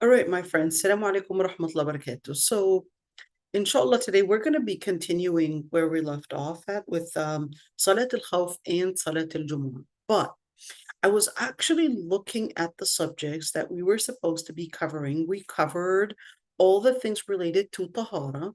All right, my friends. Assalamu alaikum wa rahmatullahi wa barakatuh. So, inshallah, today we're going to be continuing where we left off at with Salat al-Khawf and Salat al-Jum'a. But I was actually looking at the subjects that we were supposed to be covering. We covered all the things related to Tahara,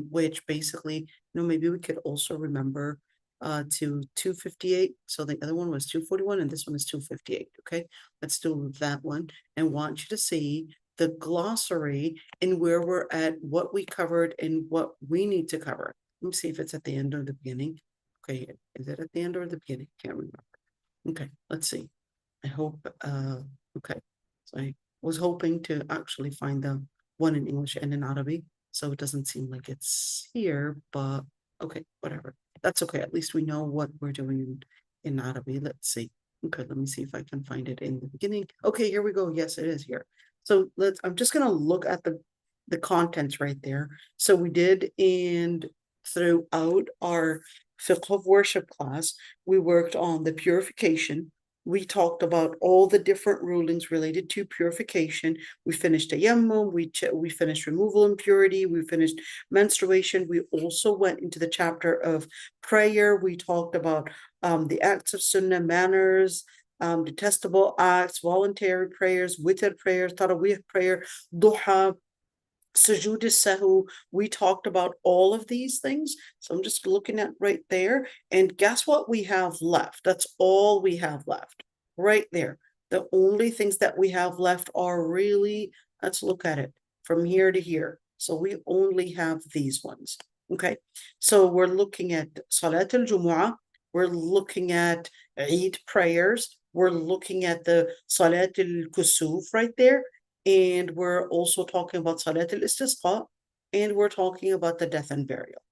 which basically, maybe we could also remember to 258. So the other one was 241 and this one is 258. Okay, let's do that one. And want you to see the glossary and where we're at, what we covered and what we need to cover. Let me see if it's at the end or the beginning. Okay, is it at the end or the beginning? Can't remember. Okay, let's see. I hope, okay. So I was hoping to actually find the one in English and in Arabic, so it doesn't seem like it's here, but okay, whatever. That's okay. At least we know what we're doing in Arabic. Let's see. Okay, let me see if I can find it in the beginning. Okay, here we go. Yes, it is here. So I'm just gonna look at the contents right there. So we did, and throughout our Fiqh of Worship class, we worked on the purification. We talked about all the different rulings related to purification. We finished tayammum, we finished removal impurity, we finished menstruation. We also went into the chapter of prayer. We talked about the acts of sunnah, manners, detestable acts, voluntary prayers, witr prayers, tarawih prayer, duha, Sujood Sahu. We talked about all of these things. So I'm just looking at right there. And guess what we have left? That's all we have left right there. The only things that we have left are really, let's look at it from here to here. So we only have these ones. Okay. So we're looking at Salat al-Jumu'ah. We're looking at Eid prayers. We're looking at the Salat al-Kusuf right there. And we're also talking about Salat al-Istisqa, and we're talking about the death and burial.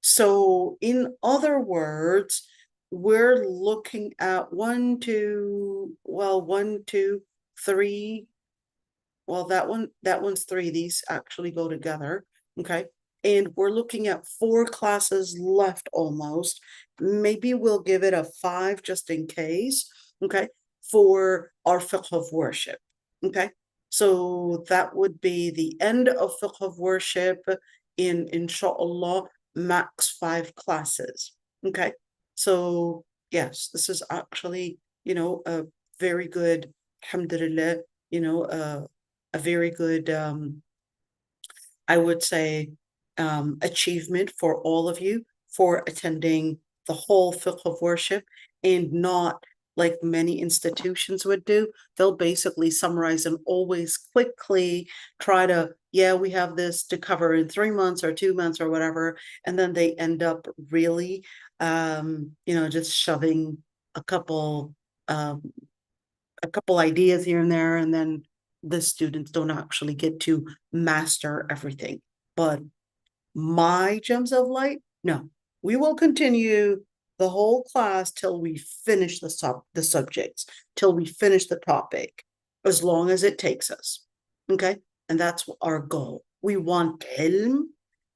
So, in other words, we're looking at one, two, three. Well, that one's three. These actually go together. Okay. And we're looking at 4 classes left almost. Maybe we'll give it a 5 just in case. Okay. For our fiqh of worship. Okay. So that would be the end of fiqh of worship in inshallah max 5 classes. Okay. So yes, this is actually, a very good, alhamdulillah, a very good, I would say, achievement for all of you for attending the whole fiqh of worship, and not like many institutions would do. They'll basically summarize and always quickly try to, yeah, we have this to cover in 3 months or 2 months or whatever. And then they end up really, just shoving a couple, um, a couple ideas here and there, and then the students don't actually get to master everything. But my gems of light, no, we will continue the whole class till we finish the subjects, till we finish the topic, as long as it takes us. Okay, and that's our goal. We want ilm,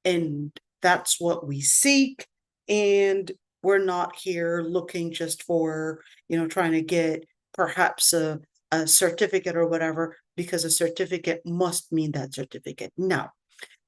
and that's what we seek. And we're not here looking just for, trying to get perhaps a certificate or whatever, because a certificate must mean that certificate. Now,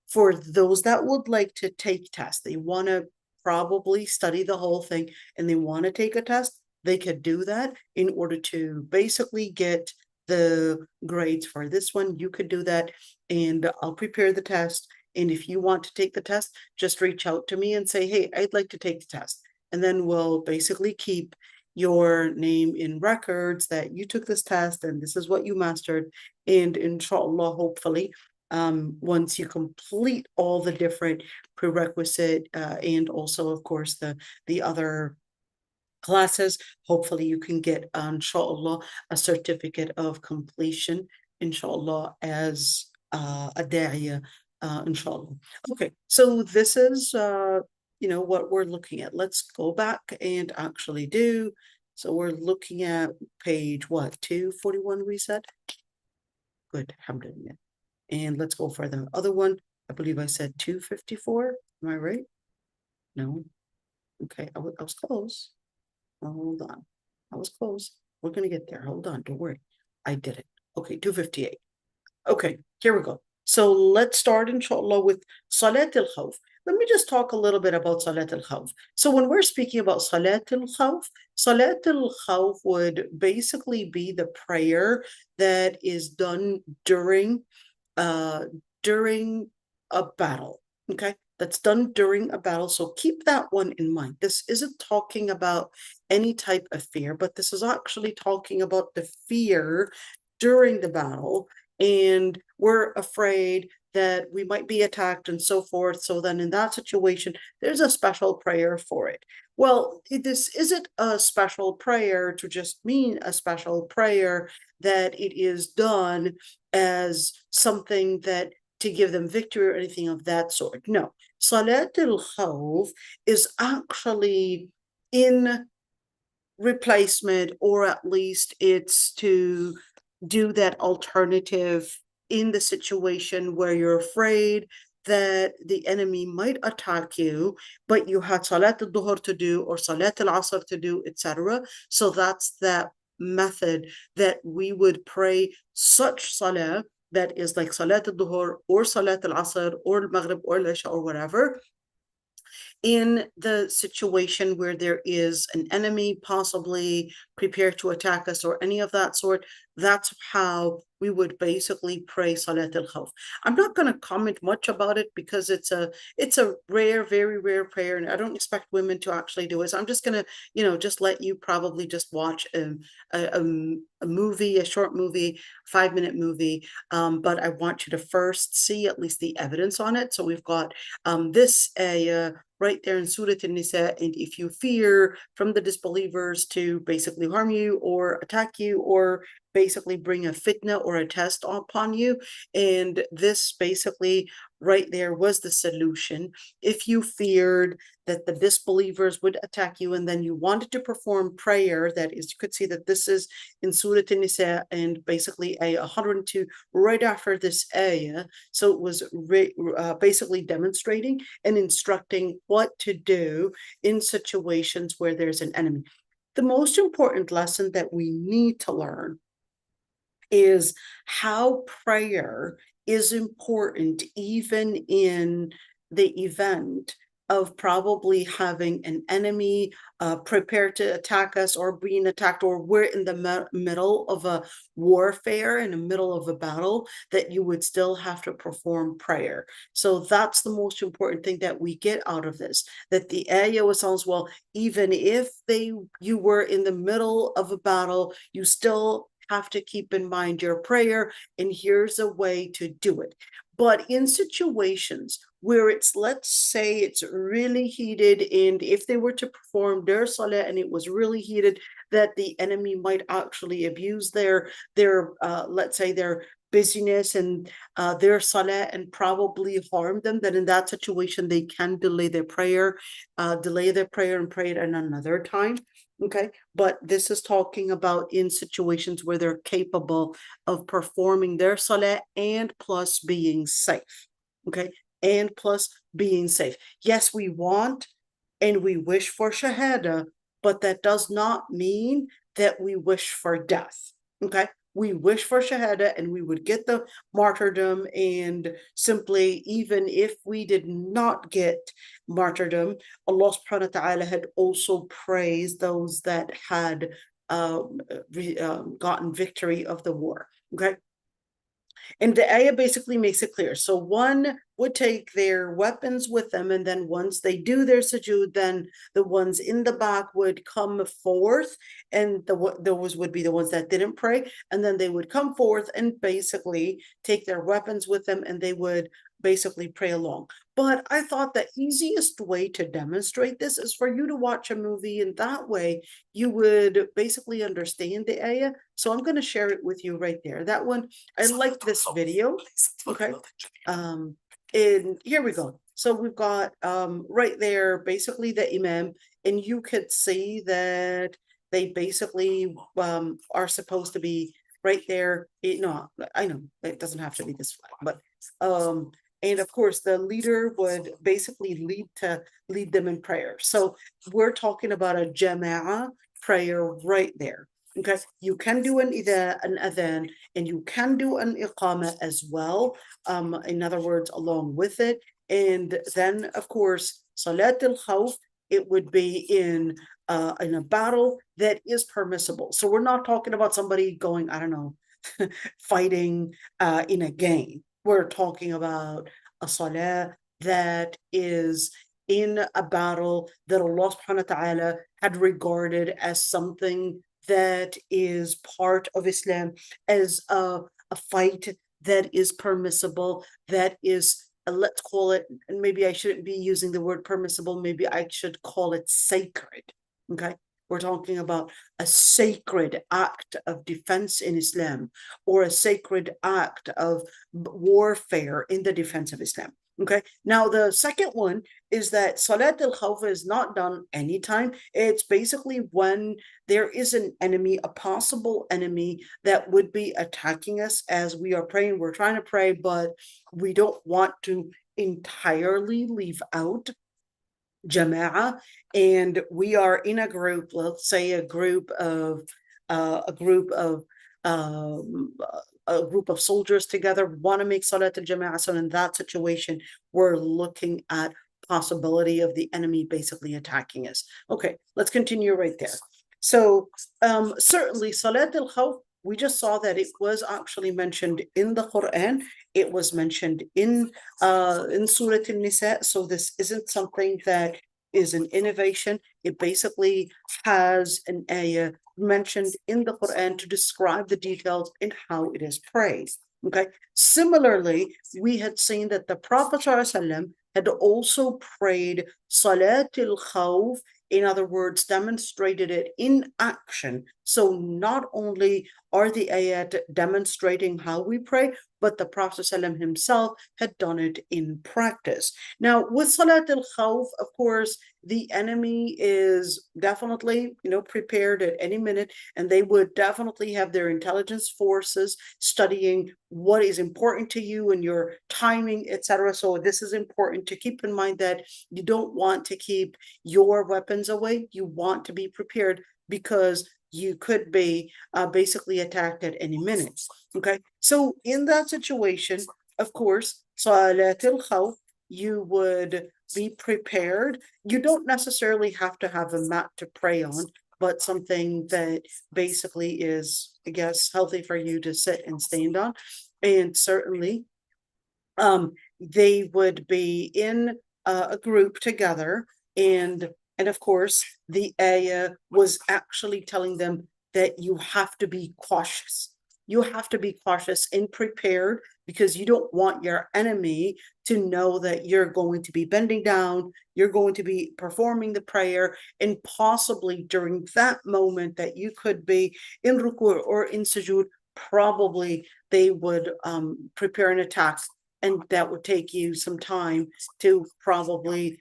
for those that would like to take tests, they want to probably study the whole thing and they want to take a test, they could do that in order to basically get the grades for this one. You could do that, and I'll prepare the test. And if you want to take the test, just reach out to me and say, hey, I'd like to take the test. And then we'll basically keep your name in records that you took this test and this is what you mastered. And inshallah, hopefully, once you complete all the different prerequisite and also, of course, the other classes, hopefully you can get, inshallah, a certificate of completion, inshallah, as a da'iyah, inshallah. Okay, so this is, what we're looking at. Let's go back and actually do. So we're looking at page, what, 241 we said? Good, alhamdulillah. And let's go for the other one. I believe I said 254. Am I right? No. Okay, I was close. Oh, hold on. I was close. We're going to get there. Hold on. Don't worry. I did it. Okay, 258. Okay, here we go. So let's start, inshallah, with Salat al-Khawf. Let me just talk a little bit about Salat al-Khawf. So when we're speaking about Salat al-Khawf would basically be the prayer that is done uh during a battle. Okay, that's done during a battle. So keep that one in mind. This isn't talking about any type of fear, but this is actually talking about the fear during the battle, and we're afraid that we might be attacked and so forth. So then in that situation, there's a special prayer for it. Well, this isn't a special prayer to just mean a special prayer, that it is done as something that to give them victory or anything of that sort. No, Salat al-Khawf is actually in replacement, or at least it's to do that alternative in the situation where you're afraid that the enemy might attack you, but you had Salat al-Duhr to do or Salat al-Asr to do, etc. So that's that method that we would pray such Salah that is like Salat al-Duhr or Salat al-Asr or al-Maghrib or al-Isha or whatever, in the situation where there is an enemy possibly prepared to attack us or any of that sort. That's how we would basically pray Salat al-Khawf. I'm not going to comment much about it because it's a rare, very rare prayer, and I don't expect women to actually do it. So I'm just going to, just let you probably just watch a movie, a short movie, 5-minute movie. But I want you to first see at least the evidence on it. So we've got this right there in Surah An-Nisa, and if you fear from the disbelievers to basically harm you or attack you or basically bring a fitna or a test upon you, and this basically right there was the solution. If you feared that the disbelievers would attack you and then you wanted to perform prayer, that is, you could see that this is in Surah An-Nisa and basically ayah 102 right after this ayah. So it was basically demonstrating and instructing what to do in situations where there's an enemy. The most important lesson that we need to learn is how prayer is important even in the event of probably having an enemy prepared to attack us or being attacked, or we're in the middle of a warfare, in the middle of a battle, that you would still have to perform prayer. So that's the most important thing that we get out of this, that the ayah was sounds, well, even if you were in the middle of a battle, you still have to keep in mind your prayer, and here's a way to do it. But in situations where it's, let's say it's really heated, and if they were to perform their salah and it was really heated, that the enemy might actually abuse their let's say their busyness and their salah and probably harm them, then in that situation they can delay their prayer and pray it in another time. Okay, but this is talking about in situations where they're capable of performing their salah and plus being safe. Okay, and plus being safe. Yes, we want and we wish for shahada, but that does not mean that we wish for death. Okay, we wish for shahada and we would get the martyrdom, and simply, even if we did not get martyrdom, Allah subhanahu wa ta'ala had also praised those that had gotten victory of the war. Okay, and the ayah basically makes it clear. So one would take their weapons with them, and then once they do their sujood, then the ones in the back would come forth, and those would be the ones that didn't pray, and then they would come forth and basically take their weapons with them, and they would basically pray along. But I thought the easiest way to demonstrate this is for you to watch a movie, and that way you would basically understand the ayah. So I'm going to share it with you right there. That one, I like this video. Okay. And here we go. So we've got right there basically the imam, and you could see that they basically are supposed to be right there. No, I know it doesn't have to be this flat, but and of course the leader would basically lead them in prayer. So we're talking about a Jum'a prayer right there. Okay, you can do an adhan, and you can do an iqama as well. In other words, along with it. And then, of course, salat al-khawf, it would be in a battle that is permissible. So we're not talking about somebody going, I don't know, fighting in a game. We're talking about a salah that is in a battle that Allah subhanahu wa ta'ala had regarded as something that is part of Islam, as a fight that is permissible, that is, let's call it, and maybe I shouldn't be using the word permissible, maybe I should call it sacred. Okay, we're talking about a sacred act of defense in Islam, or a sacred act of warfare in the defense of Islam. Okay, now the second one is that Salat al-Khawf is not done anytime. It's basically when there is an enemy, a possible enemy that would be attacking us as we are praying. We're trying to pray, but we don't want to entirely leave out Jum'a, and we are in a group, let's say a group of a group of soldiers together want to make Salat al-Jama'ah. So in that situation, we're looking at possibility of the enemy basically attacking us. Okay, let's continue right there. So certainly Salat al-Khawf, we just saw that it was actually mentioned in the Quran. It was mentioned in Surah An-Nisa. So this isn't something that is an innovation. It basically has an ayah mentioned in the Quran to describe the details in how it is prayed. Okay. Similarly, we had seen that the Prophet ﷺ had also prayed Salat al-Khawf, in other words, demonstrated it in action. So not only are the ayat demonstrating how we pray, but the Prophet ﷺ himself had done it in practice. Now, with Salat al-Khawf, of course, the enemy is definitely, prepared at any minute, and they would definitely have their intelligence forces studying what is important to you and your timing, etc. So this is important to keep in mind, that you don't want to keep your weapons away. You want to be prepared, because you could be basically attacked at any minute. Okay, so in that situation, of course, Salat al-Khawf, you would be prepared. You don't necessarily have to have a mat to pray on, but something that basically is, I guess, healthy for you to sit and stand on. And certainly, they would be in a group together, and of course, the ayah was actually telling them that you have to be cautious. You have to be cautious and prepared, because you don't want your enemy to know that you're going to be bending down, you're going to be performing the prayer, and possibly during that moment that you could be in ruku' or in sujood, probably they would prepare an attack, and that would take you some time to probably,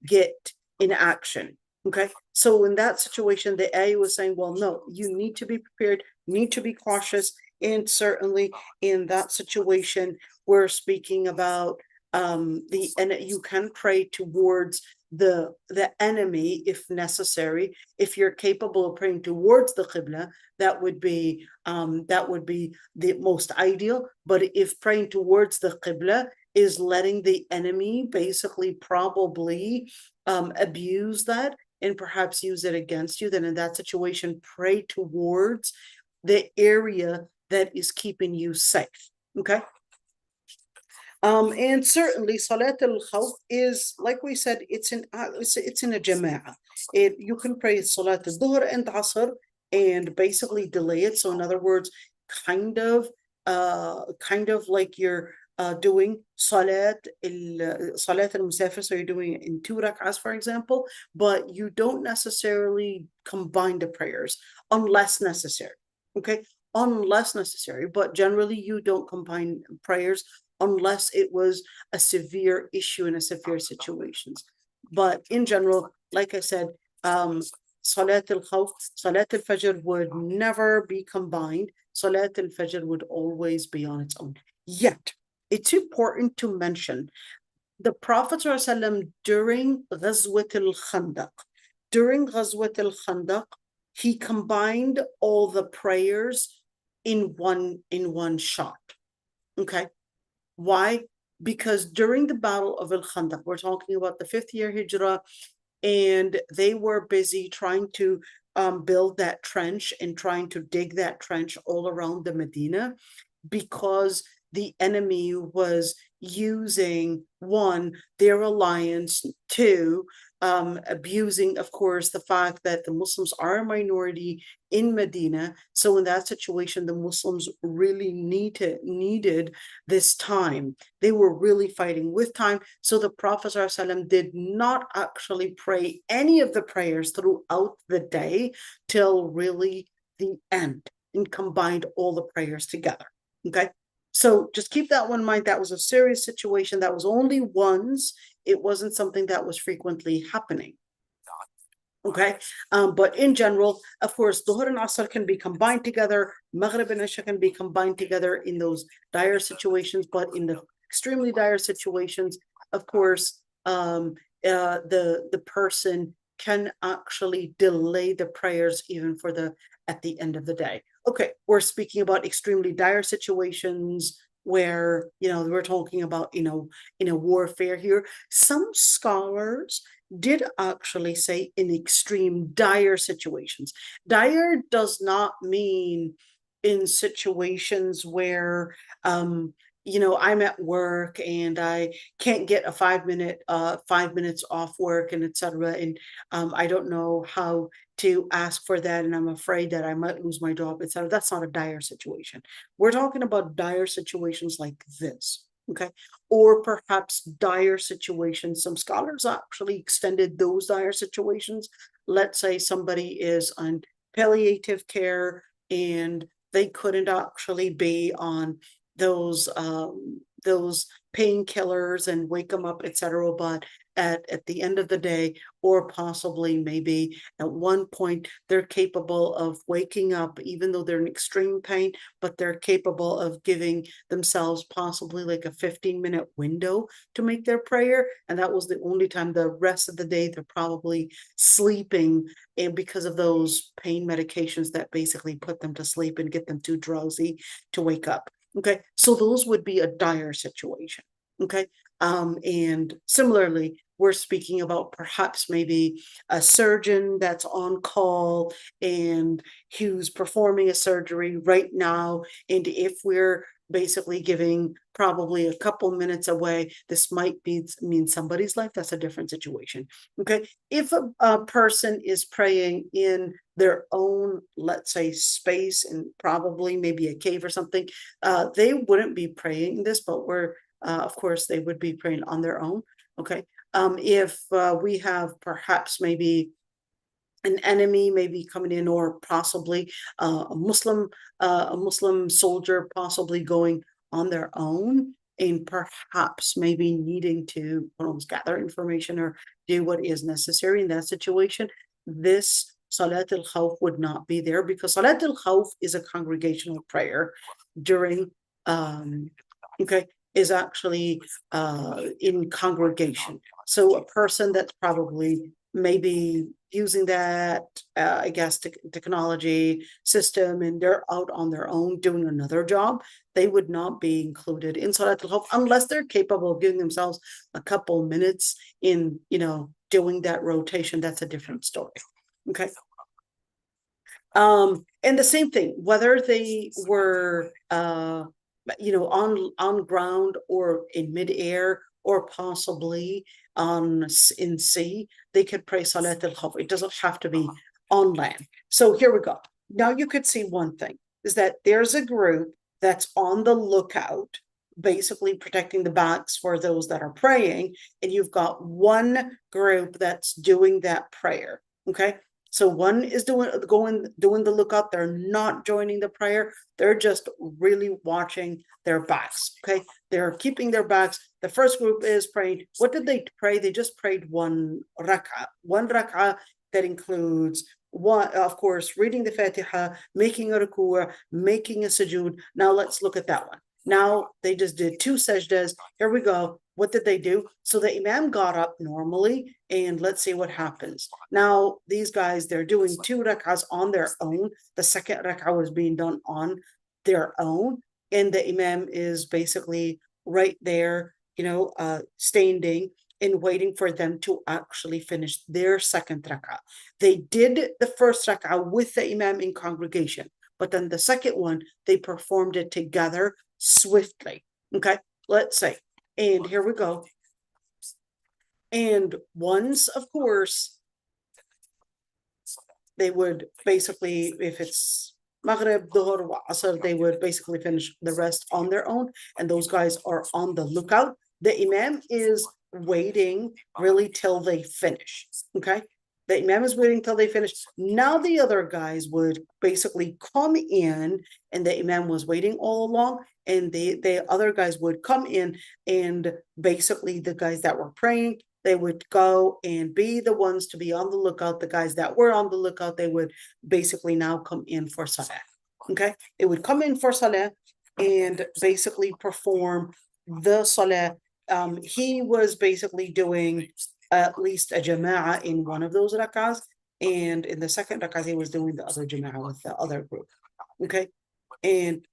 get in action. Okay, so in that situation, the ayah was saying, well, no, you need to be prepared, need to be cautious. And certainly in that situation, we're speaking about and you can pray towards the enemy if necessary. If you're capable of praying towards the qibla, that would be the most ideal. But if praying towards the qibla is letting the enemy basically probably abuse that and perhaps use it against you, then in that situation, pray towards the area that is keeping you safe. Okay. And certainly Salat al-Khawf is, like we said, it's in a Jama'ah. You can pray Salat al-Dhuhr and Asr and basically delay it. So in other words, kind of like you're doing Salat al-Musafir, so you're doing it in 2 rak'ahs, for example, but you don't necessarily combine the prayers unless necessary. Okay, unless necessary, but generally you don't combine prayers unless it was a severe issue in a severe situations. But in general, like I said, Salat al-Khawf, Salat al-Fajr would never be combined. Salat al-Fajr would always be on its own. Yet, it's important to mention the Prophet ﷺ during Ghazwat al-Khandaq, he combined all the prayers in one shot. Okay. Why? Because during the Battle of Al-Khandaq, we're talking about the 5th year Hijrah, and they were busy trying to build that trench and trying to dig that trench all around the Medina, because the enemy was using, one, their alliance, two, abusing, of course, the fact that the Muslims are a minority in Medina. So in that situation, the Muslims really needed this time. They were really fighting with time. So the Prophet ﷺ did not actually pray any of the prayers throughout the day till really the end, and combined all the prayers together. Okay, so just keep that one in mind. That was a serious situation. That was only once. It wasn't something that was frequently happening. Okay, but in general, of course, Dhuhr and Asr can be combined together. Maghrib and Isha can be combined together in those dire situations. But in the extremely dire situations, of course, the person can actually delay the prayers even for at the end of the day. Okay, we're speaking about extremely dire situations where, we're talking about, in a warfare here. Some scholars did actually say in extreme dire situations. Dire does not mean in situations where, I'm at work and I can't get a 5 minutes off work, and etc. And I don't know how to ask for that, and I'm afraid that I might lose my job, etc. That's not a dire situation. We're talking about dire situations like this. Okay, or perhaps dire situations. Some scholars actually extended those dire situations. Let's say somebody is on palliative care and they couldn't actually be on those painkillers and wake them up, etc. But at the end of the day, or possibly maybe at one point, they're capable of waking up, even though they're in extreme pain, but they're capable of giving themselves possibly like a 15-minute window to make their prayer. And that was the only time. The rest of the day, they're probably sleeping, and because of those pain medications that basically put them to sleep and get them too drowsy to wake up. Okay, so those would be a dire situation. Okay, and similarly, we're speaking about perhaps maybe a surgeon that's on call and who's performing a surgery right now. And if we're basically giving probably a couple minutes away, this might mean somebody's life. That's a different situation. Okay, if a person is praying in their own, let's say, space, and probably maybe a cave or something, they wouldn't be praying this, but of course, they would be praying on their own. Okay, if we have perhaps maybe an enemy maybe coming in, or possibly a Muslim soldier possibly going on their own, and perhaps maybe needing to gather information or do what is necessary in that situation, this Salat al-Khawf would not be there, because Salat al-Khawf is a congregational prayer during, is actually in congregation. So a person that's probably maybe using that, technology system, and they're out on their own doing another job, they would not be included in Salat al-Khawf unless they're capable of giving themselves a couple minutes in, doing that rotation. That's a different story. Okay. And the same thing, whether they were, on ground or in midair, or possibly in sea, they could pray Salat al-Khawf. It doesn't have to be on land. So here we go. Now you could see one thing is that there's a group that's on the lookout, basically protecting the backs for those that are praying, and you've got one group that's doing that prayer. Okay, so one is doing the lookout. They're not joining the prayer. They're just really watching their backs. Okay, they're keeping their backs. The first group is praying. What did they pray? They just prayed one rak'ah that includes one, of course, reading the Fatiha, making a ruku', making a sujood. Now let's look at that one. Now they just did 2 sajdas. Here we go. what did they do? So the Imam got up normally, and let's see what happens. Now, these guys, they're doing 2 rak'ahs on their own. The second rak'ah was being done on their own, and the Imam is basically right there, standing and waiting for them to actually finish their second rak'ah. They did the first rak'ah with the Imam in congregation, but then the second one, they performed it together swiftly. Okay, let's say, and here we go. And once, of course, they would basically, if it's Maghrib, Dhuhr, Asr, they would basically finish the rest on their own, and those guys are on the lookout. The Imam is waiting really till they finish. Okay, the Imam is waiting till they finish. Now the other guys would basically come in, and the Imam was waiting all along, and the other guys would come in, and basically the guys that were praying, they would go and be the ones to be on the lookout. The guys that were on the lookout, they would basically now come in for salah. Okay, they would come in for salah and basically perform the salah. He was basically doing at least a jama'ah in one of those rak'ahs, and in the second rak'ah, he was doing the other jama'ah with the other group. Okay, and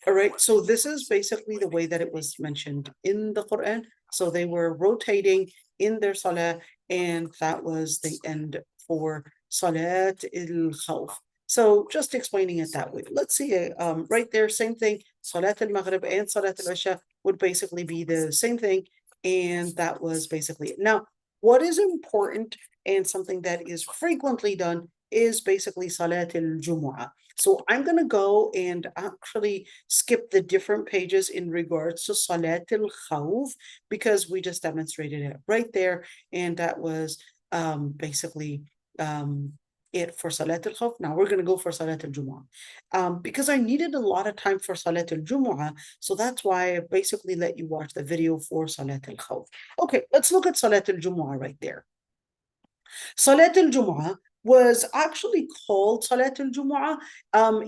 all right, so this is basically the way that it was mentioned in the Quran. So they were rotating in their salah, and that was the end for Salat al-Khawf. So just explaining it that way. Let's see it right there, same thing. Salat al-Maghrib and Salat al-Isha would basically be the same thing, and that was basically it. Now, what is important and something that is frequently done is basically Salat al-Jum'a. So I'm going to go and actually skip the different pages in regards to Salat al-Khawf, because we just demonstrated it right there, and that was basically it for Salat al-Khawf. Now we're going to go for Salat al-Jumu'ah. Because I needed a lot of time for Salat al-Jumu'ah, so that's why I basically let you watch the video for Salat al-Khawf. Okay, let's look at Salat al-Jumu'ah right there. Salat al-Jumu'ah was actually called Salat al-Jumu'ah.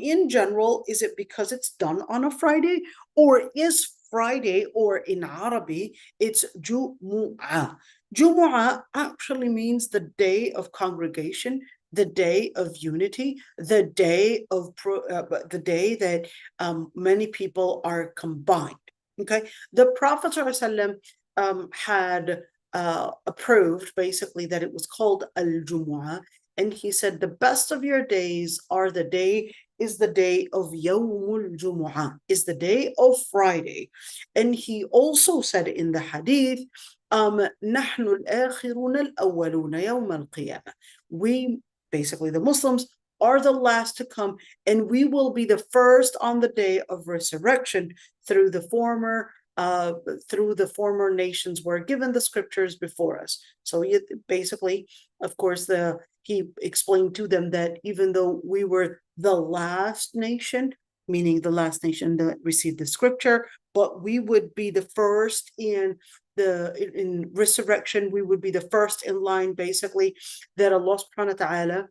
In general, is it because it's done on a Friday, or is Friday, or in Arabic, it's Jumu'ah. Jumu'ah actually means the day of congregation, the day of unity, the day that many people are combined. Okay, the Prophet ﷺ had approved basically that it was called al-Jumu'ah, and he said the best of your days is the day of Yawmul Jumu'ah, is the day of Friday. And he also said in the hadith, نحن الآخرون الأولون يوم القيامة. We, basically the Muslims, are the last to come, and we will be the first on the day of resurrection through the former nations were given the scriptures before us. So basically, of course, he explained to them that even though we were the last nation, meaning the last nation that received the scripture, but we would be the first in resurrection. We would be the first in line, basically, that Allah subhanahu wa ta'ala,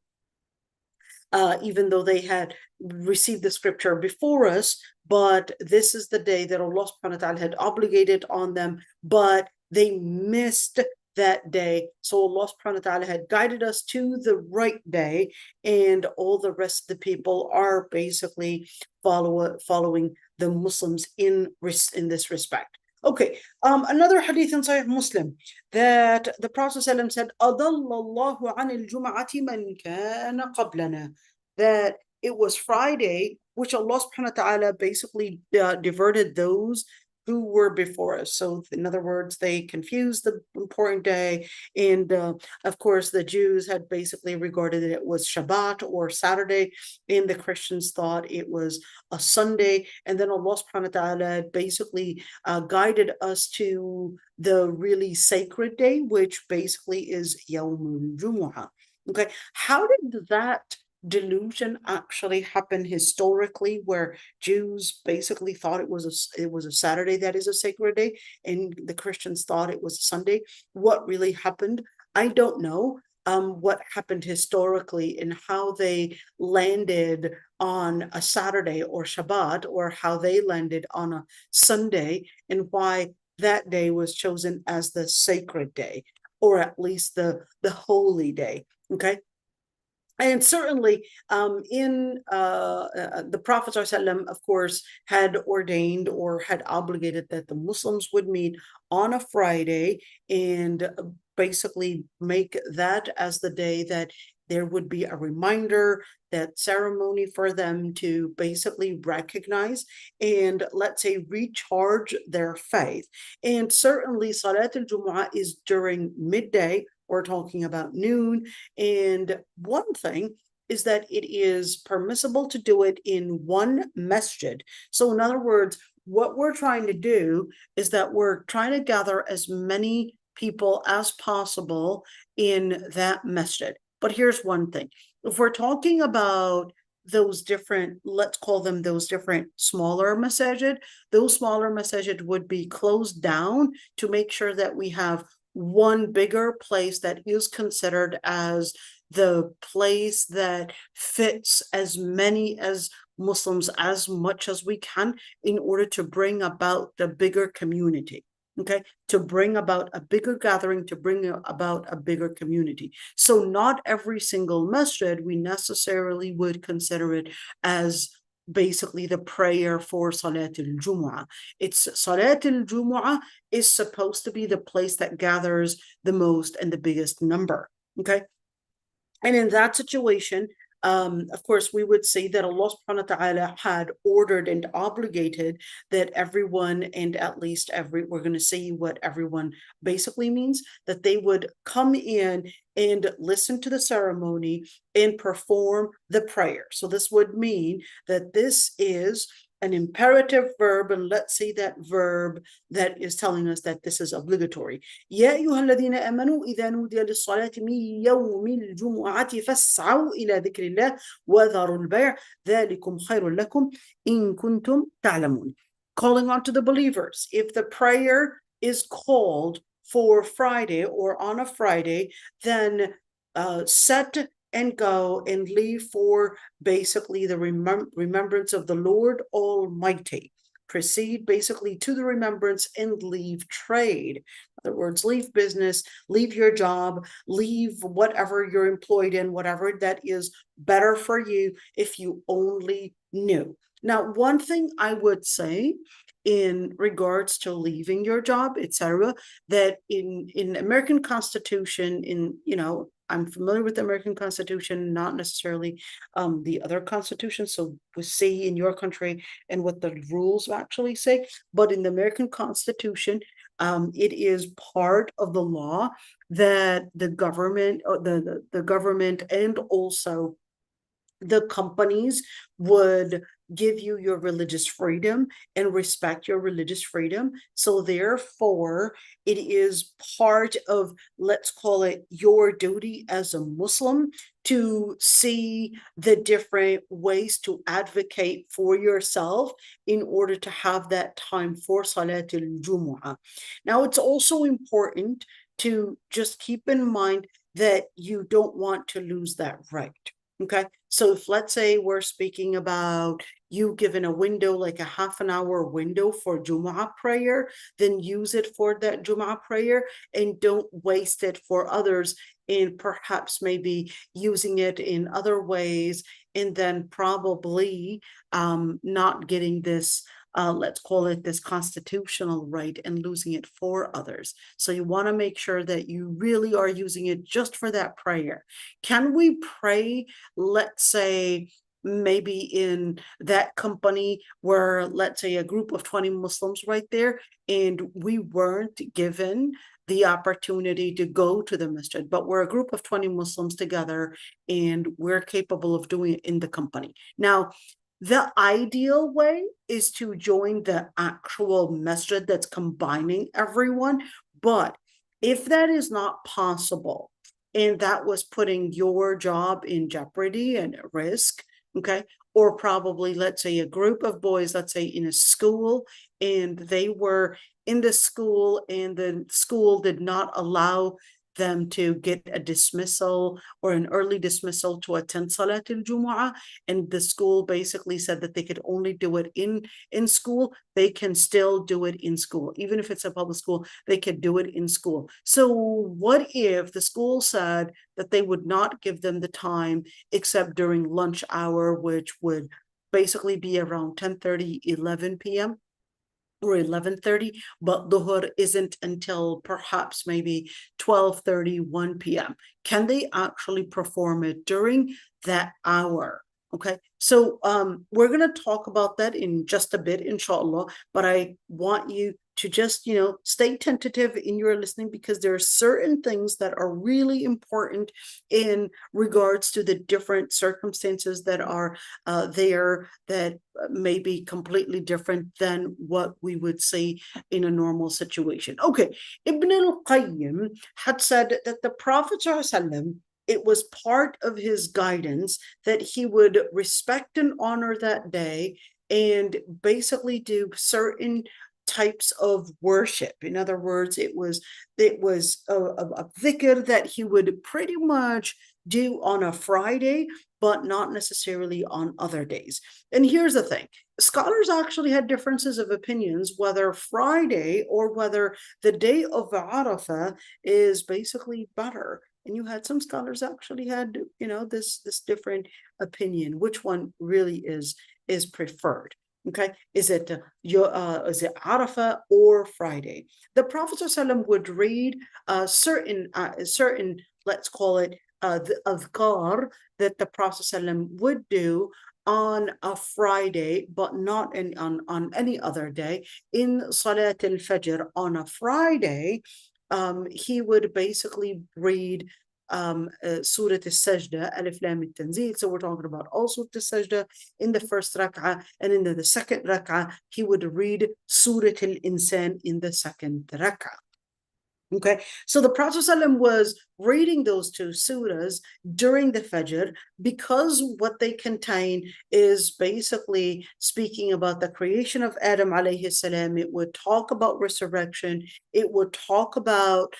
even though they had received the scripture before us, but this is the day that Allah subhanahu wa ta'ala had obligated on them, but they missed that day. So Allah subhanahu wa ta'ala had guided us to the right day, and all the rest of the people are basically following the Muslims in this respect. Okay, another hadith in Sahih Muslim that the Prophet ﷺ said, أَضَلَّ اللَّهُ عَنِ الْجُمَعَةِ مَنْ كَانَ قَبْلَنَا, that it was Friday, which Allah subhanahu wa ta'ala basically diverted those who were before us. So in other words, they confused the important day, and of course the Jews had basically regarded it was Shabbat or Saturday, and the Christians thought it was a Sunday. And then Allah subhanahu wa ta'ala basically guided us to the really sacred day, which basically is Yawmul Jumu'ah. Okay, how did that delusion actually happened historically, where Jews basically thought it was a Saturday that is a sacred day, and the Christians thought it was a Sunday? What really happened, I don't know. what happened historically and how they landed on a Saturday or Shabbat, or how they landed on a Sunday, and why that day was chosen as the sacred day, or at least the holy day. Okay. And certainly in the Prophet ﷺ, of course, had ordained or had obligated that the Muslims would meet on a Friday and basically make that as the day that there would be a reminder, that ceremony for them to basically recognize and, let's say, recharge their faith. And certainly Salat al-Jum'ah is during midday. We're talking about noon. And one thing is that it is permissible to do it in one masjid. So in other words, what we're trying to do is that we're trying to gather as many people as possible in that masjid. But here's one thing. If we're talking about those different, let's call them those different smaller masajid, those smaller masajid would be closed down to make sure that we have one bigger place that is considered as the place that fits as many as Muslims as much as we can in order to bring about the bigger community. Okay, to bring about a bigger gathering, to bring about a bigger community. So not every single masjid we necessarily would consider it as basically the prayer for Salat al-Jum'ah. It's Salat al-Jum'ah is supposed to be the place that gathers the most and the biggest number. Okay. And in that situation, of course, we would say that Allah subhanahu wa ta'ala had ordered and obligated that everyone, and at least we're going to see what everyone basically means, that they would come in and listen to the ceremony and perform the prayer. So this would mean that this is an imperative verb, and let's say that verb that is telling us that this is obligatory. يا أيها الذين آمنوا إذا نودي للصلاة من يوم الجمعة فاسعوا إلى ذكر الله وذروا البيع ذلكم خير لكم إن كنتم تعلمون. Calling on to the believers. If the prayer is called for Friday or on a Friday, then set and go and leave for basically the remembrance of the Lord Almighty. Proceed basically to the remembrance and leave trade. In other words, leave business, leave your job, leave whatever you're employed in, whatever that is better for you if you only knew. Now, one thing I would say in regards to leaving your job, etc., that in American Constitution, I'm familiar with the American Constitution, not necessarily the other constitutions. So we see in your country and what the rules actually say. But in the American Constitution, it is part of the law that the government, the government, and also the companies would give you your religious freedom and respect your religious freedom. So therefore, it is part of, let's call it, your duty as a Muslim to see the different ways to advocate for yourself in order to have that time for Salat al-Jumu'ah. Now, it's also important to just keep in mind that you don't want to lose that right. Okay, so if, let's say, we're speaking about you given a window, like a half an hour window for Jum'ah prayer, then use it for that Jum'ah prayer and don't waste it for others, and perhaps maybe using it in other ways, and then probably not getting this let's call it this constitutional right and losing it for others. So you want to make sure that you really are using it just for that prayer. Can we pray, let's say, maybe in that company where, let's say, a group of 20 Muslims right there, and we weren't given the opportunity to go to the masjid, but we're a group of 20 Muslims together and we're capable of doing it in the company. Now, the ideal way is to join the actual masjid that's combining everyone. But if that is not possible, and that was putting your job in jeopardy and at risk, okay, or probably, let's say, a group of boys, let's say in a school, and they were in the school and the school did not allow them to get a dismissal or an early dismissal to attend Salat al-Jum'a, and the school basically said that they could only do it in school, they can still do it in school. Even if it's a public school, they could do it in school. So what if the school said that they would not give them the time except during lunch hour, which would basically be around 10:30, 11 p.m. or 11:30, but dhuhr isn't until perhaps maybe 12:30, 1 p.m. Can they actually perform it during that hour? Okay, so we're going to talk about that in just a bit, inshallah, but I want you to just, stay tentative in your listening, because there are certain things that are really important in regards to the different circumstances that are there that may be completely different than what we would see in a normal situation. Okay, Ibn al-Qayyim had said that the Prophet ﷺ, it was part of his guidance that he would respect and honor that day and basically do certain types of worship. In other words, it was a dhikr that he would pretty much do on a Friday, but not necessarily on other days. And here's the thing. Scholars actually had differences of opinions whether Friday or whether the day of Arafah is basically better. And you had some scholars actually had, this different opinion, which one really is preferred. Okay, is it Arafah or Friday? The Prophet ﷺ would read certain, let's call it the adhkar that the Prophet ﷺ would do on a Friday, but not on any other day. In Salat al-Fajr on a Friday, he would basically read Surah al-Sajda, Alif Lam al-Tanzil. So we're talking about all Surah al-Sajda in the first rak'ah, and in the second rak'ah, he would read Surah al-Insan in the second rak'ah. Okay, so the Prophet ﷺ was reading those two surahs during the Fajr because what they contain is basically speaking about the creation of Adam alayhi salam. It would talk about resurrection. It would talk about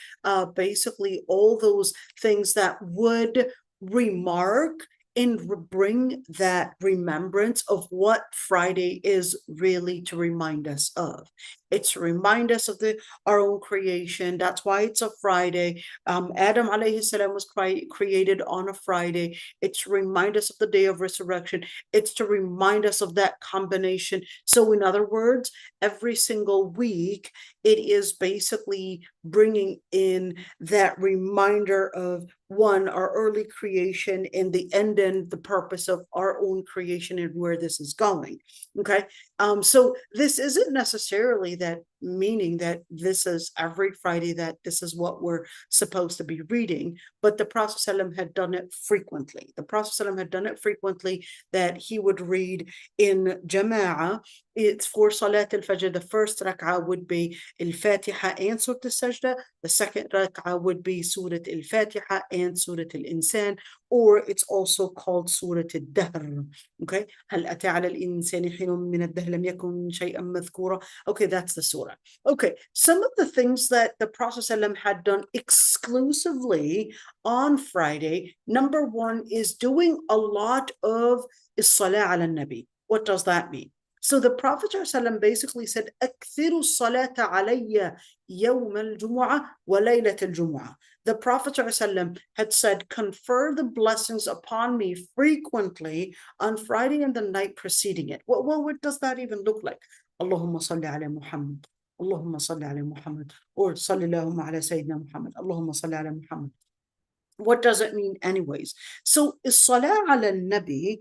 basically all those things that would remark and bring that remembrance of what Friday is really to remind us of. It's to remind us of our own creation. That's why it's a Friday. Adam alayhi salam was created on a Friday. It's to remind us of the day of resurrection. It's to remind us of that combination. So in other words, every single week, it is basically bringing in that reminder of one, our early creation, and the end and the purpose of our own creation and where this is going. Okay, so this isn't necessarily that meaning that this is every Friday that this is what we're supposed to be reading, but the Prophet ﷺ had done it frequently. The Prophet ﷺ had done it frequently, that he would read in Jum'a. It's for Salat al-Fajr. The first rak'ah would be al-Fatiha and Surah al-Sajda. The second rak'ah would be Surah al-Fatiha and Surah al-Insan, or it's also called Surah al-Dahr. Okay, هل أتى على الإنسان حين من الدهر لم يكن شيئا مذكورا. Okay, that's the surah. Okay, some of the things that the Prophet ﷺ had done exclusively on Friday, number one is doing a lot of Salah ala Nabi. What does that mean? So the Prophet ﷺ basically said, أكثروا الصلاة علي يوم الجمعة وليلة الجمعة. The Prophet ﷺ had said, confer the blessings upon me frequently on Friday and the night preceding it. What does that even look like? Allahumma salli ala Muhammad. Allahumma salli ala Muhammad. Or salli Allahumma ala Sayyidina Muhammad. Allahumma salli ala Muhammad. What does it mean anyways? So Salah ala Nabi,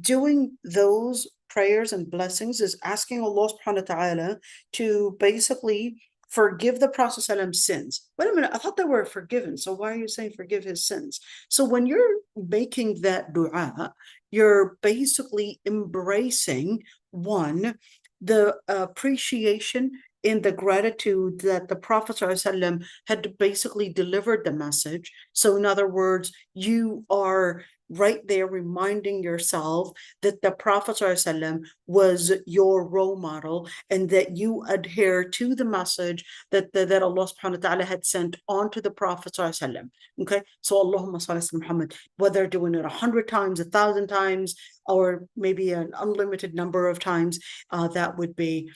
doing those prayers and blessings is asking Allah subhanahu wa ta'ala to basically forgive the Prophet ﷺ's sins. Wait a minute, I thought they were forgiven. So why are you saying forgive his sins? So when you're making that dua, you're basically embracing, one, the appreciation in the gratitude that the Prophet ﷺ had basically delivered the message. So in other words, you are right there reminding yourself that the Prophet ﷺ was your role model and that you adhere to the message that Allah subhanahu wa ta'ala had sent on to the Prophet ﷺ. Okay, so Allahumma salli ala Muhammad, whether doing it 100 times, 1,000 times, or maybe an unlimited number of times, that would be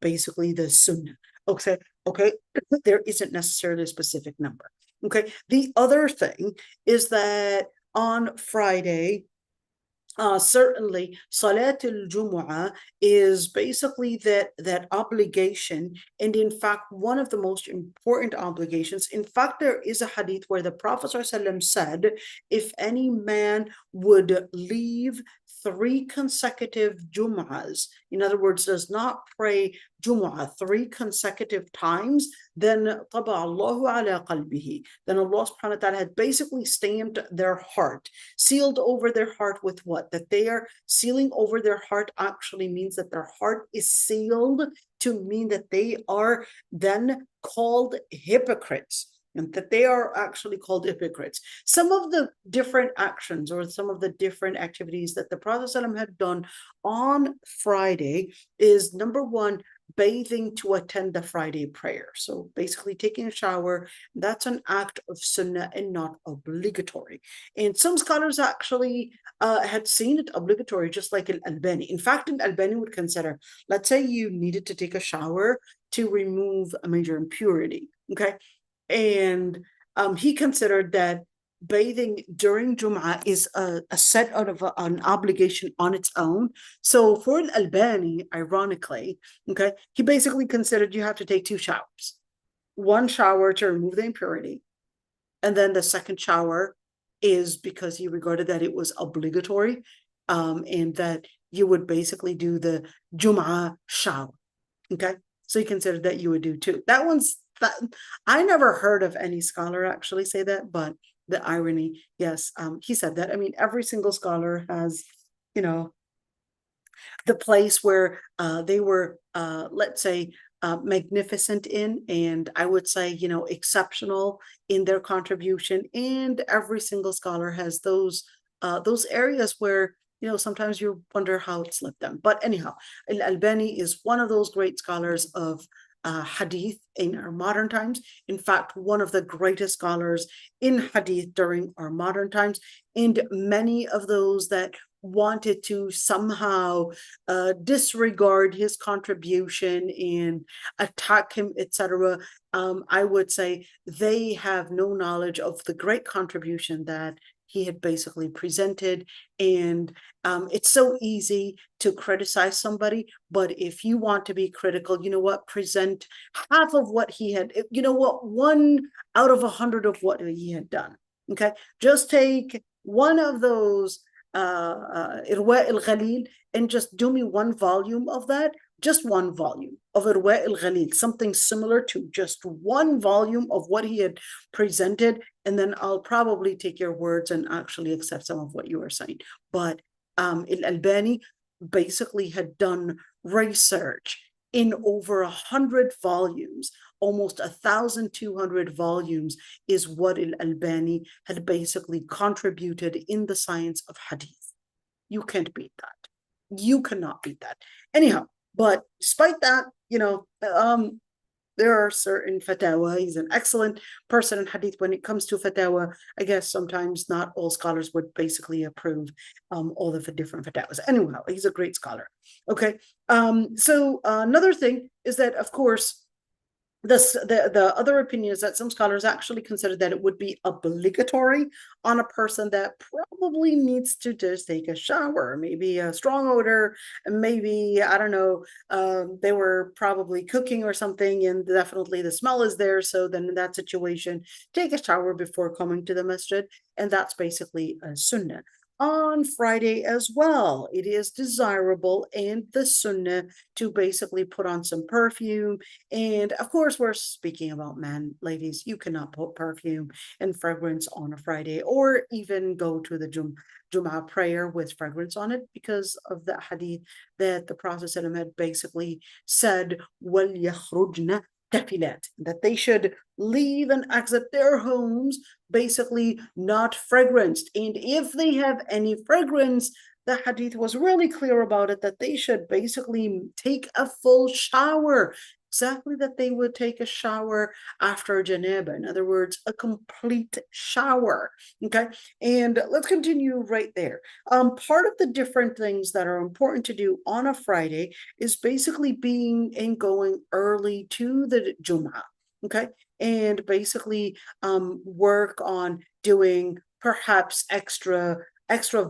basically the sunnah. Okay, there isn't necessarily a specific number. Okay, the other thing is that on Friday, certainly Salat al-Jum'a is basically that obligation, and in fact one of the most important obligations. In fact, there is a hadith where the Prophet ﷺ said, if any man would leave 3 consecutive Jum'as, in other words, does not pray Jum'ah 3 consecutive times, then طبع الله على قلبه, then Allah subhanahu wa ta'ala had basically stamped their heart, sealed over their heart with what? That they are sealing over their heart actually means that their heart is sealed, to mean that they are then called hypocrites, and that they are actually called hypocrites. Some of the different actions or some of the different activities that the Prophet ﷺ had done on Friday is, number one, bathing to attend the Friday prayer. So basically taking a shower, that's an act of sunnah and not obligatory. And some scholars actually had seen it obligatory, just like al-Albani. In fact, al-Albani would consider, let's say you needed to take a shower to remove a major impurity, okay? And he considered that bathing during Jum'ah is a set out of an obligation on its own. So for al-Albani, ironically, okay, he basically considered you have to take 2 showers. 1 shower to remove the impurity, and then the second shower is because he regarded that it was obligatory, and that you would basically do the Jum'ah shower. Okay, so he considered that you would do 2. That I never heard of any scholar actually say that, but the irony, yes, he said that. I mean, every single scholar has, the place where they were, let's say, magnificent in, and I would say, exceptional in their contribution. And every single scholar has those areas where, sometimes you wonder how it slipped them. But anyhow, al-Albani is one of those great scholars of hadith in our modern times. In fact, one of the greatest scholars in hadith during our modern times. And many of those that wanted to somehow disregard his contribution and attack him, etc., I would say they have no knowledge of the great contribution that he had basically presented. And it's so easy to criticize somebody, but if you want to be critical, present half of what he had, 1 out of 100 of what he had done. Okay, just take one of those Irwa al-Ghalil and just do me 1 volume of that, just 1 volume of Irwa al-Ghalil, something similar to just 1 volume of what he had presented, and then I'll probably take your words and actually accept some of what you are saying. But al-Albani basically had done research in over 100 volumes, almost 1,200 volumes is what al-Albani had basically contributed in the science of hadith. You can't beat that. You cannot beat that. Anyhow, but despite that, there are certain fatwa. He's an excellent person in hadith when it comes to fatwa. I guess sometimes not all scholars would basically approve all of the different fatwas. Anyway, he's a great scholar. Okay. So another thing is that, of course, the other opinion is that some scholars actually consider that it would be obligatory on a person that probably needs to just take a shower, maybe a strong odor, and maybe, I don't know, they were probably cooking or something, and definitely the smell is there. So then in that situation, take a shower before coming to the masjid, and that's basically a sunnah. on Friday as well. It is desirable and the sunnah to basically put on some perfume. And of course, we're speaking about men, ladies. You cannot put perfume and fragrance on a Friday or even go to the Jum'a prayer with fragrance on it because of the hadith that the Prophet ﷺ had basically said, وَلْيَخْرُجْنَ tafilat, that they should leave and exit their homes basically not fragranced. And if they have any fragrance, the hadith was really clear about it, that they should basically take a full shower, exactly that they would take a shower after janaba. In other words, a complete shower. Okay, and let's continue right there. Part of the different things that are important to do on a Friday is basically being and going early to the Jum'a. Okay, and basically work on doing perhaps extra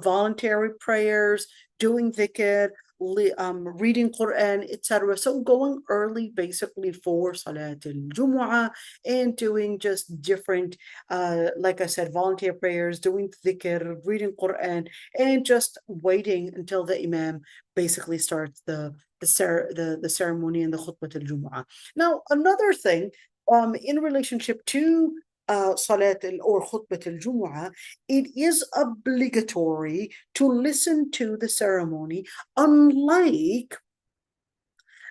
voluntary prayers, doing dhikr, reading Quran, etc. So going early basically for Salat al-Jumu'ah and doing just different, like I said, volunteer prayers, doing dhikr, reading Quran, and just waiting until the Imam basically starts the ceremony and the khutbah al-Jumu'ah. Now, another thing in relationship to Salat or Khutbah al-Jumu'ah, it is obligatory to listen to the ceremony, unlike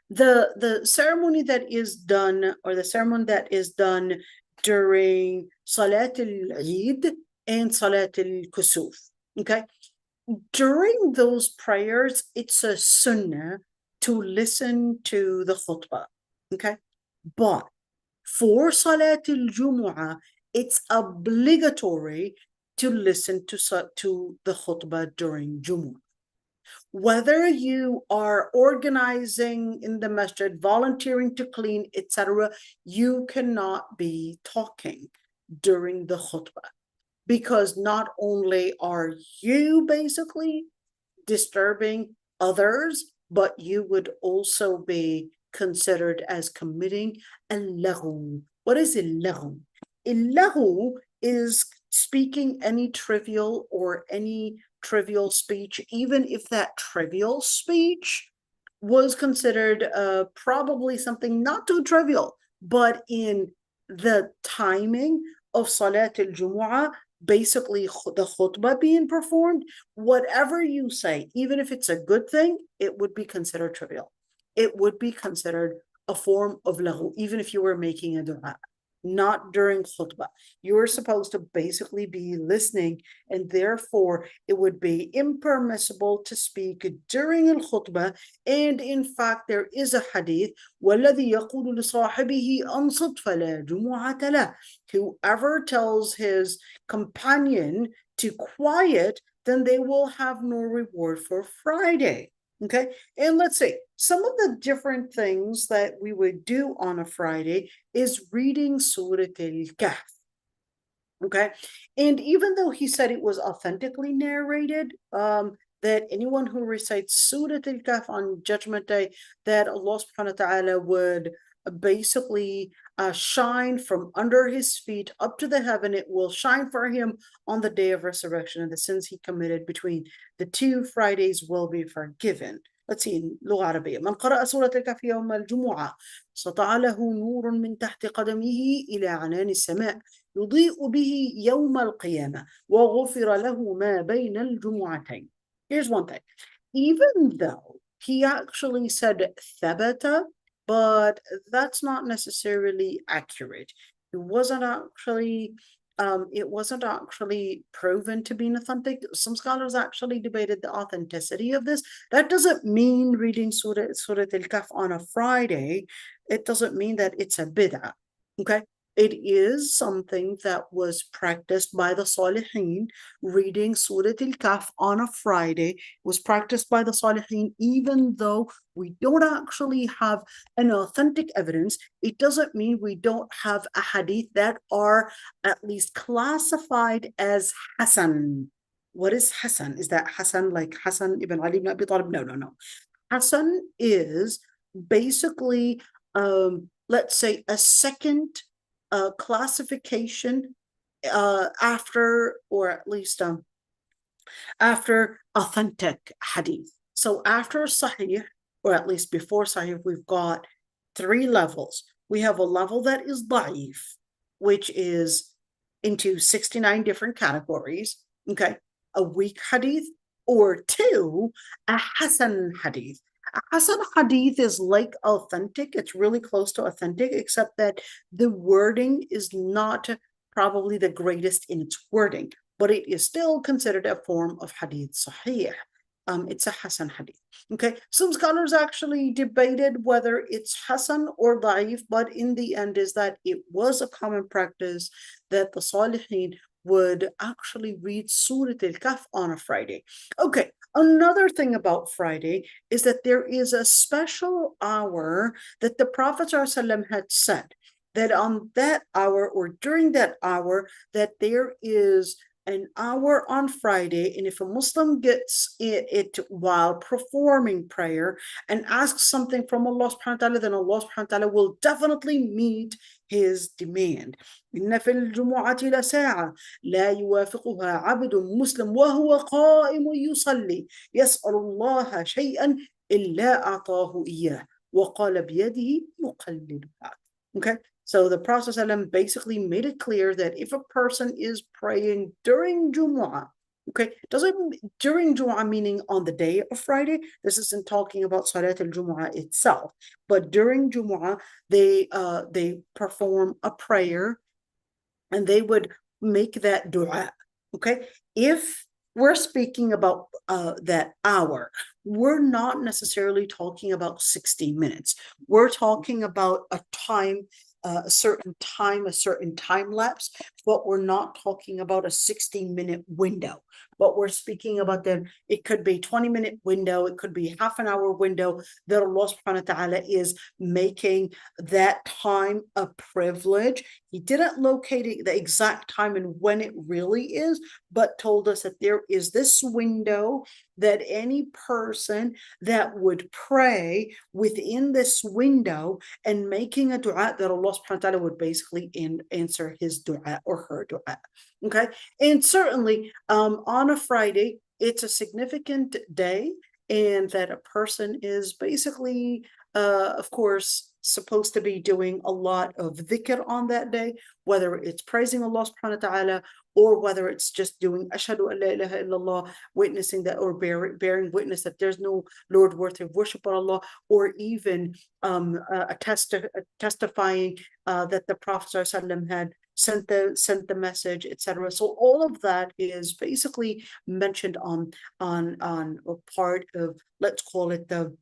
the ceremony that is done, or the ceremony that is done during Salat al-Eid and Salat al-Kusuf. Okay, during those prayers, it's a sunnah to listen to the khutbah. Okay, but for Salat al-Jumu'ah, it's obligatory to listen to the khutbah during Jumu'ah. Whether you are organizing in the masjid, volunteering to clean, etc., you cannot be talking during the khutbah, because not only are you basically disturbing others, but you would also be considered as committing al-laghu. What is al-laghu? Al-laghu is speaking any trivial speech, even if that trivial speech was considered probably something not too trivial, but in the timing of Salat al-Jumu'ah, basically the khutbah being performed, whatever you say, even if it's a good thing, it would be considered trivial. It would be considered a form of laghu, even if you were making a dua. Not during khutbah. You're supposed to basically be listening, and therefore it would be impermissible to speak during al-khutbah. And in fact, there is a hadith, وَالَّذِي يَقُولُ لِصَاحِبِهِ أَنصِتْ فَلَا جُمُعَةَ لَهُ. Whoever tells his companion to quiet, then they will have no reward for Friday. Okay, and let's see, some of the different things that we would do on a Friday is reading Surah Al-Kahf. Okay, and even though he said it was authentically narrated, that anyone who recites Surah Al-Kahf on Judgment Day, that Allah subhanahu wa ta'ala would basically shine from under his feet up to the heaven. It will shine for him on the day of resurrection, and the sins he committed between the 2 Fridays will be forgiven. Let's see, لغة عربية. من قرأ سورة الكهف يوم الجمعة سطع له نور من تحت قدمه إلى عنان السماء يضيء به يوم القيامة وغفر له ما بين الجمعتين. Here's one thing. Even though he actually said ثبت, but that's not necessarily accurate. It wasn't actually proven to be authentic. Some scholars actually debated the authenticity of this. That doesn't mean reading Surah Al-Kahf on a Friday. It doesn't mean that it's a bid'ah. Okay, it is something that was practiced by the Salihin. Reading Surah Al-Kahf on a Friday was practiced by the Salihin, even though we don't actually have an authentic evidence. It doesn't mean we don't have a hadith that are at least classified as Hasan. What is Hasan? Is that Hasan like Hasan ibn Ali ibn Abi Talib? No. Hasan is basically, let's say, a second classification after, or at least after authentic hadith. So after Sahih, or at least before Sahih, we've got three levels. We have a level that is da'if, which is into 69 different categories, okay? A weak hadith, or two, a Hasan hadith. A Hasan hadith is like authentic. It's really close to authentic, except that the wording is not probably the greatest in its wording, but it is still considered a form of hadith sahih. It's a Hasan hadith. Okay, some scholars actually debated whether it's Hasan or Da'if, but in the end is that it was a common practice that the Salihin would actually read Surah Al-Kahf on a Friday. Okay, another thing about Friday is that there is a special hour that the Prophet ﷺ had said that on that hour or during that hour that there is an hour on Friday, and if a Muslim gets it while performing prayer and asks something from Allah subhanahu wa ta'ala, then Allah subhanahu wa ta'ala will definitely meet his demand. إن في الجمعة لساعة لا يوافقها عبد مسلم وهو قائم يصلي يسأل الله شيئا إلا أعطاه إياه وقال بيده يقللها. Okay, so the Prophet ﷺ basically made it clear that if a person is praying during Jum'a, okay, doesn't during Jum'a meaning on the day of Friday, this isn't talking about Salat al-Jum'a itself, but during Jum'a, they perform a prayer and they would make that dua, okay? If we're speaking about that hour, we're not necessarily talking about 60 minutes. We're talking about a time, a certain time lapse, but we're not talking about a 60-minute window. But we're speaking about that it could be 20-minute window, it could be half an hour window that Allah subhanahu wa ta'ala is making that time a privilege. He didn't locate the exact time and when it really is, but told us that there is this window that any person that would pray within this window and making a dua, that Allah subhanahu wa ta'ala would basically answer his dua or her dua. Okay, and certainly on a Friday, it's a significant day, and that a person is basically, of course, supposed to be doing a lot of dhikr on that day, whether it's praising Allah subhanahu wa ta'ala or whether it's just doing ashhadu an la ilaha illallah, witnessing that, or bearing witness that there's no Lord worthy of worship but Allah, or even testifying that the Prophet ﷺ had sent the message, etc. So all of that is basically mentioned on a part of, let's call it the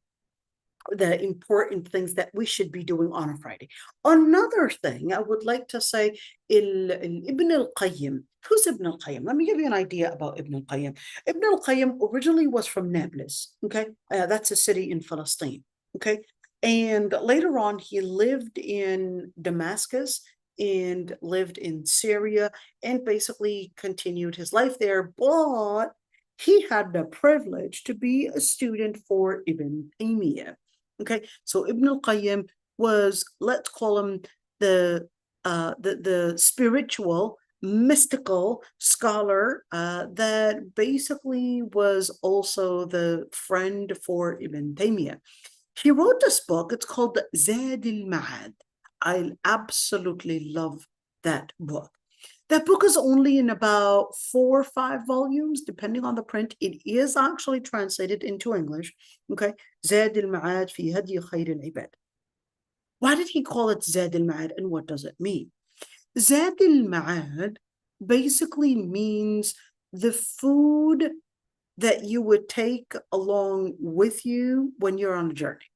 important things that we should be doing on a Friday. Another thing I would like to say, Ibn al-Qayyim. Who's Ibn al-Qayyim? Let me give you an idea about Ibn al-Qayyim. Ibn al-Qayyim originally was from Nablus, okay? That's a city in Palestine, okay? And later on, he lived in Damascus and lived in Syria and basically continued his life there, but he had the privilege to be a student for Ibn Taymiyyah. Okay, so Ibn al-Qayyim was, let's call him the spiritual, mystical scholar that basically was also the friend for Ibn Taymiyyah. He wrote this book. It's called Zad al-Ma'ad. I absolutely love that book. That book is only in about 4 or 5 volumes, depending on the print. It is actually translated into English. Okay, Zad al-Ma'ad fi Hadi Khayr al-Ibad. Why did he call it Zad al-Ma'ad, and what does it mean? Zad al-Ma'ad basically means the food that you would take along with you when you're on a journey.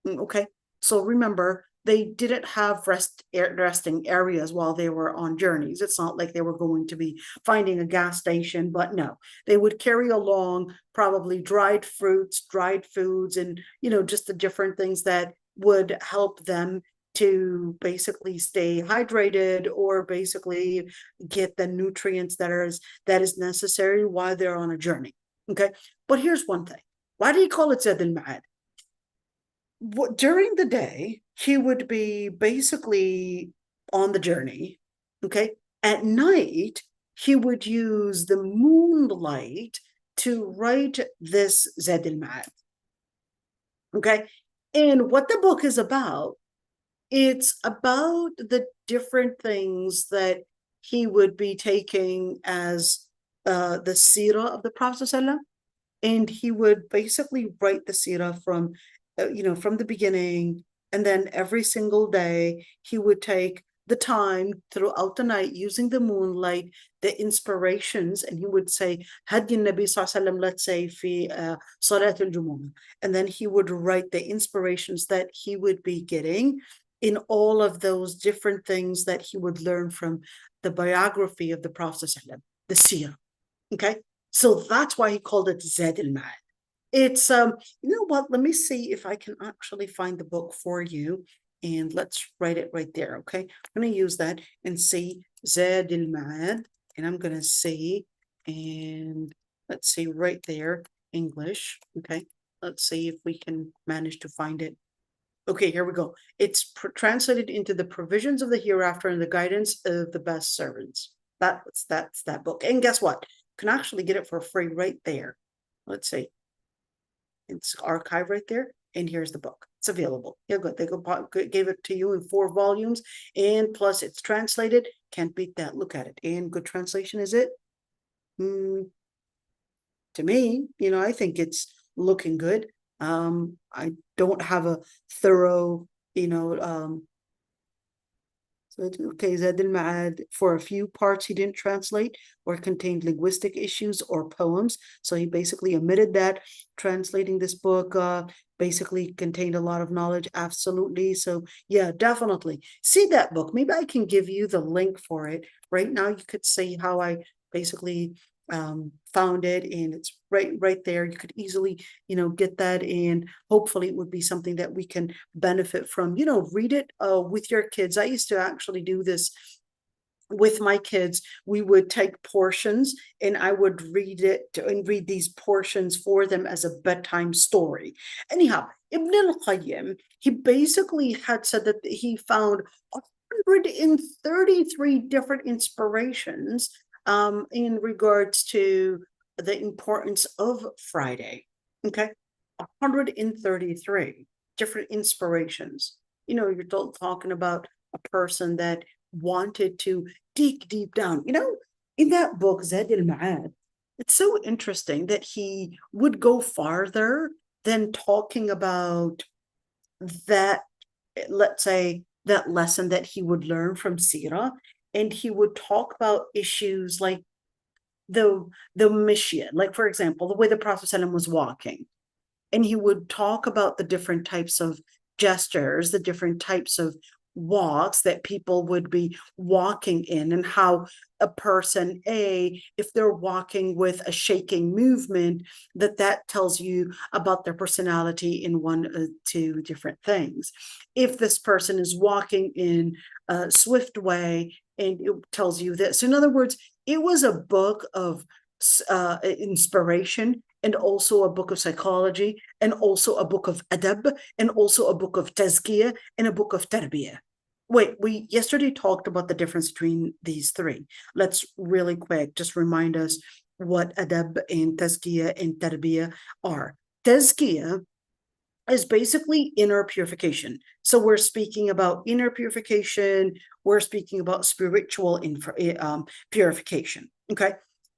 Okay, so remember, they didn't have resting areas while they were on journeys. It's not like they were going to be finding a gas station, but no, they would carry along probably dried fruits, dried foods, and, you know, just the different things that would help them to basically stay hydrated or basically get the nutrients that is necessary while they're on a journey. Okay, but here's one thing. Why do you call it Zad al-Ma'ad? During the day, he would be basically on the journey, okay? At night, he would use the moonlight to write this Zad al-Ma'ad. Okay, and what the book is about, it's about the different things that he would be taking as the seerah of the Prophet ﷺ, and he would basically write the seerah from, from the beginning, and then every single day he would take the time throughout the night using the moonlight, the inspirations, and he would say, Hadi Nabi Sallallahu, let's say, fi Salat al-Jum'a. And then he would write the inspirations that he would be getting in all of those different things that he would learn from the biography of the Prophet Sallallahu, the seerah. Okay, so that's why he called it Zad al-Ma'ad. It's you know what? Let me see if I can actually find the book for you, and let's write it right there. Okay, I'm going to use that and see Zad al-Ma'ad, and I'm going to see, and let's see right there, English. Okay, let's see if we can manage to find it. Okay, here we go. It's translated into the provisions of the hereafter and the guidance of the best servants. That's that book. And guess what? You can actually get it for free right there. Let's see. It's archived right there. And here's the book. It's available. Yeah, good. They gave it to you in 4 volumes. And plus it's translated. Can't beat that. Look at it. And good translation, is it? To me, I think it's looking good. I don't have a thorough, so okay, Zad al-Ma'ad, for a few parts he didn't translate or contained linguistic issues or poems. So he basically omitted that. Translating this book basically contained a lot of knowledge. Absolutely. So yeah, definitely. See that book. Maybe I can give you the link for it. Right now you could see how I basically found it, and it's right there. You could easily get that, and hopefully it would be something that we can benefit from. Read it with your kids. I used to actually do this with my kids. We would take portions and I would read these portions for them as a bedtime story. Anyhow, Ibn al-Qayyim, he basically had said that he found 133 different inspirations in regards to the importance of Friday. Okay, 133 different inspirations. You're talking about a person that wanted to dig deep down. In that book, Zad al-Ma'ad, it's so interesting that he would go farther than talking about that, let's say, that lesson that he would learn from Sirah. And he would talk about issues like the mishya, like, for example, the way the Prophet ﷺ was walking. And he would talk about the different types of gestures, the different types of walks that people would be walking in, and how a person, if they're walking with a shaking movement, that tells you about their personality in one or two different things. If this person is walking in a swift way, and it tells you this. So in other words, it was a book of inspiration, and also a book of psychology, and also a book of adab, and also a book of tazkiyah, and a book of tarbiyah. Wait, we yesterday talked about the difference between these 3. Let's really quick just remind us what adab and tazkiyah and tarbiyah are. Tazkiyah is basically inner purification. So we're speaking about inner purification. We're speaking about spiritual purification. Okay,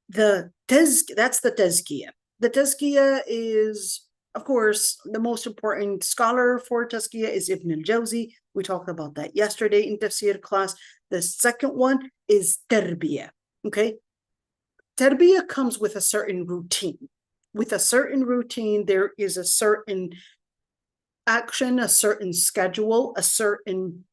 that's the tazkiyah. The tazkiyah is, of course, the most important scholar for tazkiyah is Ibn al-Jawzi. We talked about that yesterday in tafsir class. The second one is tarbiyah. Okay, tarbiyah comes with a certain routine. With a certain routine, there is a certain action, a certain schedule, a certain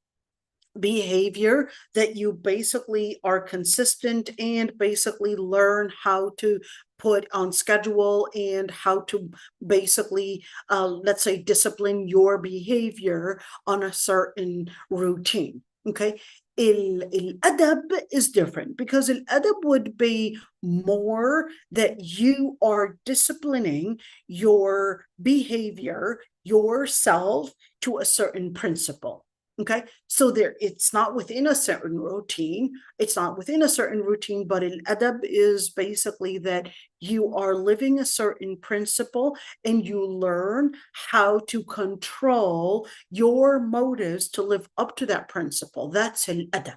behavior that you basically are consistent and basically learn how to put on schedule, and how to basically, let's say, discipline your behavior on a certain routine. Okay, adab is different, because adab would be more that you are disciplining your behavior, yourself, to a certain principle. Okay, so it's not within a certain routine. It's not within a certain routine, but al-adab is basically that you are living a certain principle and you learn how to control your motives to live up to that principle. That's al-adab.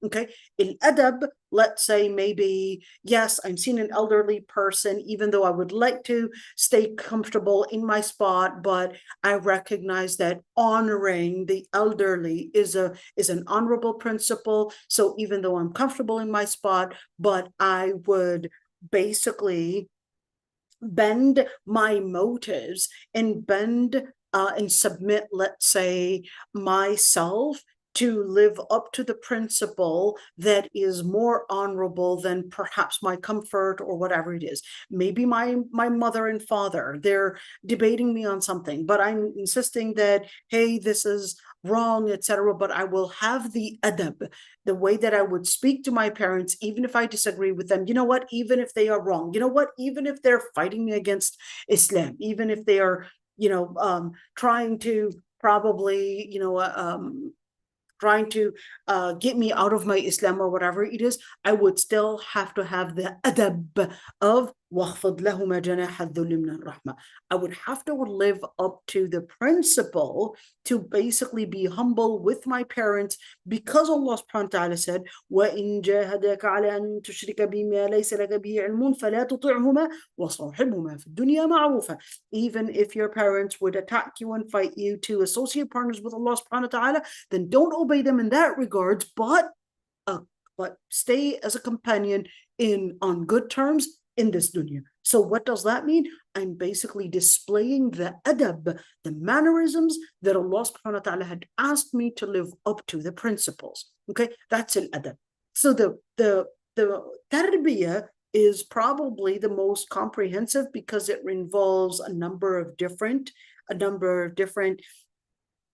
Okay, al-adab, let's say maybe, yes, I'm seeing an elderly person, even though I would like to stay comfortable in my spot, but I recognize that honoring the elderly is an honorable principle. So even though I'm comfortable in my spot, but I would basically bend my motives and bend and submit, let's say, myself to live up to the principle that is more honorable than perhaps my comfort or whatever it is. Maybe my mother and father, they're debating me on something, but I'm insisting that, hey, this is wrong, etc. But I will have the adab, the way that I would speak to my parents, even if I disagree with them. You know what? Even if they are wrong, you know what? Even if they're fighting me against Islam, even if they are, trying to probably, trying to get me out of my Islam or whatever it is, I would still have to have the adab of وَخْفِضْ لَهُمَا جَنَاحَ الذُّلِّ مِنَ الرَّحْمَةِ. I would have to live up to the principle to basically be humble with my parents, because Allah subhanahu wa ta'ala said, وَإِن جَاهَدَكَ عَلَى أَن تُشْرِكَ بِمَا لَيْسَ لَكَ بِهِ عِلْمٌ فَلَا تُطِعْهُمَا وَصَاحِبْهُمَا فِي الدُّنْيَا مَعْرُوفًا. Even if your parents would attack you and fight you to associate partners with Allah subhanahu wa ta'ala, then don't obey them in that regards, but stay as a companion on good terms in this dunya. So what does that mean? I'm basically displaying the adab, the mannerisms that Allah subhanahu wa ta'ala had asked me to live up to, the principles. Okay, that's an adab. So the tarbiyah is probably the most comprehensive because it involves a number of different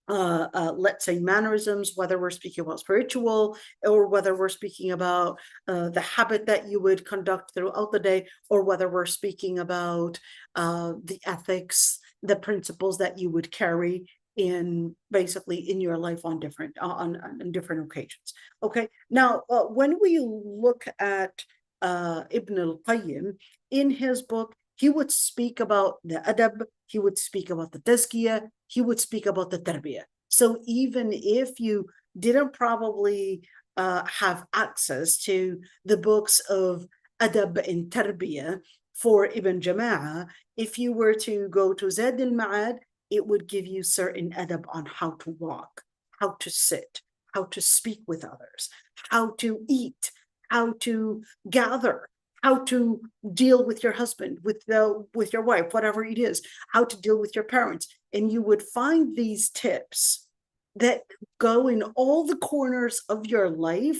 let's say mannerisms, whether we're speaking about spiritual or whether we're speaking about the habit that you would conduct throughout the day, or whether we're speaking about the ethics, the principles that you would carry in basically in your life on different occasions. Okay, now when we look at Ibn al-Qayyim in his book, he would speak about the adab, he would speak about the tazkiyah, he would speak about the tarbiyah. So even if you didn't probably have access to the books of adab and tarbiyah for Ibn Jama'ah, if you were to go to Zad al-Ma'ad, it would give you certain adab on how to walk, how to sit, how to speak with others, how to eat, how to gather, how to deal with your husband, with your wife, whatever it is, how to deal with your parents. And you would find these tips that go in all the corners of your life,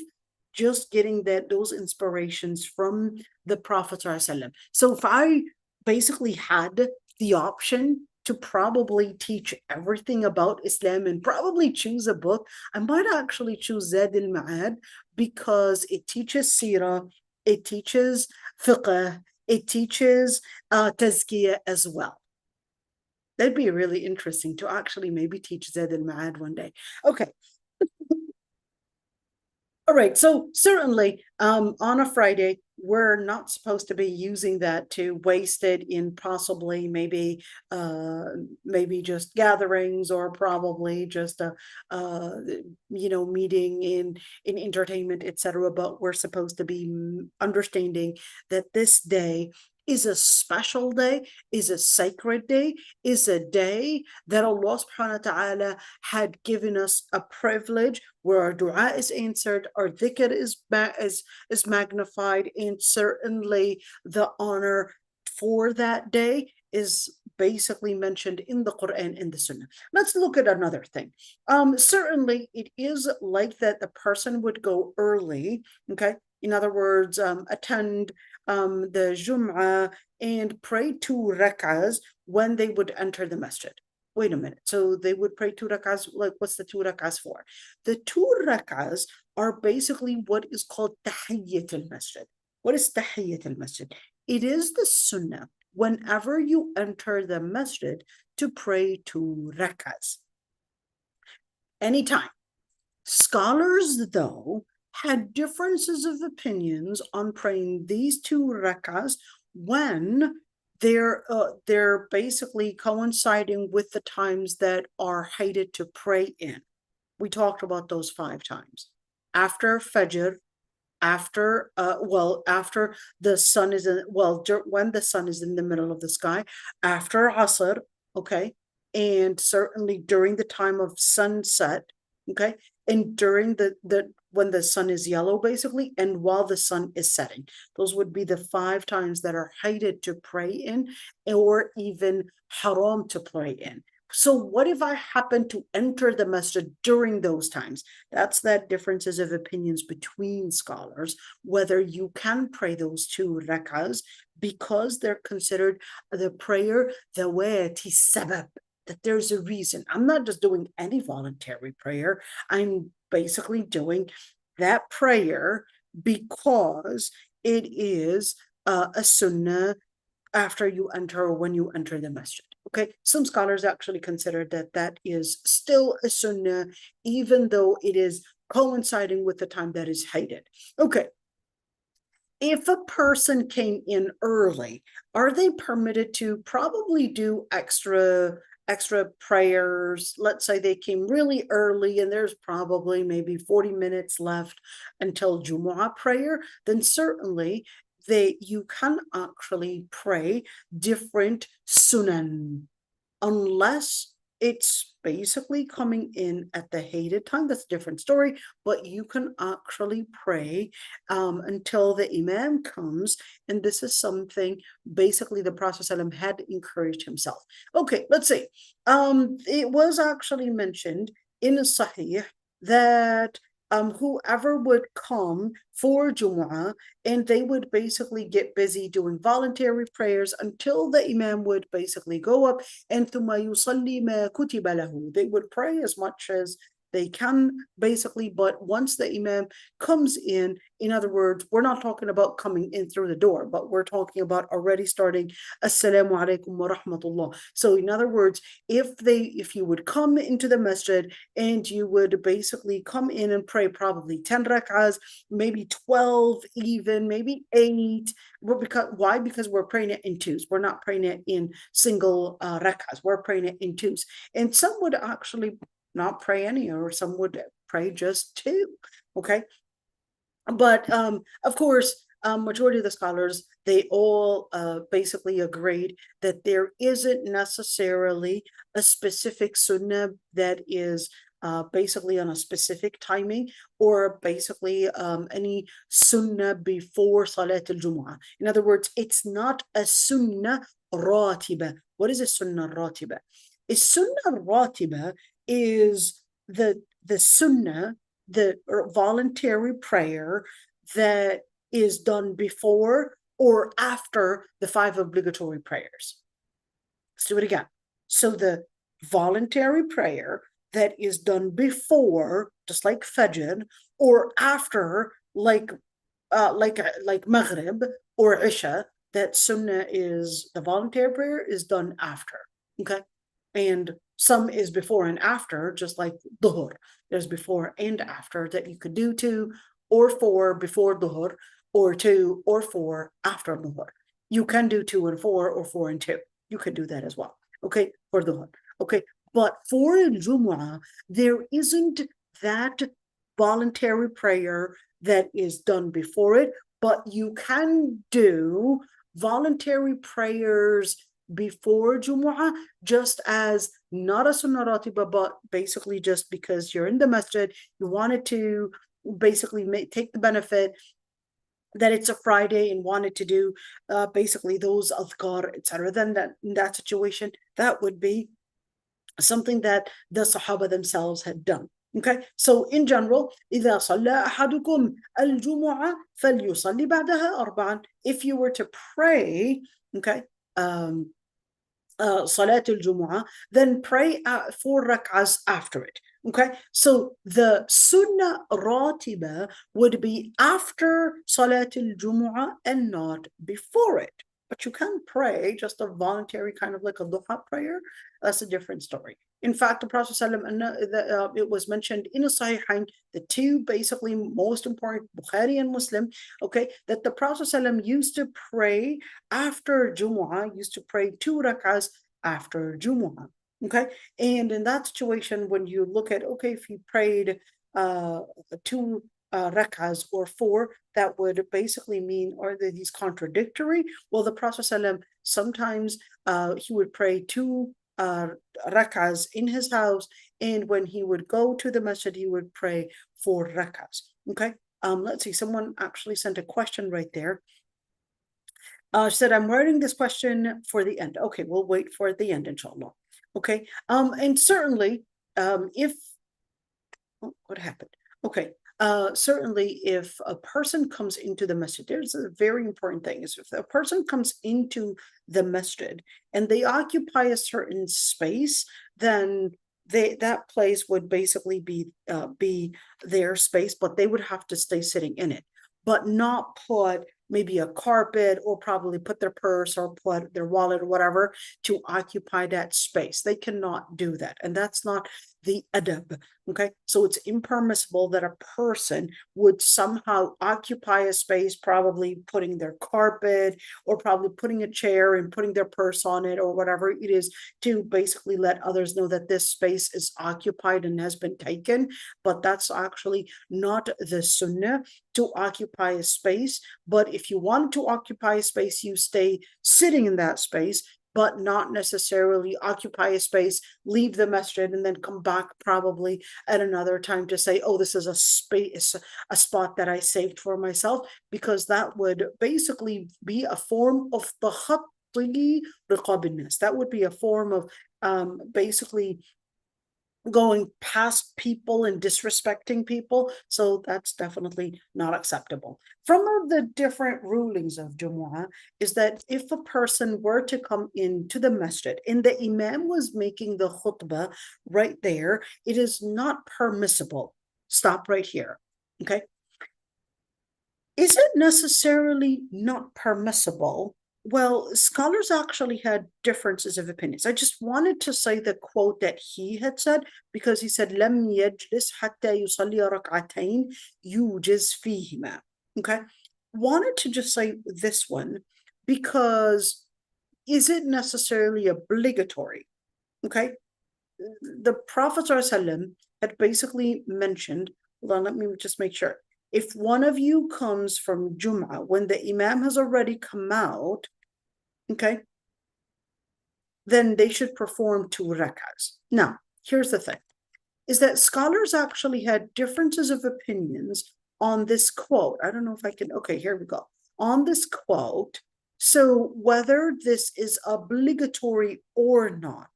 just getting those inspirations from the Prophet ﷺ. So if I basically had the option to probably teach everything about Islam and probably choose a book, I might actually choose Zad al-Ma'ad, because it teaches seerah, it teaches fiqh, it teaches tazkiyah as well. That'd be really interesting to actually maybe teach Zad al-Ma'ad one day. Okay. All right, so certainly on a Friday, we're not supposed to be using that to waste it in possibly maybe just gatherings, or probably just a meeting in entertainment, etc. But we're supposed to be understanding that this day is a special day, is a sacred day, is a day that Allah subhanahu wa ta'ala had given us a privilege where our dua is answered, our dhikr is magnified, and certainly the honor for that day is basically mentioned in the Quran and the Sunnah. Let's look at another thing. Certainly it is like that the person would go early, okay? In other words, attend the Jum'a and pray 2 rak'ahs when they would enter the masjid. Wait a minute. So they would pray 2 rak'ahs. Like, what's the 2 rak'ahs for? The 2 rak'ahs are basically what is called tahiyyat al-masjid. What is tahiyyat al-masjid? It is the sunnah whenever you enter the masjid to pray 2 rak'ahs. Anytime. Scholars, though, had differences of opinions on praying these 2 rak'ahs when they're basically coinciding with the times that are hated to pray in. We talked about those 5 times. After Fajr, after after the sun is in, when the sun is in the middle of the sky, after Asr, okay, and certainly during the time of sunset, okay, and during the when the sun is yellow, basically, and while the sun is setting. Those would be the 5 times that are hated to pray in, or even haram to pray in. So what if I happen to enter the masjid during those times? That's that differences of opinions between scholars, whether you can pray those 2 rak'ahs because they're considered the prayer ذواتي السبب, that there's a reason. I'm not just doing any voluntary prayer. I'm basically doing that prayer because it is a sunnah after you enter, or when you enter the masjid. Okay, some scholars actually consider that that is still a sunnah, even though it is coinciding with the time that is hated. Okay, if a person came in early, are they permitted to probably do extra prayers? Let's say they came really early and there's probably maybe 40 minutes left until Jum'a prayer, then certainly you can actually pray different sunan, unless it's basically coming in at the hated time. That's a different story, but you can actually pray until the imam comes, and this is something basically the Prophet ﷺ had encouraged himself. Okay, let's see. It was actually mentioned in a Sahih that whoever would come for Jum'ah, and they would basically get busy doing voluntary prayers until the imam would basically go up, and ثُمَّ يُصَلِّي مَا كُتِبَ لَهُ. They would pray as much as they can, basically, but once the imam comes in other words, we're not talking about coming in through the door, but we're talking about already starting Assalamu alaikum wa rahmatullah. So in other words, if you would come into the masjid and you would basically come in and pray probably 10 rak'ahs, maybe 12, even maybe 8. Why? Because we're praying it in twos. We're not praying it in single rak'ahs. We're praying it in twos. And some would actually not pray any, or some would pray just 2. Okay, but of course, majority of the scholars, they all basically agreed that there isn't necessarily a specific sunnah that is basically on a specific timing, or basically any sunnah before Salat al-Jum'ah. In other words, it's not a sunnah ratiba. What is a sunnah ratiba? A sunnah ratiba is the sunnah, the voluntary prayer that is done before or after the 5 obligatory prayers. Let's do it again. So the voluntary prayer that is done before, just like Fajr, or after, like Maghrib or Isha, that sunnah is, the voluntary prayer is done after. Okay, and some is before and after, just like Dhuhr. There's before and after that you could do 2 or 4 before Dhuhr, or 2 or 4 after Dhuhr. You can do 2 and 4, or 4 and 2. You could do that as well. Okay, for Dhuhr. Okay, but for Jumu'ah, there isn't that voluntary prayer that is done before it, but you can do voluntary prayers before Jumu'ah, just as not a sunnah ratiba, but basically just because you're in the masjid, you wanted to basically take the benefit that it's a Friday and wanted to do basically those adhkar, etc. Then that, in that situation, that would be something that the Sahaba themselves had done. Okay, so in general, إذا صلى أحدكم الجمعة فليصلي بعدها أربعا. If you were to pray, okay, Salat al-Jumu'ah, then pray 4 rak'ahs after it. Okay, so the sunnah ratiba would be after Salat al-Jumu'ah and not before it. but you can pray just a voluntary kind of like a duha prayer. That's a different story. In fact, the Prophet ﷺ, it was mentioned in a Sahihain, the two basically most important, Bukhari and Muslim, okay, that the Prophet ﷺ used to pray after Jum'a, used to pray 2 rak'ahs after Jum'a, okay? And in that situation, when you look at, okay, if he prayed 2 rak'ahs or 4, that would basically mean, are these contradictory? Well, the Prophet ﷺ, sometimes he would pray 2 rak'ahs in his house, and when he would go to the masjid, he would pray 4 rak'ahs. Okay. Let's see, someone actually sent a question right there. She said, I'm writing this question for the end. Okay, we'll wait for the end, inshallah. Okay. And certainly, if what happened? Okay. Certainly, if a person comes into the masjid, there's a very important thing, is if a person comes into the masjid and they occupy a certain space, then that place would basically be their space, but they would have to stay sitting in it, but not put maybe a carpet or probably put their purse or put their wallet or whatever to occupy that space. They cannot do that. And that's not the adab. Okay. So it's impermissible that a person would somehow occupy a space, probably putting their carpet or probably putting a chair and putting their purse on it or whatever it is, to basically let others know that this space is occupied and has been taken. But that's actually not the sunnah, to occupy a space. But if you want to occupy a space, you stay sitting in that space, but not necessarily occupy a space, leave the masjid, and then come back probably at another time to say, oh, this is a space, a spot that I saved for myself, because that would basically be a form of takhatti riqab. That would be a form of basically going past people and disrespecting people. So that's definitely not acceptable. From the different rulings of Jumu'ah is that if a person were to come into the masjid and the imam was making the khutbah right there, it is not permissible. Stop right here. Okay. Is it necessarily not permissible? Well, scholars actually had differences of opinions. I just wanted to say the quote that he had said, because he said, لم يجلس حتى يصلي ركعتين يوجز فيهما. Okay. Wanted to just say this one, because is it necessarily obligatory? Okay. The Prophet ﷺ had basically mentioned, hold on, let me just make sure. If one of you comes from Jum'a when the imam has already come out, okay, then they should perform 2 rak'ahs. Now, here's the thing, is that scholars actually had differences of opinions on this quote. I don't know if I can, okay, here we go. On this quote, so whether this is obligatory or not.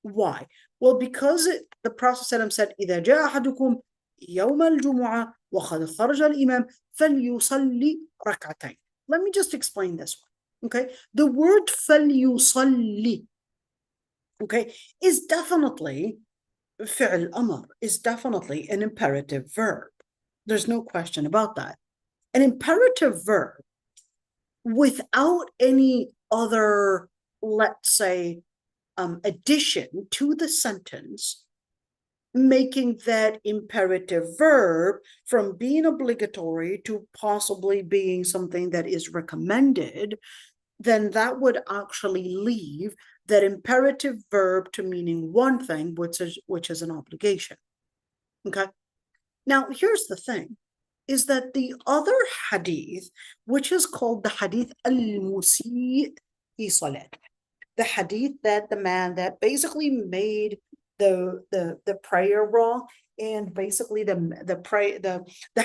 Why? Well, because the Prophet said, إِذَا جَاءَ أَحَدُكُمْ يوم الجمعة وقد خرج الإمام فليصلي ركعتين. Let me just explain this one. Okay, the word فليصلي, okay, is definitely فعل أمر, is definitely an imperative verb. There's no question about that. An imperative verb without any other, let's say, addition to the sentence, making that imperative verb from being obligatory to possibly being something that is recommended, then that would actually leave that imperative verb to meaning one thing, which is an obligation. Okay. Now, here's the thing, is that the other hadith, which is called the hadith al-Musi' fi salat, the hadith that the man that basically made the prayer wrong, and basically the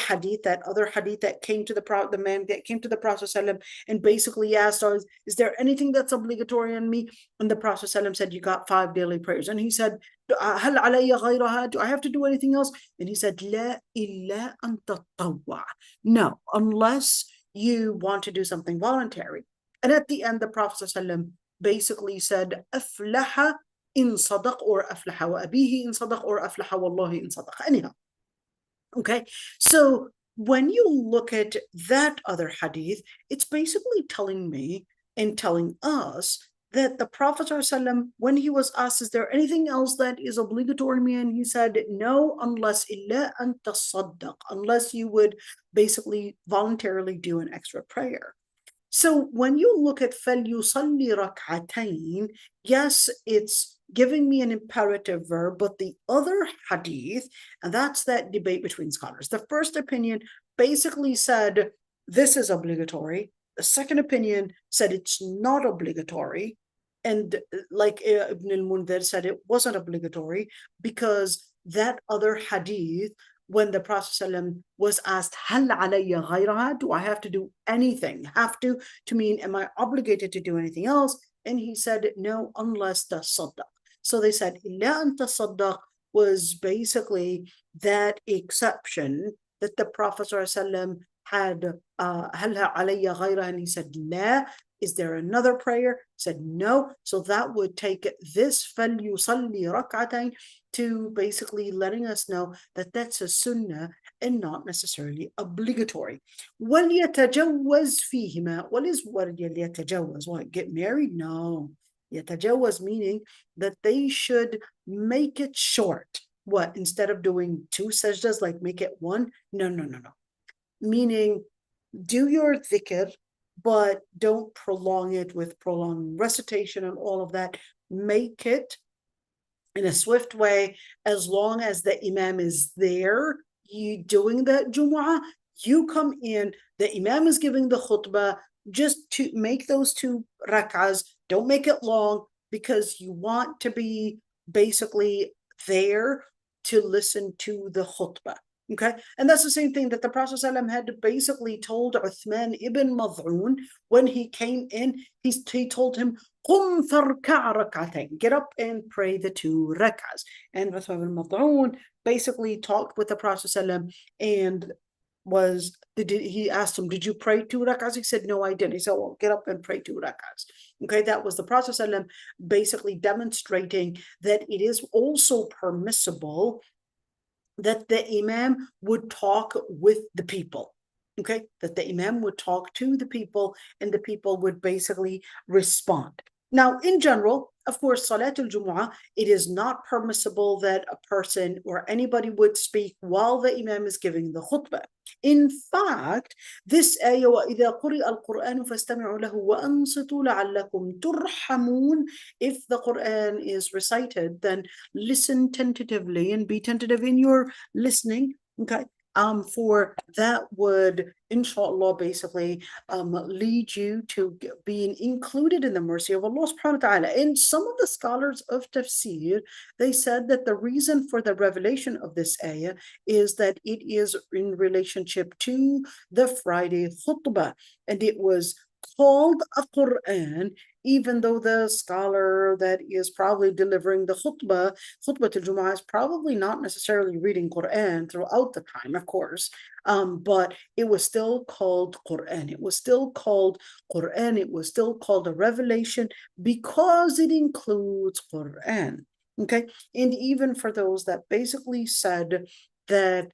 hadith, that other hadith that came to the man that came to the Prophet ﷺ and basically asked, oh, is there anything that's obligatory on me? And the Prophet ﷺ said, you got 5 daily prayers. And he said, هل علي غيرها? Do I have to do anything else? And he said, لا إلا أن تطوع. No, unless you want to do something voluntary. And at the end, the Prophet ﷺ basically said, أفلح إن صدق, or أفلح وأبيه إن صدق, or أفلح والله إن صدق. Anyhow, okay, so when you look at that other hadith, it's basically telling me in telling us that the Prophet ﷺ, when he was asked, is there anything else that is obligatory on me? And he said, no, unless illa an tasaddaq, unless you would basically voluntarily do an extra prayer. So when you look at فَلْيُصَلِّ رَكْعَتَيْن, yes, it's giving me an imperative verb, but the other hadith, and that's that debate between scholars. The first opinion basically said this is obligatory. The second opinion said it's not obligatory. And like Ibn al-Mundhir said, it wasn't obligatory because that other hadith, when the Prophet ﷺ was asked, Hal alayya ghayraha, do I have to do anything? Have to mean, am I obligated to do anything else? And he said, no, unless tasaddaq. So they said, illa an tasaddaq was basically that exception that the Prophet ﷺ had, Hal alayya ghayraha, and he said, la. Is there another prayer? Said no. So that would take this فَلْيُصَلِّ رَكْعَتَيْن to basically letting us know that that's a sunnah and not necessarily obligatory. وَلْيَتَجَوَّزْ فِيهِمَا. What is يَتَجَوَّز? What, get married? No. يَتَجَوَّز meaning that they should make it short. What, instead of doing 2 sajdas, like make it 1? No. Meaning, do your dhikr, but don't prolong it with prolonged recitation and all of that. Make it in a swift way, as long as the imam is there, you doing the Jum'a, you come in, the imam is giving the khutbah, just to make those 2 rak'ahs, don't make it long, because you want to be basically there to listen to the khutbah. Okay, and that's the same thing that the Prophet ﷺ had basically told Uthman ibn Mad'un when he came in. He told him, "Qum farka' rak'atayn, get up and pray the 2 rak'ahs." And Uthman ibn Mad'un basically talked with the Prophet ﷺ and he asked him, "Did you pray 2 rak'ahs?" He said, "No, I didn't." He said, "Well, get up and pray 2 rak'ahs." Okay, that was the Prophet ﷺ basically demonstrating that it is also permissible that the imam would talk with the people, okay? That the imam would talk to the people and the people would basically respond. Now, in general, of course, Salatul Jumu'ah, it is not permissible that a person or anybody would speak while the imam is giving the khutbah. In fact, this ayah, وَإِذَا قُرِئَ الْقُرْآنُ فَاسْتَمِعُوا لَهُ وَأَنصِتُوا لَعَلَّكُمْ تُرْحَمُونَ. If the Quran is recited, then listen tentatively and be tentative in your listening, okay? For that would, inshallah, basically lead you to being included in the mercy of Allah subhanahu wa ta'ala. And some of the scholars of tafsir, they said that the reason for the revelation of this ayah is that it is in relationship to the Friday khutbah, and it was called a Quran, even though the scholar that is probably delivering the khutbah al-Jum'ah, is probably not necessarily reading Quran throughout the time, of course, but it was still called Quran. It was still called Quran. It was still called a revelation because it includes Quran. Okay, and even for those that basically said that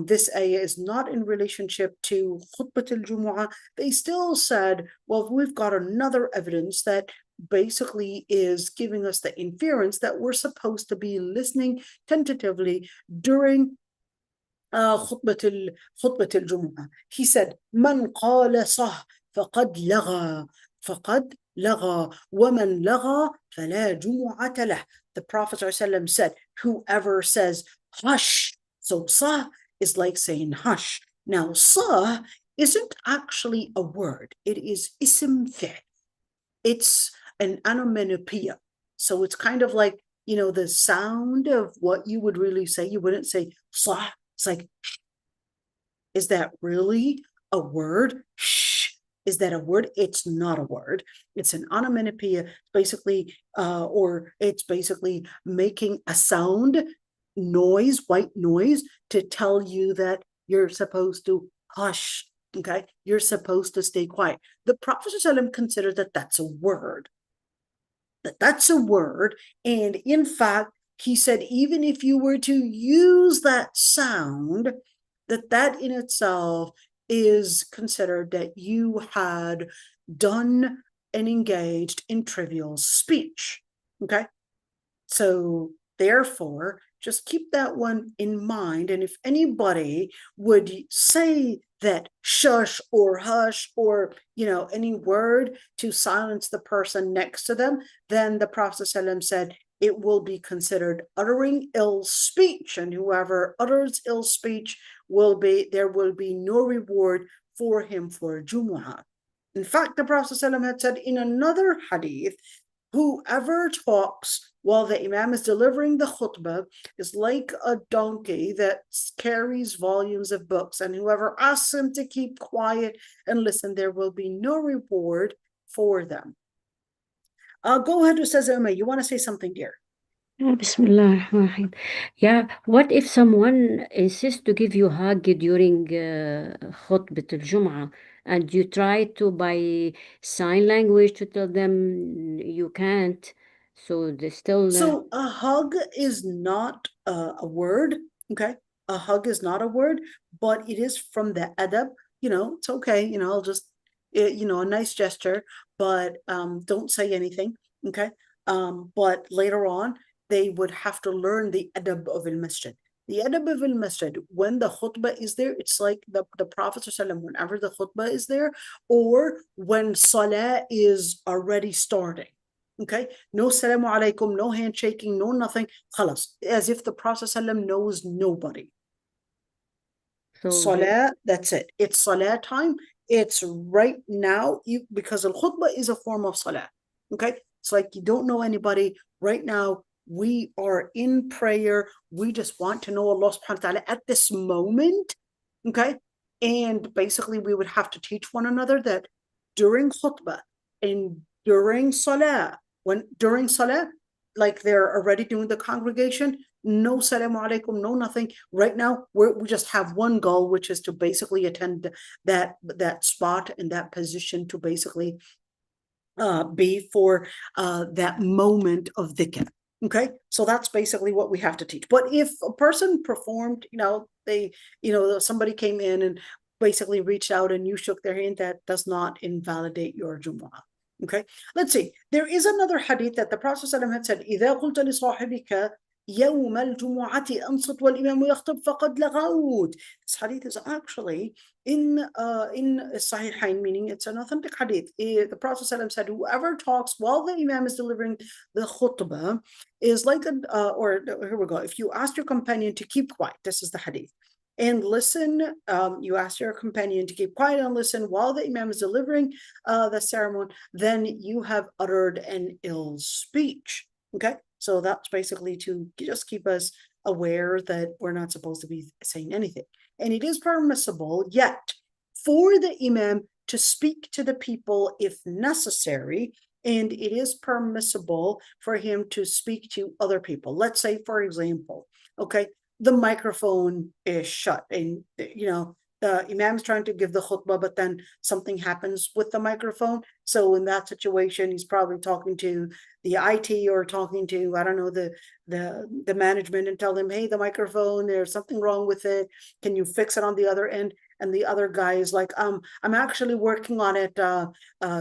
this ayah is not in relationship to khutbah al-Jumu'ah, they still said, well, we've got another evidence that basically is giving us the inference that we're supposed to be listening tentatively during khutbah al-Jumu'ah. He said, "Man qala sah faqad lagha, faqad lagha, wa man lagha fala jumu'ata lah." The Prophet ﷺ said, whoever says hush, so sah is like saying hush. Now, sah isn't actually a word. It is ism fi'l. It's an onomatopoeia. So it's kind of like, the sound of what you would really say. You wouldn't say sah. It's like, is that really a word? Shh. Is that a word? It's not a word. It's an onomatopoeia, basically, or it's basically making a sound, noise, white noise, to tell you that you're supposed to hush, okay? You're supposed to stay quiet. The Prophet ﷺ considered that that's a word. That's a word. And in fact, he said, even if you were to use that sound, that in itself is considered that you had done and engaged in trivial speech. Okay, so therefore, just keep that one in mind. And if anybody would say that shush or hush or, any word to silence the person next to them, then the Prophet ﷺ said it will be considered uttering ill speech. And whoever utters ill speech there will be no reward for him for Jum'a. In fact, the Prophet ﷺ had said in another hadith, whoever talks while the Imam is delivering the khutbah is like a donkey that carries volumes of books, and whoever asks him to keep quiet and listen, there will be no reward for them. Go ahead, Ustaz Umar. You want to say something, dear? Bismillah ar-Rahman. Yeah, what if someone insists to give you a hug during khutbah al-Jum'ah and you try to by sign language to tell them you can't, so they still So a hug is not a word, okay? A hug is not a word, but it is from the adab. It's okay. I'll just, a nice gesture, but don't say anything, okay? But later on, they would have to learn the adab of al-masjid. The adab of al-masjid, when the khutbah is there, it's like the Prophet ﷺ, whenever the khutbah is there, or when salah is already starting. Okay, no salamu alaikum, no handshaking, no nothing. Khalas, as if the Prophet ﷺ knows nobody. so Salah, that's it. It's salah time. It's right now, because al-khutbah is a form of salah. Okay, it's like you don't know anybody. Right now, we are in prayer. We just want to know Allah subhanahu wa ta'ala at this moment. Okay, and basically we would have to teach one another that during khutbah and during salah, during salah, like they're already doing the congregation, no salamu alaikum, no nothing. Right now, we just have one goal, which is to basically attend that spot and that position to basically be for that moment of dhikr. Okay, so that's basically what we have to teach. But if a person performed, somebody came in and basically reached out and you shook their hand, that does not invalidate your Jumu'ah. Okay, let's see. There is another hadith that the Prophet ﷺ had said, إِذَا قُلْتَ لِصَاحِبِكَ يوم الجمعة أنصت والإمام يخطب فقد لغوت. This hadith is actually in Sahih, meaning it's an authentic hadith. The Prophet ﷺ said, whoever talks while the Imam is delivering the khutbah is like or here we go. If you ask your companion to keep quiet, this is the hadith, and listen, you ask your companion to keep quiet and listen while the Imam is delivering the ceremony, then you have uttered an ill speech. Okay, so that's basically to just keep us aware that we're not supposed to be saying anything. And it is permissible yet for the Imam to speak to the people if necessary, and it is permissible for him to speak to other people. Let's say, for example, okay, the microphone is shut and, the Imam is trying to give the khutbah, but then something happens with the microphone. So in that situation, he's probably talking to the IT or talking to, I don't know, the management and tell them, hey, the microphone, there's something wrong with it. Can you fix it on the other end? And the other guy is like, I'm actually working on it,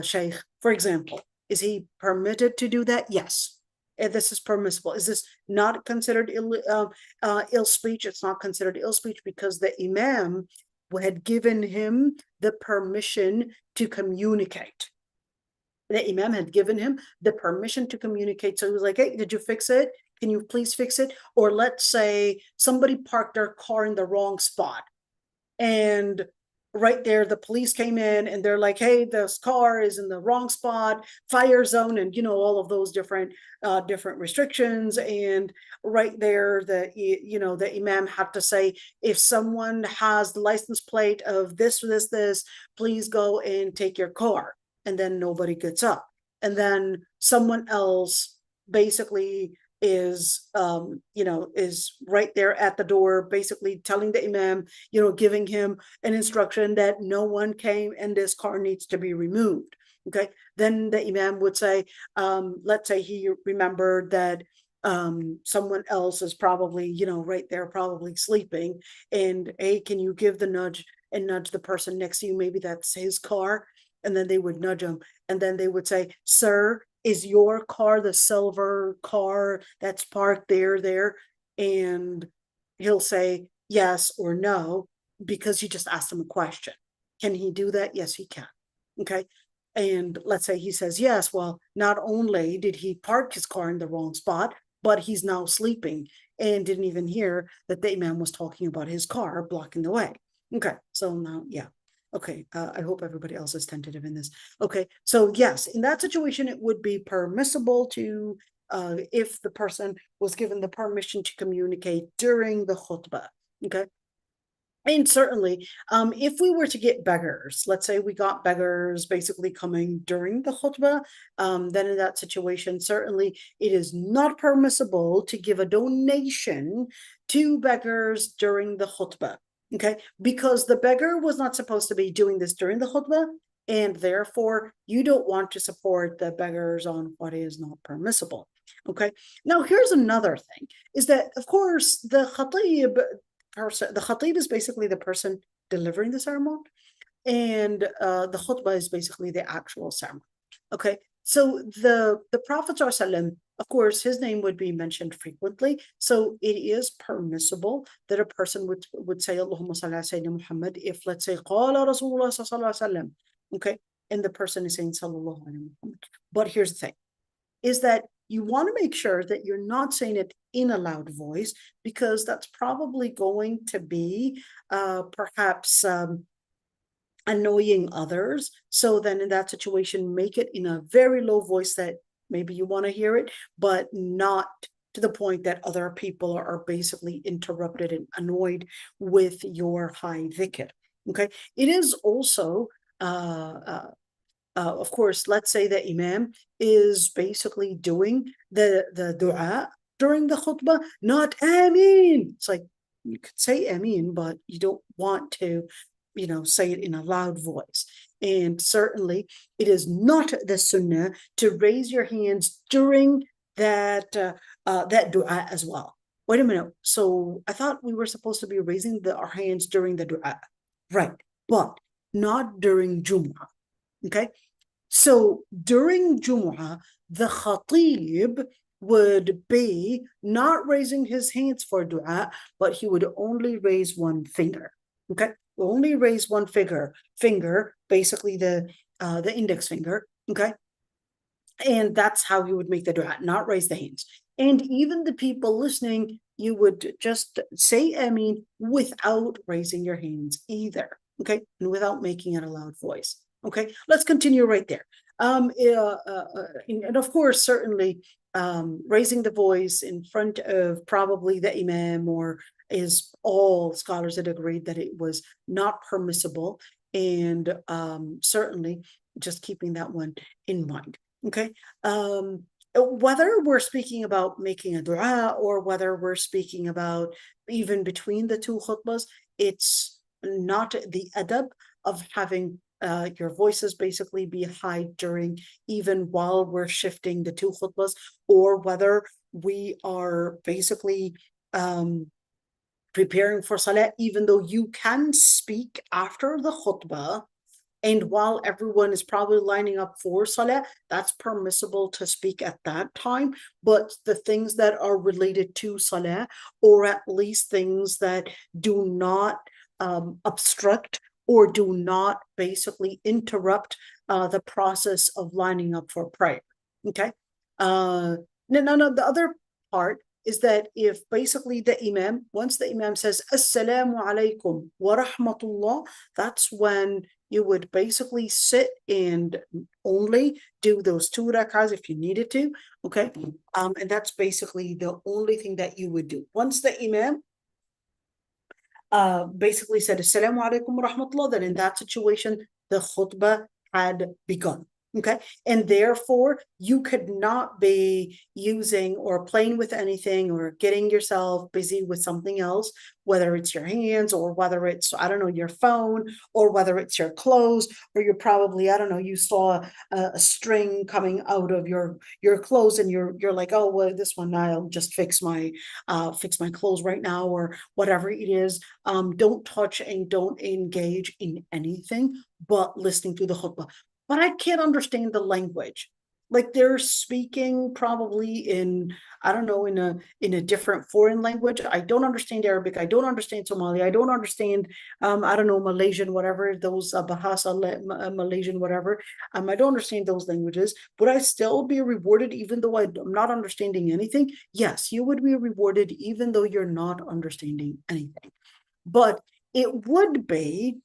Sheikh, for example. Is he permitted to do that? Yes. This is permissible. Is this not considered ill speech? It's not considered ill speech because the Imam had given him the permission to communicate. The Imam had given him the permission to communicate. So he was like, hey, did you fix it? Can you please fix it? Or let's say somebody parked their car in the wrong spot. And right there, the police came in and they're like, hey, this car is in the wrong spot, fire zone, and all of those different restrictions. And right there, the Imam had to say, if someone has the license plate of this, please go and take your car. And then nobody gets up. And then someone else basically is right there at the door, basically telling the Imam, giving him an instruction that no one came and this car needs to be removed. Okay, then the Imam would say, let's say he remembered that someone else is probably, right there, probably sleeping, and hey, can you give the nudge and nudge the person next to you? Maybe that's his car. and then they would nudge him, and then they would say, sir, is your car the silver car that's parked there? And he'll say yes or no, because you just asked him a question. Can he do that? Yes, he can. Okay. And let's say he says yes. Well, not only did he park his car in the wrong spot, but he's now sleeping and didn't even hear that the imam was talking about his car blocking the way. Okay. So now, yeah. Okay. I hope everybody else is tentative in this. Okay. So yes, in that situation, it would be permissible to, if the person was given the permission to communicate during the khutbah. Okay. And certainly, if we were to get beggars, let's say we got beggars basically coming during the khutbah, then in that situation, certainly it is not permissible to give a donation to beggars during the khutbah, okay? Because the beggar was not supposed to be doing this during the khutbah, and therefore you don't want to support the beggars on what is not permissible, okay? Now, here's another thing, is that, of course, the khatib is basically the person delivering the sermon, and the khutbah is basically the actual sermon. Okay, so the Prophet ﷺ, of course, his name would be mentioned frequently, so it is permissible that a person would say Allahumma salli ala Sayyidina Muhammad if, let's say, qala Rasulullah sallallahu alaihi wasallam, okay, and the person is saying sallallahu alaihi wasallam. But here's the thing, is that you want to make sure that you're not saying it in a loud voice, because that's probably going to be perhaps annoying others. So then in that situation, make it in a very low voice that maybe you want to hear it, but not to the point that other people are basically interrupted and annoyed with your high dhikr. Okay, it is also of course, let's say the imam is basically doing the dua during the khutbah, not ameen. It's like, you could say ameen, but you don't want to, say it in a loud voice. And certainly it is not the sunnah to raise your hands during that dua as well. Wait a minute. So I thought we were supposed to be raising our hands during the dua, right? But not during Jum'a. Okay, so during Jum'a, the khatib would be not raising his hands for dua, but he would only raise one finger. Okay, only raise one finger, basically the index finger. Okay, and that's how he would make the dua, not raise the hands. And even the people listening, you would just say ameen without raising your hands either. Okay, and without making it a loud voice. Okay, let's continue right there. And of course, certainly raising the voice in front of probably the imam, or is all scholars that agreed that it was not permissible, and certainly just keeping that one in mind. Okay, whether we're speaking about making a dua or whether we're speaking about even between the two khutbahs, it's not the adab of having your voices basically be high during, even while we're shifting the two khutbahs, or whether we are basically preparing for salah, even though you can speak after the khutbah, and while everyone is probably lining up for salah, that's permissible to speak at that time. But the things that are related to salah, or at least things that do not obstruct or do not basically interrupt the process of lining up for prayer. Okay. No, the other part is that if basically the imam, once the imam says assalamu alaikum wa rahmatullah, that's when you would basically sit and only do those 2 rak'ahs if you needed to. Okay. And that's basically the only thing that you would do. Once the imam basically said assalamu alaikum wa rahmatullah, then in that situation the khutbah had begun. Okay, and therefore you could not be using or playing with anything or getting yourself busy with something else, whether it's your hands or whether it's, I don't know, your phone, or whether it's your clothes, or you're probably, I don't know, you saw a string coming out of your clothes and you're like, oh well, this one I'll just fix my clothes right now, or whatever it is. Don't touch and don't engage in anything but listening to the khutbah. but I can't understand the language. Like they're speaking probably in, I don't know, in a different foreign language. I don't understand Arabic. I don't understand Somali. I don't understand, I don't know, Malaysian, whatever, those Bahasa, Malaysian, whatever. I don't understand those languages. Would I still be rewarded even though I'm not understanding anything? Yes, you would be rewarded even though you're not understanding anything. But it would be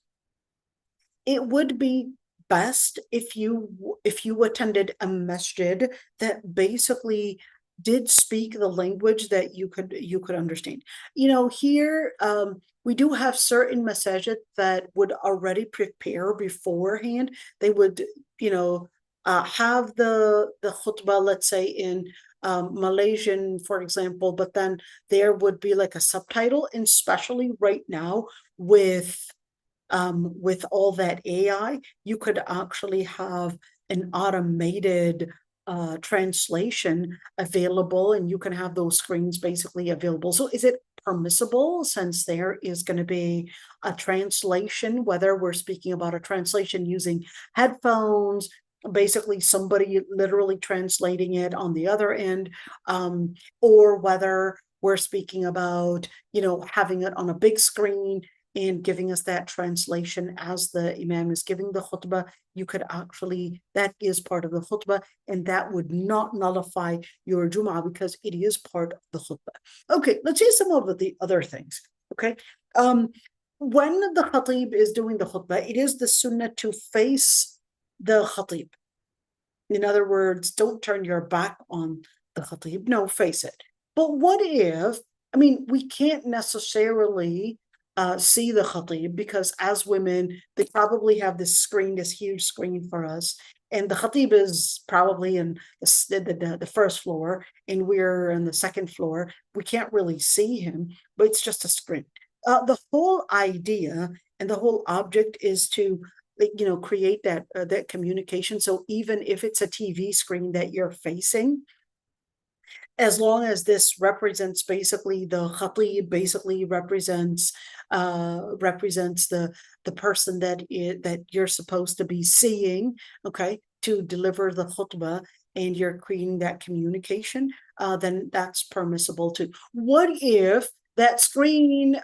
best if you attended a masjid that basically did speak the language that you could understand. Here we do have certain masajid that would already prepare beforehand. They would, have the khutbah, let's say in Malaysian, for example, but then there would be like a subtitle, and especially right now with all that AI, you could actually have an automated translation available, and you can have those screens basically available. So is it permissible, since there is going to be a translation, whether we're speaking about a translation using headphones, basically somebody literally translating it on the other end, or whether we're speaking about, having it on a big screen and giving us that translation as the imam is giving the khutbah. You could actually, that is part of the khutbah, and that would not nullify your Jum'ah because it is part of the khutbah. Okay, let's see some of the other things. Okay, when the khatib is doing the khutbah, it is the sunnah to face the khatib. In other words, don't turn your back on the khatib, no, face it. But what if, we can't necessarily see the khatib, because as women, they probably have this screen, this huge screen for us. And the khatib is probably in the first floor, and we're in the second floor. We can't really see him, but it's just a screen. The whole idea and the whole object is to, create that communication. So even if it's a TV screen that you're facing, as long as this represents basically the khatib, basically represents the person that you're supposed to be seeing, okay, to deliver the khutbah, and you're creating that communication, then that's permissible too. What if that screen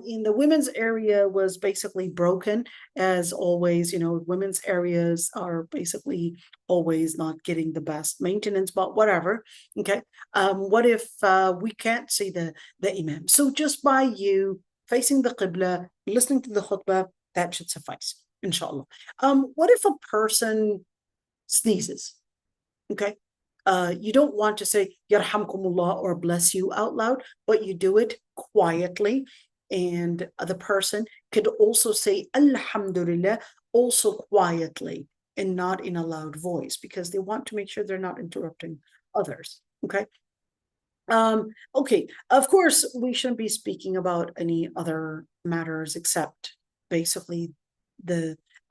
in the women's area was basically broken? As always, women's areas are basically always not getting the best maintenance, but whatever. Okay. What if we can't see the imam? So just by you facing the qibla, listening to the khutbah, that should suffice, inshallah. What if a person sneezes? Okay. You don't want to say yarhamkumullah or bless you out loud, but you do it quietly. And the person could also say alhamdulillah also quietly and not in a loud voice, because they want to make sure they're not interrupting others. Okay. Okay, of course, we shouldn't be speaking about any other matters except basically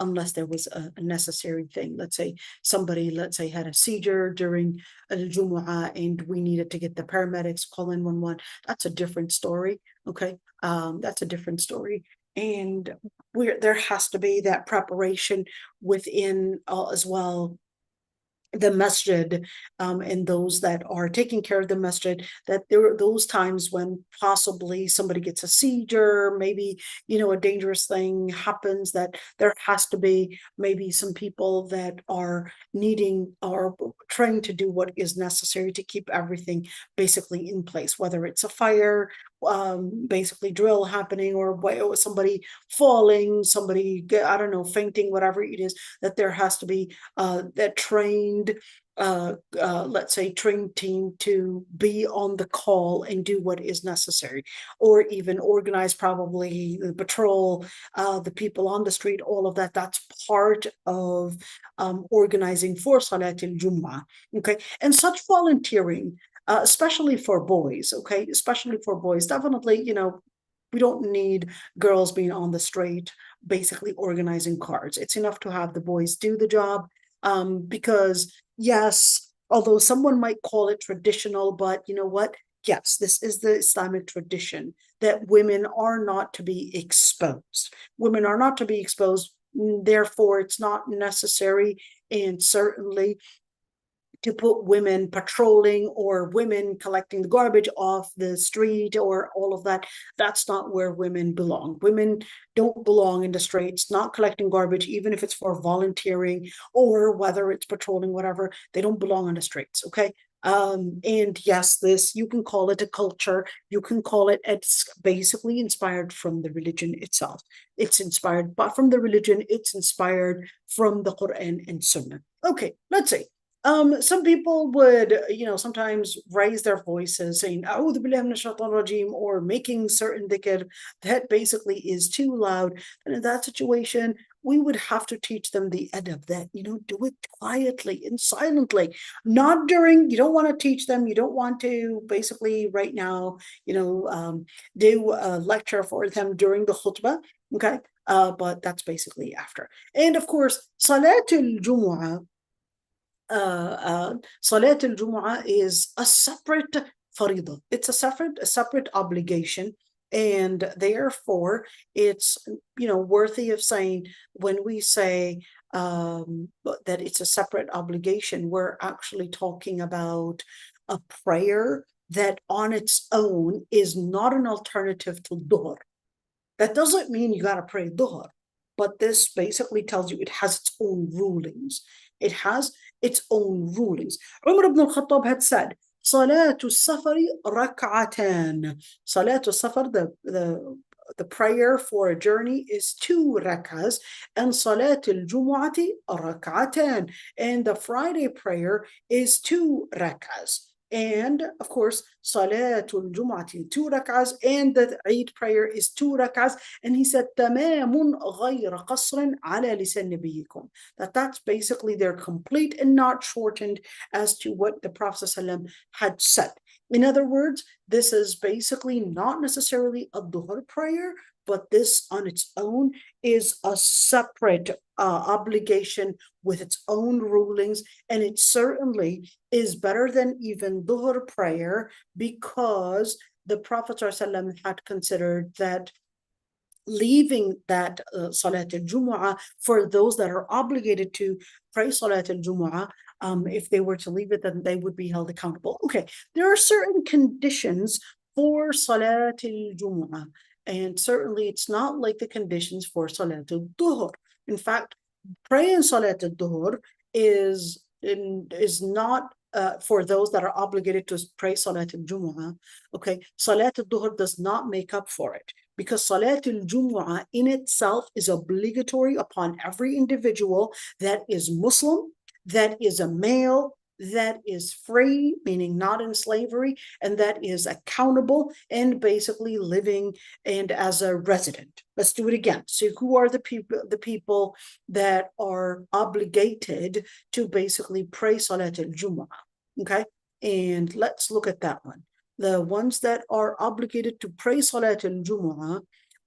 unless there was a necessary thing. Let's say somebody, had a seizure during al-Jum'a and we needed to get the paramedics, call 911. That's a different story. Okay, that's a different story. And there has to be that preparation within as well the masjid, and those that are taking care of the masjid, that there are those times when possibly somebody gets a seizure, maybe, a dangerous thing happens, that there has to be maybe some people that are trying to do what is necessary to keep everything basically in place, whether it's a fire, basically drill happening, or somebody falling, somebody, I don't know, fainting, whatever it is, that there has to be that trained let's say trained team to be on the call and do what is necessary, or even organize probably the patrol, the people on the street, all of that. That's part of organizing for Salat al-Jum'ah. Okay, and such volunteering, especially for boys. Okay, especially for boys, definitely. We don't need girls being on the street basically organizing cards. It's enough to have the boys do the job, because yes, although someone might call it traditional, but you know what? Yes, this is the Islamic tradition that women are not to be exposed. Women are not to be exposed, therefore it's not necessary and certainly to put women patrolling or women collecting the garbage off the street or all of that. That's not where women belong. Women don't belong in the streets, not collecting garbage, even if it's for volunteering or whether it's patrolling, whatever. They don't belong on the streets, okay? And yes, this, you can call it a culture. You can call it, it's basically inspired from the religion itself. It's inspired but from the religion. It's inspired from the Quran and Sunnah. Okay, let's see. Some people would, sometimes raise their voices saying, "A'udhu billahi minash shaitanir rajim," or making certain dhikr that basically is too loud. And in that situation, we would have to teach them the adab that, do it quietly and silently, not during, you don't want to teach them, you don't want to basically right now, do a lecture for them during the khutbah, okay? But that's basically after. And of course, Salatul Jumu'ah, Salat al-Jumu'ah is a separate faridah. It's a separate obligation. And therefore, it's, worthy of saying when we say that it's a separate obligation, we're actually talking about a prayer that on its own is not an alternative to doer. That doesn't mean you got to pray doer, but this basically tells you it has its own rulings. It has its own rulings. Umar ibn al-Khattab had said, Salatu safari rak'atan. Salatu safar, the prayer for a journey is 2 rak'ahs, and Salat al-Jumu'ati rak'atan. And the Friday prayer is 2 rak'ahs. And of course, Salatul Jum'ati 2 rak'ahs, and the Eid prayer is 2 rak'ahs. And he said, Tamamun ghayra qasrin ala lisan nabiyikum. That's basically they're complete and not shortened as to what the Prophet ﷺ had said. In other words, this is basically not necessarily a duhr prayer, but this on its own is a separate obligation with its own rulings, and it certainly is better than even duhr prayer, because the Prophet ﷺ had considered that leaving that Salat al-Jumu'ah for those that are obligated to pray Salat al-Jumu'ah, if they were to leave it, then they would be held accountable. Okay, there are certain conditions for Salat al-Jumu'ah, and certainly it's not like the conditions for Salat al-Duhr. In fact, praying Salat al-Duhr is not for those that are obligated to pray Salat al-Jumu'ah. Okay, Salat al-Duhr does not make up for it, because Salat al-Jumu'ah in itself is obligatory upon every individual that is Muslim, that is a male, that is free, meaning not in slavery, and that is accountable and basically living and as a resident. Let's do it again. So who are the people that are obligated to basically pray Salat al-Jumu'ah? Okay, and let's look at that one. The ones that are obligated to pray Salat al-Jumu'ah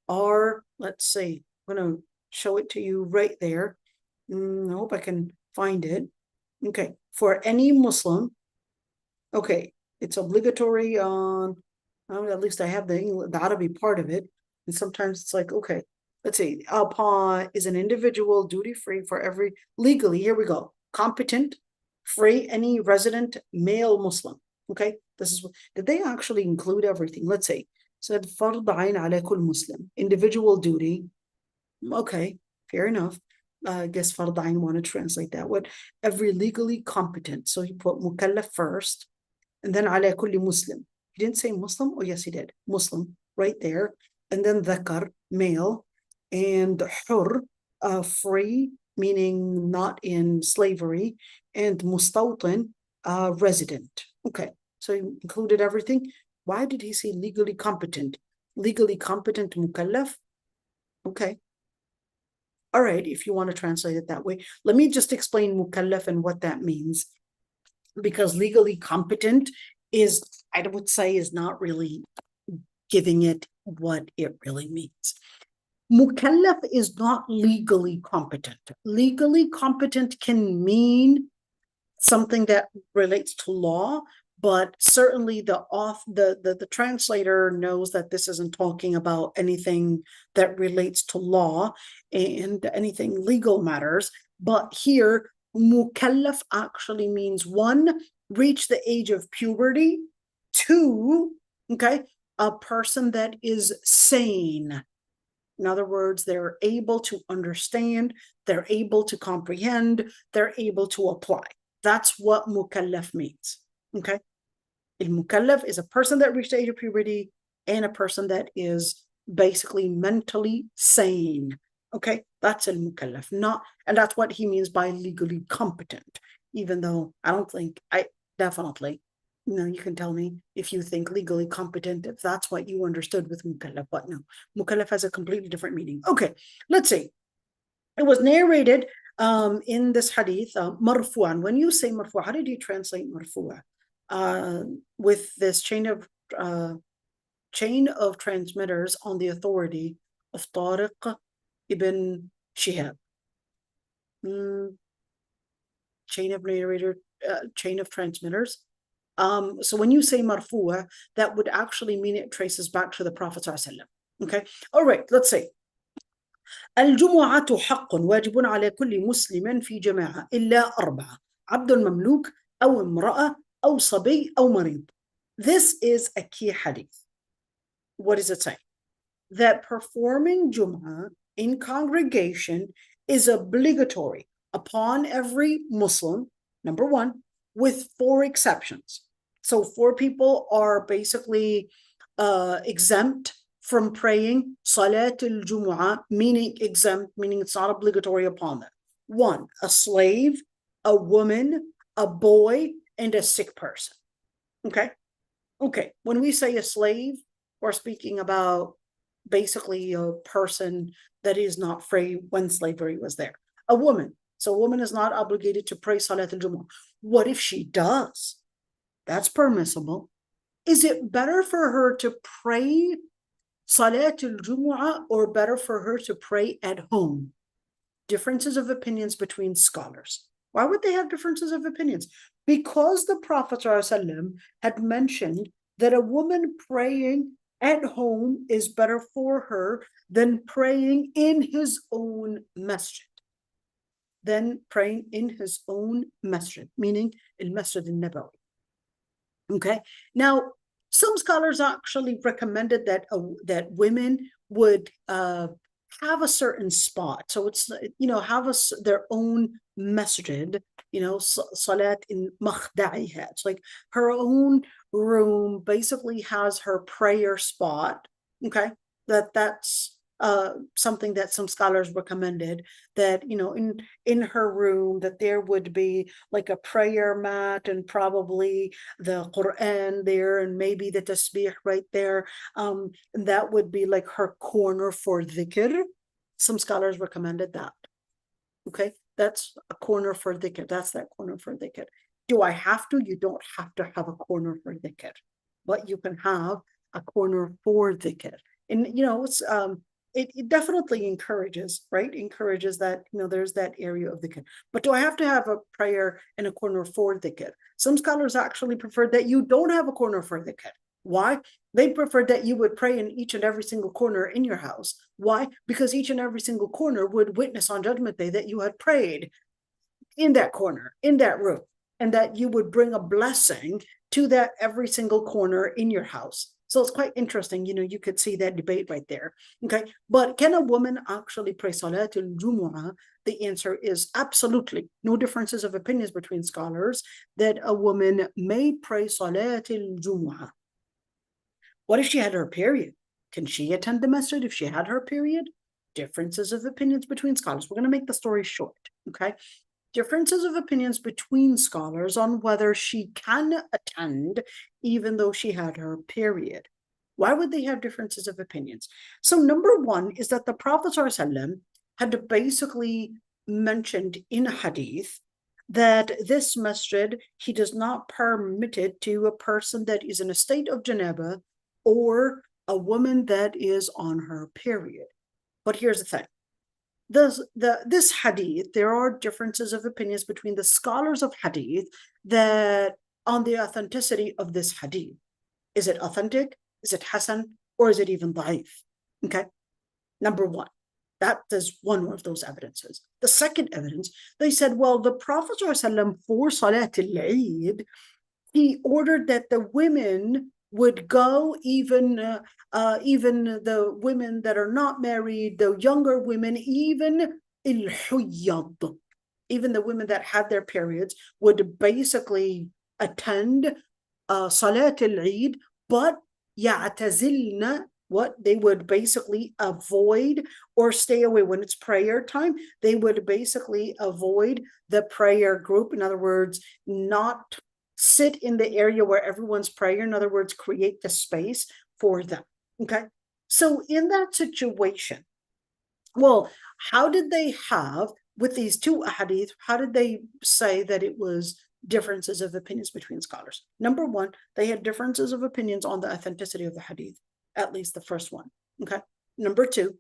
are, let's see, I'm going to show it to you right there. I hope I can find it. Okay, for any Muslim, okay, it's obligatory on, at least I have the Arabic part of it, and sometimes it's like, okay, let's see, upon is an individual duty-free for every, legally, here we go, competent, free, any resident male Muslim. Okay, this is, did they actually include everything? Let's see, said fard ayn ala kull Muslim, individual duty. Okay, fair enough. I guess fard ayn want to translate that. What? Every legally competent. So he put mukallaf first, and then ala kulli Muslim. He didn't say Muslim? Oh, yes, he did. Muslim, right there. And then dhakar, male, and hur, free, meaning not in slavery, and mustawtin, resident. Okay, so he included everything. Why did he say legally competent? Legally competent mukallaf? Okay. All right, if you want to translate it that way. Let me just explain mukallaf and what that means. Because legally competent is, I would say, is not really giving it what it really means. Mukallaf is not legally competent. Legally competent can mean something that relates to law, but certainly the translator knows that this isn't talking about anything that relates to law and anything legal matters. But here, mukallaf actually means 1, reach the age of puberty, 2, okay, a person that is sane. In other words, they're able to understand, they're able to comprehend, they're able to apply. That's what mukallaf means, okay? Al-mukallaf is a person that reached the age of puberty and a person that is basically mentally sane, okay? That's al-mukallaf, and that's what he means by legally competent, even though definitely, you can tell me if you think legally competent, if that's what you understood with mukallaf, but no, mukallaf has a completely different meaning. Okay, let's see. It was narrated in this hadith, marfu'an. When you say marfu', how did you translate marfu'a? With this chain of transmitters on the authority of Tariq ibn Shihab. Chain of transmitters. So when you say marfu'a, that would actually mean it traces back to the Prophet ﷺ. Okay, all right, let's say الجمعة حق واجب على كل مسلم في جماعة إلا 4 عبد مملوك أو امرأة أو صبي أو مريض. This is a key hadith. What does it say? That performing Jum'a in congregation is obligatory upon every Muslim, number 1, with 4 exceptions. So 4 people are basically exempt from praying Salat al-Jumu'ah, meaning exempt, meaning it's not obligatory upon them. 1, a slave, a woman, a boy, and a sick person. Okay? Okay, when we say a slave, we're speaking about basically a person that is not free when slavery was there. A woman. So a woman is not obligated to pray Salat al-Jumu'ah. What if she does? That's permissible. Is it better for her to pray Salat al-Jumu'ah or better for her to pray at home? Differences of opinions between scholars. Why would they have differences of opinions? Because the Prophet ﷺ had mentioned that a woman praying at home is better for her than praying in his own masjid. Meaning al-Masjid al-Nabawi. Okay, now some scholars actually recommended that that women would have a certain spot, so it's have their own masjid, salat in makhda'iha. It's like her own room basically has her prayer spot. Okay, that's something that some scholars recommended, that in her room that there would be like a prayer mat and probably the Quran there and maybe the tasbih right there. And that would be like her corner for dhikr. Some scholars recommended that. Okay, that's a corner for dhikr. That's that corner for dhikr. Do I have to? You don't have to have a corner for dhikr, but you can have a corner for dhikr. And it's it definitely encourages that there's that area of dhikr. But do I have to have a prayer in a corner for dhikr? Some scholars actually prefer that you don't have a corner for dhikr. Why? They prefer that you would pray in each and every single corner in your house. Why? Because each and every single corner would witness on Judgment Day that you had prayed in that corner, in that room, and that you would bring a blessing to that every single corner in your house. So it's quite interesting, you could see that debate right there. Okay, but can a woman actually pray Salat al-Jumu'ah? The answer is absolutely. No differences of opinions between scholars that a woman may pray Salat al-Jumu'ah. What if she had her period? Can she attend the masjid if she had her period? Differences of opinions between scholars. We're going to make the story short, okay? Differences of opinions between scholars on whether she can attend even though she had her period. Why would they have differences of opinions? So number 1 is that the Prophet ﷺ had basically mentioned in a hadith that this masjid, he does not permit it to a person that is in a state of janaba or a woman that is on her period. But here's the thing. This hadith, there are differences of opinions between the scholars of hadith that on the authenticity of this hadith. Is it authentic? Is it hasan? Or is it even da'if? Okay. Number 1. That is one of those evidences. The second evidence, they said, well, the Prophet ﷺ for Salat al-Eid, he ordered that the women would go, even the women that are not married, the younger women, even al-Huyyad, even the women that had their periods, would basically attend Salat al-Eid, but يعتزلن, what they would basically avoid or stay away when it's prayer time. They would basically avoid the prayer group. In other words, not sit in the area where everyone's praying. In other words, create the space for them. Okay. So in that situation, well, how did they have, with these two hadith, how did they say that it was differences of opinions between scholars? Number one, they had differences of opinions on the authenticity of the hadith, at least the first one. Okay. Number two,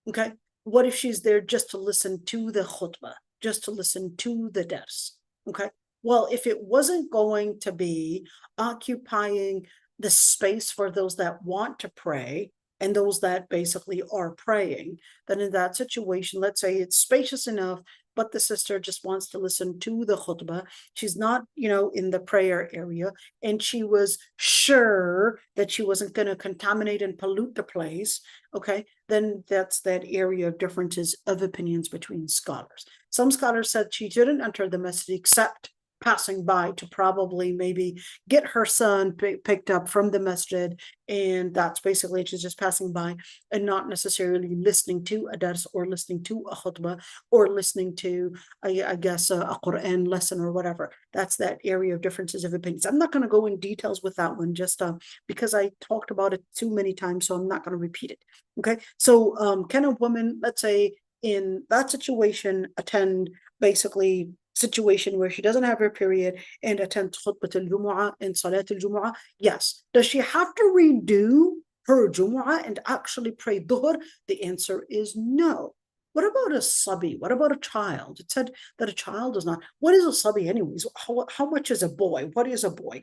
okay, what if she's there just to listen to the khutbah, just to listen to the dars? Okay. Well, if it wasn't going to be occupying the space for those that want to pray and those that basically are praying, then in that situation, let's say it's spacious enough, but the sister just wants to listen to the khutbah. She's not, in the prayer area, and she was sure that she wasn't going to contaminate and pollute the place. Okay, then that's that area of differences of opinions between scholars. Some scholars said she didn't enter the masjid except passing by to probably maybe get her son picked up from the masjid, and that's basically she's just passing by and not necessarily listening to a dars or listening to a khutbah or listening to I guess a Quran lesson or whatever. That's that area of differences of opinions. I'm not going to go in details with that one, just because I talked about it too many times, so I'm not going to repeat it. Okay, so can a woman, let's say in that situation, attend basically situation where she doesn't have her period and attend khutbah al-Jum'a and Salat al-Jum'a? Yes. Does she have to redo her Jum'a and actually pray Dhuhr? The answer is no. What about a sabi? What about a child? It said that a child is not. What is a sabi anyways? How much is a boy? What is a boy?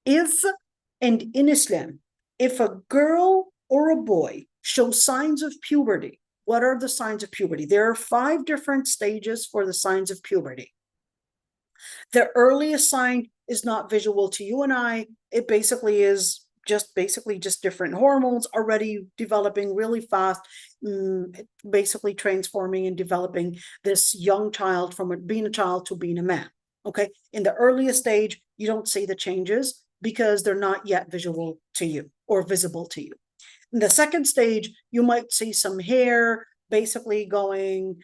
And in Islam, if a girl or a boy shows signs of puberty, what are the signs of puberty? There are 5 different stages for the signs of puberty. The earliest sign is not visual to you and I. It basically is just different hormones already developing really fast, basically transforming and developing this young child from being a child to being a man. Okay. In the earliest stage, you don't see the changes because they're not yet visual to you or visible to you. In the second stage, you might see some hair basically going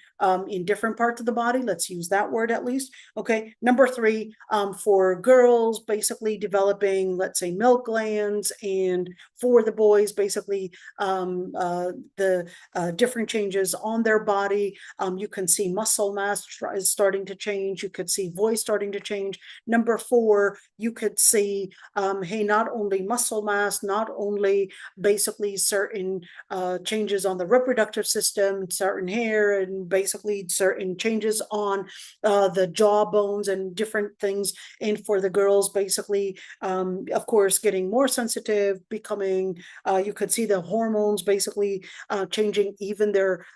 in different parts of the body. Let's use that word at least. Okay. Number 3, for girls, basically developing, let's say, milk glands, and for the boys, basically the different changes on their body. You can see muscle mass is starting to change. You could see voice starting to change. Number 4, you could see, hey, not only muscle mass, not only basically certain changes on the reproductive system, certain hair, and basically certain changes on the jaw bones and different things. And for the girls, basically, of course, getting more sensitive, becoming, you could see the hormones basically changing, even their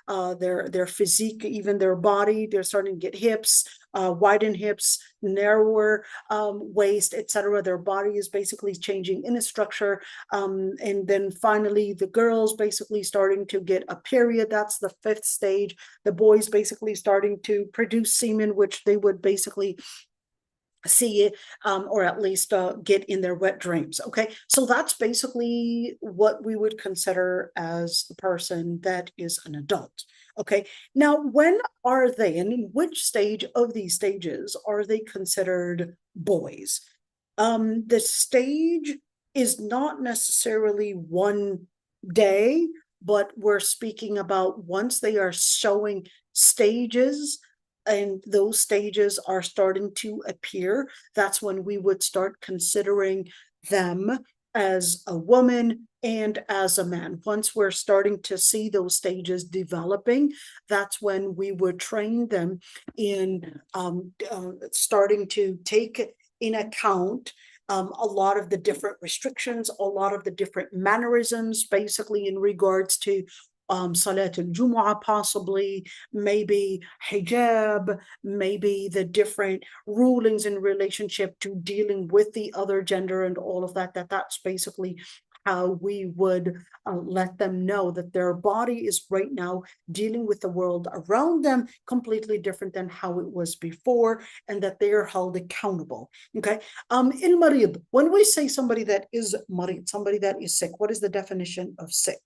physique, even their body. They're starting to get hips, widened hips, narrower waist, etc. Their body is basically changing in its structure. And then finally, the girls basically starting to get a period. That's the 5th stage. The boys basically starting to produce semen, which they would basically see it, or at least get in their wet dreams. Okay, so that's basically what we would consider as the person that is an adult. Okay, now when are they, and in which stage of these stages are they considered boys? The stage is not necessarily one day, but we're speaking about once they are showing stages and those stages are starting to appear, that's when we would start considering them as a woman and as a man. Once we're starting to see those stages developing, that's when we would train them in starting to take in account a lot of the different restrictions, a lot of the different mannerisms, basically in regards to Salat al-Jum'a possibly, maybe hijab, maybe the different rulings in relationship to dealing with the other gender and all of that, that's basically how we would let them know that their body is right now dealing with the world around them completely different than how it was before, and that they are held accountable. Okay. Il-marid, when we say somebody that is marid, somebody that is sick, what is the definition of sick?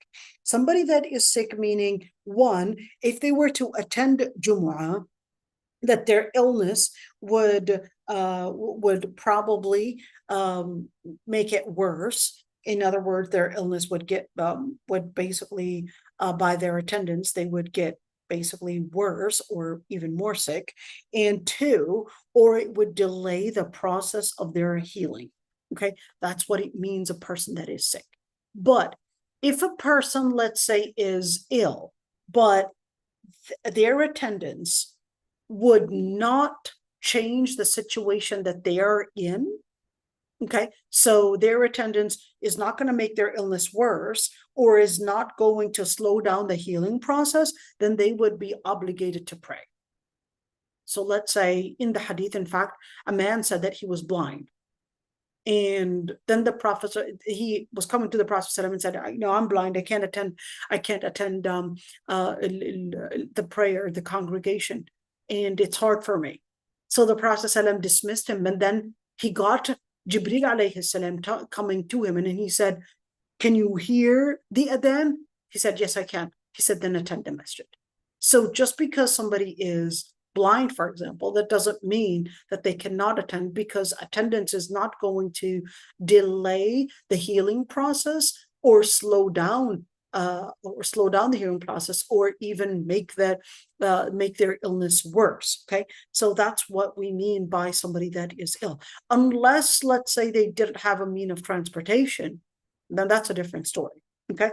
Somebody that is sick meaning, one, if they were to attend Jum'ah, that their illness would probably make it worse. In other words, their illness would basically by their attendance, they would get basically worse or even more sick. And two, or it would delay the process of their healing. Okay, that's what it means, a person that is sick. But if a person, let's say, is ill, but their attendance would not change the situation that they are in, okay, so their attendance is not going to make their illness worse or is not going to slow down the healing process, then they would be obligated to pray. So let's say in the hadith, in fact, a man said that he was blind. And then the Prophet, he was coming to the Prophet and said, "No, I'm blind. I can't attend the prayer, the congregation, and it's hard for me." So the Prophet dismissed him, and then he got Jibril alayhi salam coming to him, and he said, "Can you hear the adhan?" He said, "Yes, I can." He said, "Then attend the masjid." So just because somebody is blind, for example, that doesn't mean that they cannot attend, because attendance is not going to delay the healing process or slow down the healing process, or even make their illness worse. Okay, so that's what we mean by somebody that is ill. Unless, let's say, they didn't have a mean of transportation, then that's a different story. Okay.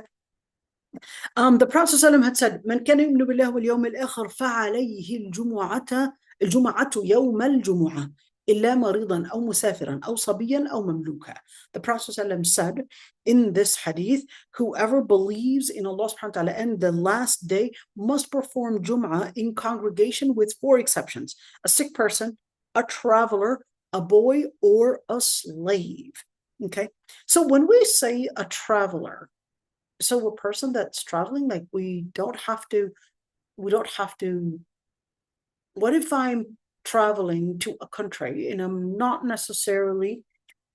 The Prophet ﷺ had said, "Man kana yu'minu billahi wal yawmil akhir fa'alayhi al-jum'atu yawm al-jum'ah illa maridan aw musafiran aw sabiyan aw mamluka." The Prophet ﷺ said in this hadith, whoever believes in Allah subhanahu wa ta'ala and the last day must perform Jum'ah in congregation with 4 exceptions: a sick person, a traveler, a boy, or a slave. Okay, so when we say a traveler, so a person that's traveling, like we don't have to, what if I'm traveling to a country and I'm not necessarily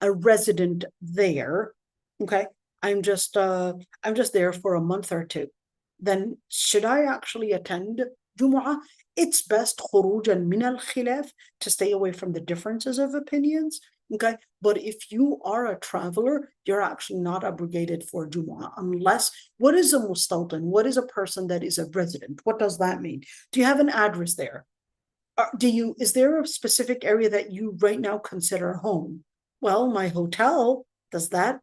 a resident there? Okay, I'm just there for a month or two. Then should I actually attend Jum'ah? It's best khurujan min al-khilaf, to stay away from the differences of opinions. Okay, but if you are a traveler, you're actually not obligated for Jum'ah, unless, what is a mustawtan? What is a person that is a resident? What does that mean? Do you have an address there? Is there a specific area that you right now consider home? Well, my hotel, does that,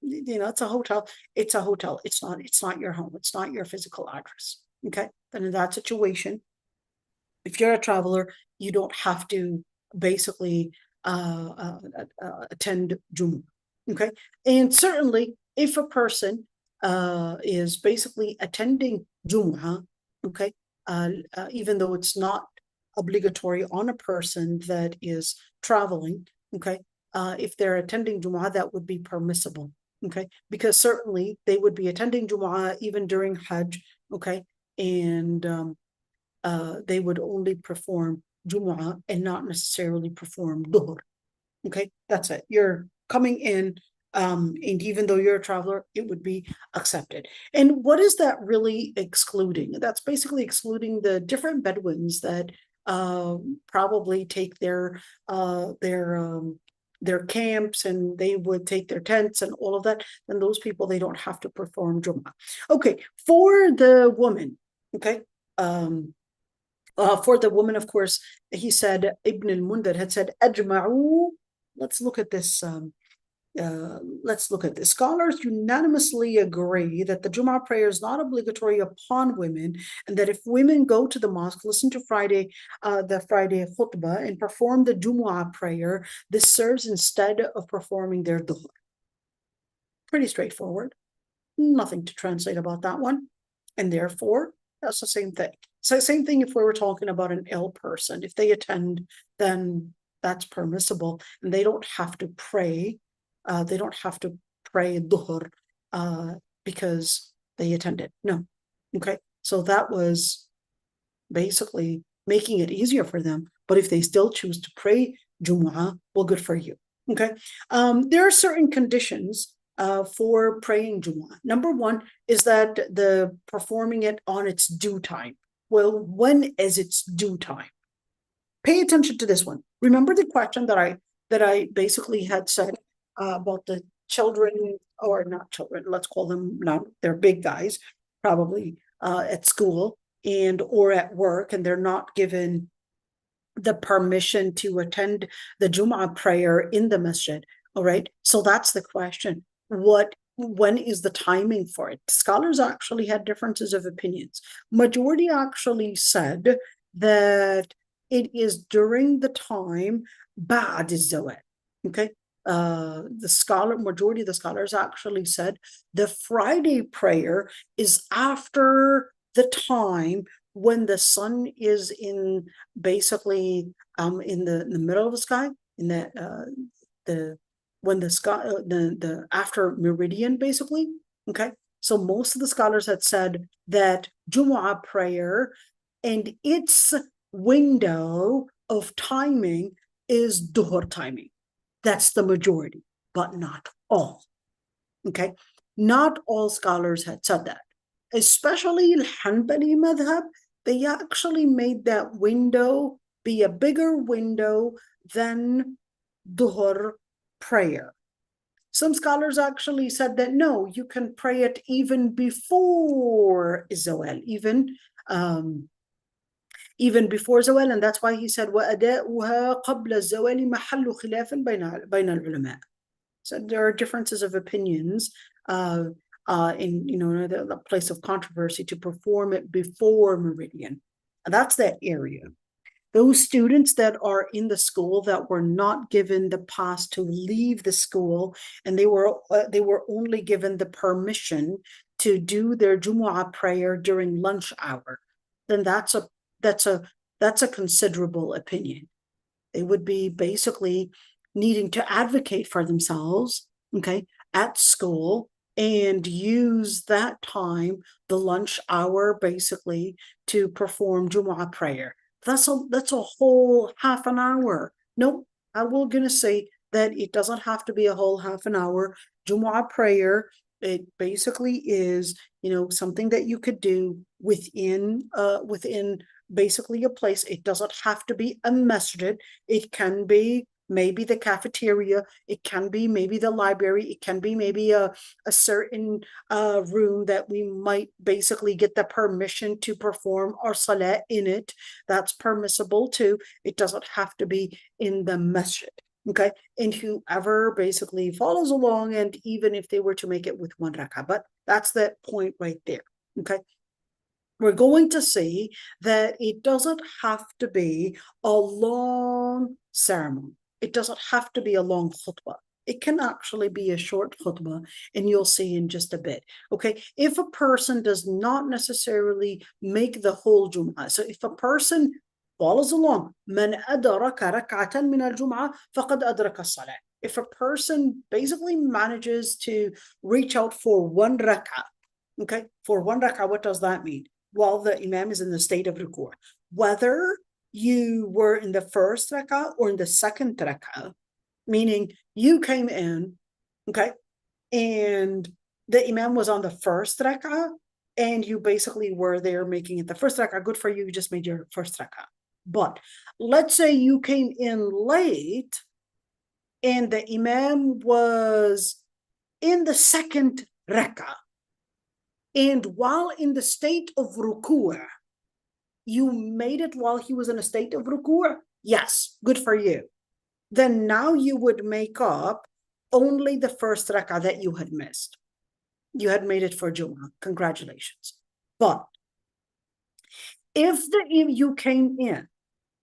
it's a hotel. It's a hotel. It's not your home. It's not your physical address. Okay, then in that situation, if you're a traveler, you don't have to basically attend Jum'ah. Okay, and certainly if a person is basically attending Jum'ah, okay, even though it's not obligatory on a person that is traveling, okay, if they're attending Jum'ah, that would be permissible. Okay, because certainly they would be attending Jum'ah even during Hajj. Okay, and they would only perform Jum'ah and not necessarily perform doer. Okay, that's it. You're coming in, and even though you're a traveler, it would be accepted. And what is that really excluding? That's basically excluding the different Bedouins that probably take their camps, and they would take their tents and all of that. And those people, they don't have to perform Jum'ah. Okay, for the woman, okay, for the woman, of course, he said, Ibn al-Mundar had said, "Ajma'u." Let's look at this. Scholars unanimously agree that the Jum'ah prayer is not obligatory upon women, and that if women go to the mosque, listen to the Friday khutbah, and perform the Jum'ah prayer, this serves instead of performing their duhr. Pretty straightforward. Nothing to translate about that one. And therefore, that's the same thing. So same thing if we were talking about an ill person. If they attend, then that's permissible. And they don't have to pray. They don't have to pray duhr because they attended. No. Okay. So that was basically making it easier for them. But if they still choose to pray Jum'a, well, good for you. Okay. There are certain conditions for praying Jum'a. Number one is that the performing it on its due time. Well, when is its due time? Pay attention to this one. Remember the question that I basically had said about the children, or not children, let's call them, now they're big guys, probably at school and or at work, and they're not given the permission to attend the Jum'ah prayer in the masjid. All right. So that's the question. When is the timing for it? Scholars actually had differences of opinions. Majority actually said that it is during the time ba'd az-zawal. Okay. Majority of the scholars actually said the Friday prayer is after the time when the sun is in basically in the middle of the sky, in when the sky the after meridian, basically. Okay, so most of the scholars had said that Jumu'ah prayer and its window of timing is duhur timing. That's the majority, but not all. Okay, not all scholars had said that, especially al-Hanbali madhab. They actually made that window be a bigger window than duhur prayer. Some scholars actually said that no, you can pray it even before zawal, even before zawal, and that's why he said وَأَدَاؤُهَا قَبْلَ الزَّوَالِ مَحَلُّ خِلَافٍ بَيْنَ الْعُلَمَاءِ. So there are differences of opinions in the place of controversy to perform it before meridian. And that's that area. Those students that are in the school that were not given the pass to leave the school, and they were only given the permission to do their Jumu'ah prayer during lunch hour, then that's a considerable opinion. They would be basically needing to advocate for themselves, okay, at school, and use that time, the lunch hour, basically, to perform Jumu'ah prayer. That's a whole half an hour. Nope, I will gonna say that it doesn't have to be a whole half an hour. Jumu'ah prayer, it basically is, something that you could do within basically a place. It doesn't have to be a masjid. It can be maybe the cafeteria, it can be maybe the library, it can be maybe a certain room that we might basically get the permission to perform our salah in it. That's permissible too. It doesn't have to be in the masjid. Okay, and whoever basically follows along, and even if they were to make it with one rak'ah, but that's that point right there. Okay, we're going to see that it doesn't have to be a long ceremony. It doesn't have to be a long khutbah. It can actually be a short khutbah, and you'll see in just a bit. Okay, if a person does not necessarily make the whole Jum'ah, so if a person follows along, من أدرك ركعة من الجمعة فقد أدرك الصلاة. If a person basically manages to reach out for one rak'ah, okay, for one rak'ah, what does that mean? While the imam is in the state of ruku', whether you were in the first rak'ah or in the second rak'ah, meaning you came in, okay, and the imam was on the first rak'ah, and you basically were there making it the first rak'ah, good for you, you just made your first rak'ah. But let's say you came in late, and the imam was in the second rak'ah, and while in the state of ruku', you made it while he was in a state of ruku', yes, good for you. Then now you would make up only the first rak'ah that you had missed. You had made it for Jum'ah. Congratulations. But if you came in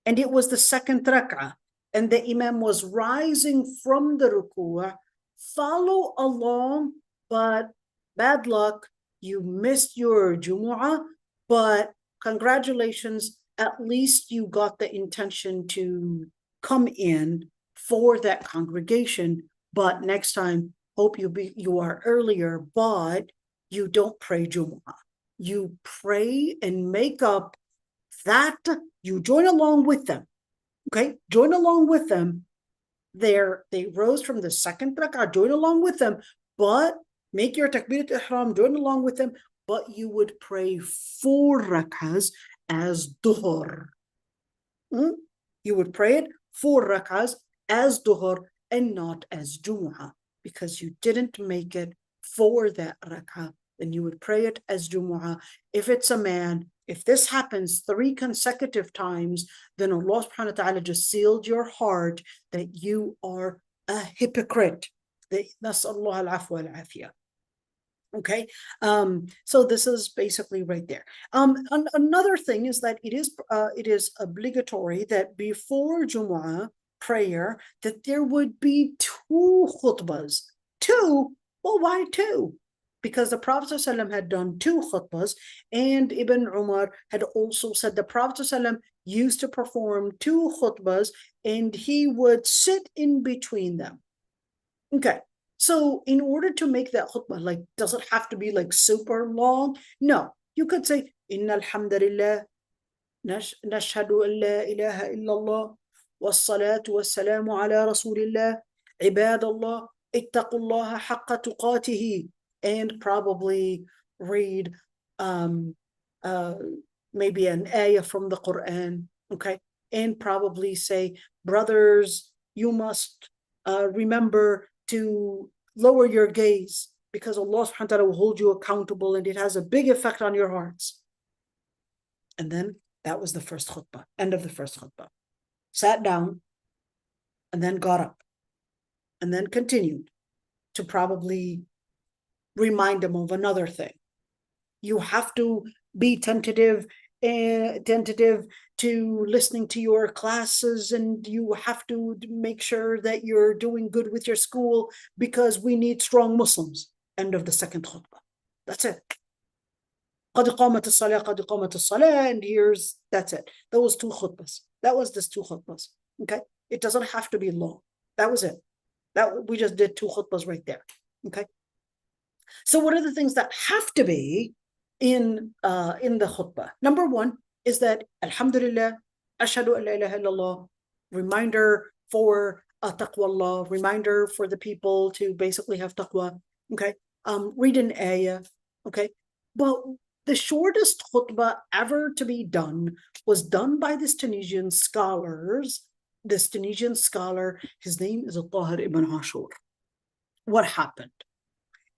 and it was the second rak'ah and the imam was rising from the ruku', follow along, but bad luck, you missed your Jumu'ah, but congratulations, at least you got the intention to come in for that congregation, but next time, hope you are earlier, but you don't pray Jumu'ah. You pray and make up that, you join along with them, okay? Join along with them. They rose from the second rak'ah, join along with them, but make your takbirat ihram, join along with them, but you would pray 4 rak'ahs as duhur. You would pray it 4 rak'ahs as duhur and not as Jumu'ah, because you didn't make it for that rak'ah. Then you would pray it as Jumu'ah. If it's a man, if this happens 3 consecutive times, then Allah subhanahu wa ta'ala just sealed your heart that you are a hypocrite. Nas'allah al-afwa al-afiyah. Okay, so this is basically right there. Another thing is that it is obligatory that before Jumu'ah prayer that there would be 2 khutbahs. 2? Well, why 2? Because the Prophet ﷺ had done 2 khutbahs, and Ibn Umar had also said the Prophet ﷺ used to perform 2 khutbahs, and he would sit in between them. Okay, so in order to make that khutbah, like, does it have to be like super long? No, you could say, Inna alhamdulillah, nashhadu an la ilaha illallah, wassalatu wassalamu ala rasulillah, ibadallah, ittaqullaha haqqa tuqatihi, and probably read maybe an ayah from the Quran, okay? And probably say, brothers, you must remember to lower your gaze, because Allah subhanahu wa ta'ala will hold you accountable, and it has a big effect on your hearts. And then that was the first khutbah, end of the first khutbah. Sat down, and then got up, and then continued to probably remind them of another thing. You have to be tentative to listening to your classes, and you have to make sure that you're doing good with your school, because we need strong Muslims. End of the second khutbah. That's it. قد قامت الصلاة, قد قامت الصلاة, and that's it. Those 2 khutbahs. That was this 2 khutbahs. Okay, it doesn't have to be long. That was it. That we just did 2 khutbahs right there. Okay. So what are the things that have to be in the khutbah? Number 1 is that Alhamdulillah, Ashhadu an la ilaha illallah, reminder for taqwa Allah, reminder for the people to basically have taqwa. Okay, read an ayah. Okay, but the shortest khutbah ever to be done was done by this Tunisian scholar. His name is Tahir ibn Ashur. What happened?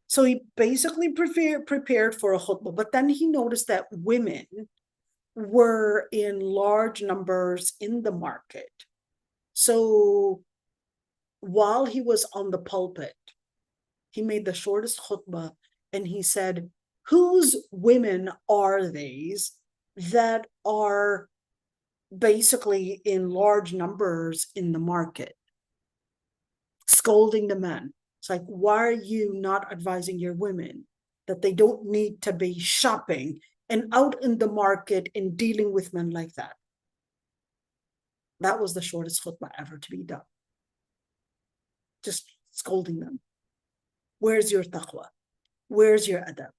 So he basically prepared for a khutbah, but then he noticed that women were in large numbers in the market. So while he was on the pulpit, he made the shortest khutbah, and he said, whose women are these that are basically in large numbers in the market? Scolding the men. It's like, why are you not advising your women that they don't need to be shopping and out in the market and dealing with men like that? That was the shortest khutbah ever to be done. Just scolding them. Where's your taqwa? Where's your adab?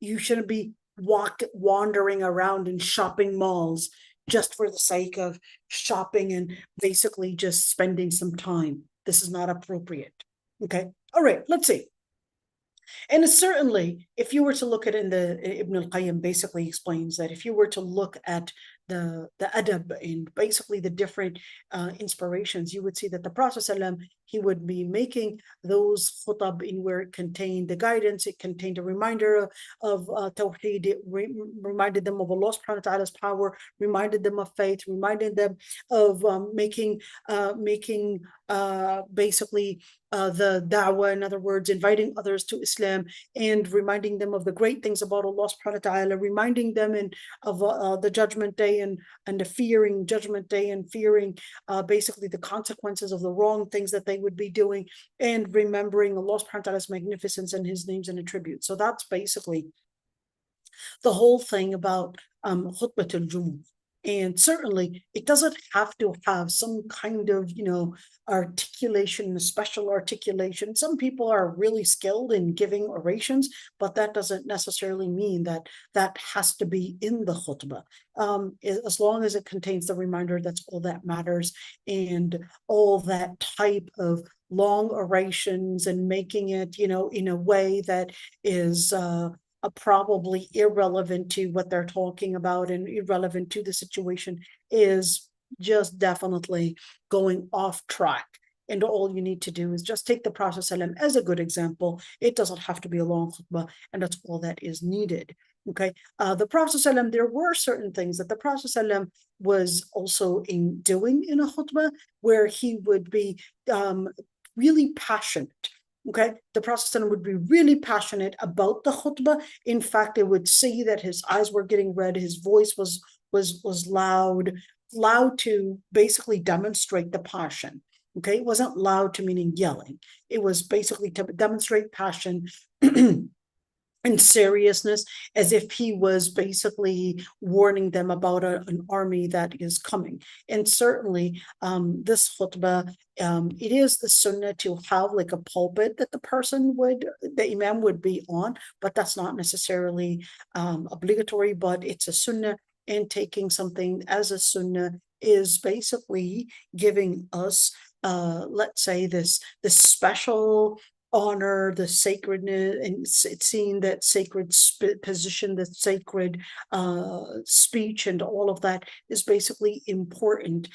You shouldn't be wandering around in shopping malls just for the sake of shopping and basically just spending some time. This is not appropriate. Okay. All right. Let's see. And certainly, if you were to look at it, Ibn al-Qayyim basically explains that if you were to look at the adab and basically the different inspirations, you would see that the Prophet ﷺ, he would be making those khutab in where it contained the guidance, it contained a reminder of Tawheed, it reminded them of Allah subhanahu wa ta'ala's power, reminded them of faith, reminded them of making basically the da'wah, in other words, inviting others to Islam, and reminding them of the great things about Allah subhanahu wa ta'ala, reminding them of the judgment day and the fearing judgment day, and fearing basically the consequences of the wrong things that they would be doing, and remembering Allah subhanahu wa ta'ala's magnificence and his names and attributes. So that's basically the whole thing about khutbah al-Jumu'ah. And certainly it doesn't have to have some kind of, articulation, special articulation. Some people are really skilled in giving orations, but that doesn't necessarily mean that that has to be in the khutbah. As long as it contains the reminder, that's all that matters. And all that type of long orations and making it, in a way that is probably irrelevant to what they're talking about and irrelevant to the situation is just definitely going off track. And all you need to do is just take the Prophet ﷺ as a good example. It doesn't have to be a long khutbah, and that's all that is needed. Okay, the Prophet ﷺ, there were certain things that the Prophet ﷺ was also doing in a khutbah where he would be really passionate. Okay, the Prophet would be really passionate about the khutbah. In fact, it would see that his eyes were getting red, his voice was loud to basically demonstrate the passion. Okay, it wasn't loud to meaning yelling. It was basically to demonstrate passion and seriousness, as if he was basically warning them about an army that is coming. And certainly this khutbah, it is the sunnah to have like a pulpit that the imam would be on, but that's not necessarily obligatory, but it's a sunnah. And taking something as a sunnah is basically giving us, let's say, this special honor, the sacredness, and it's seeing that sacred position, the sacred speech, and all of that is basically important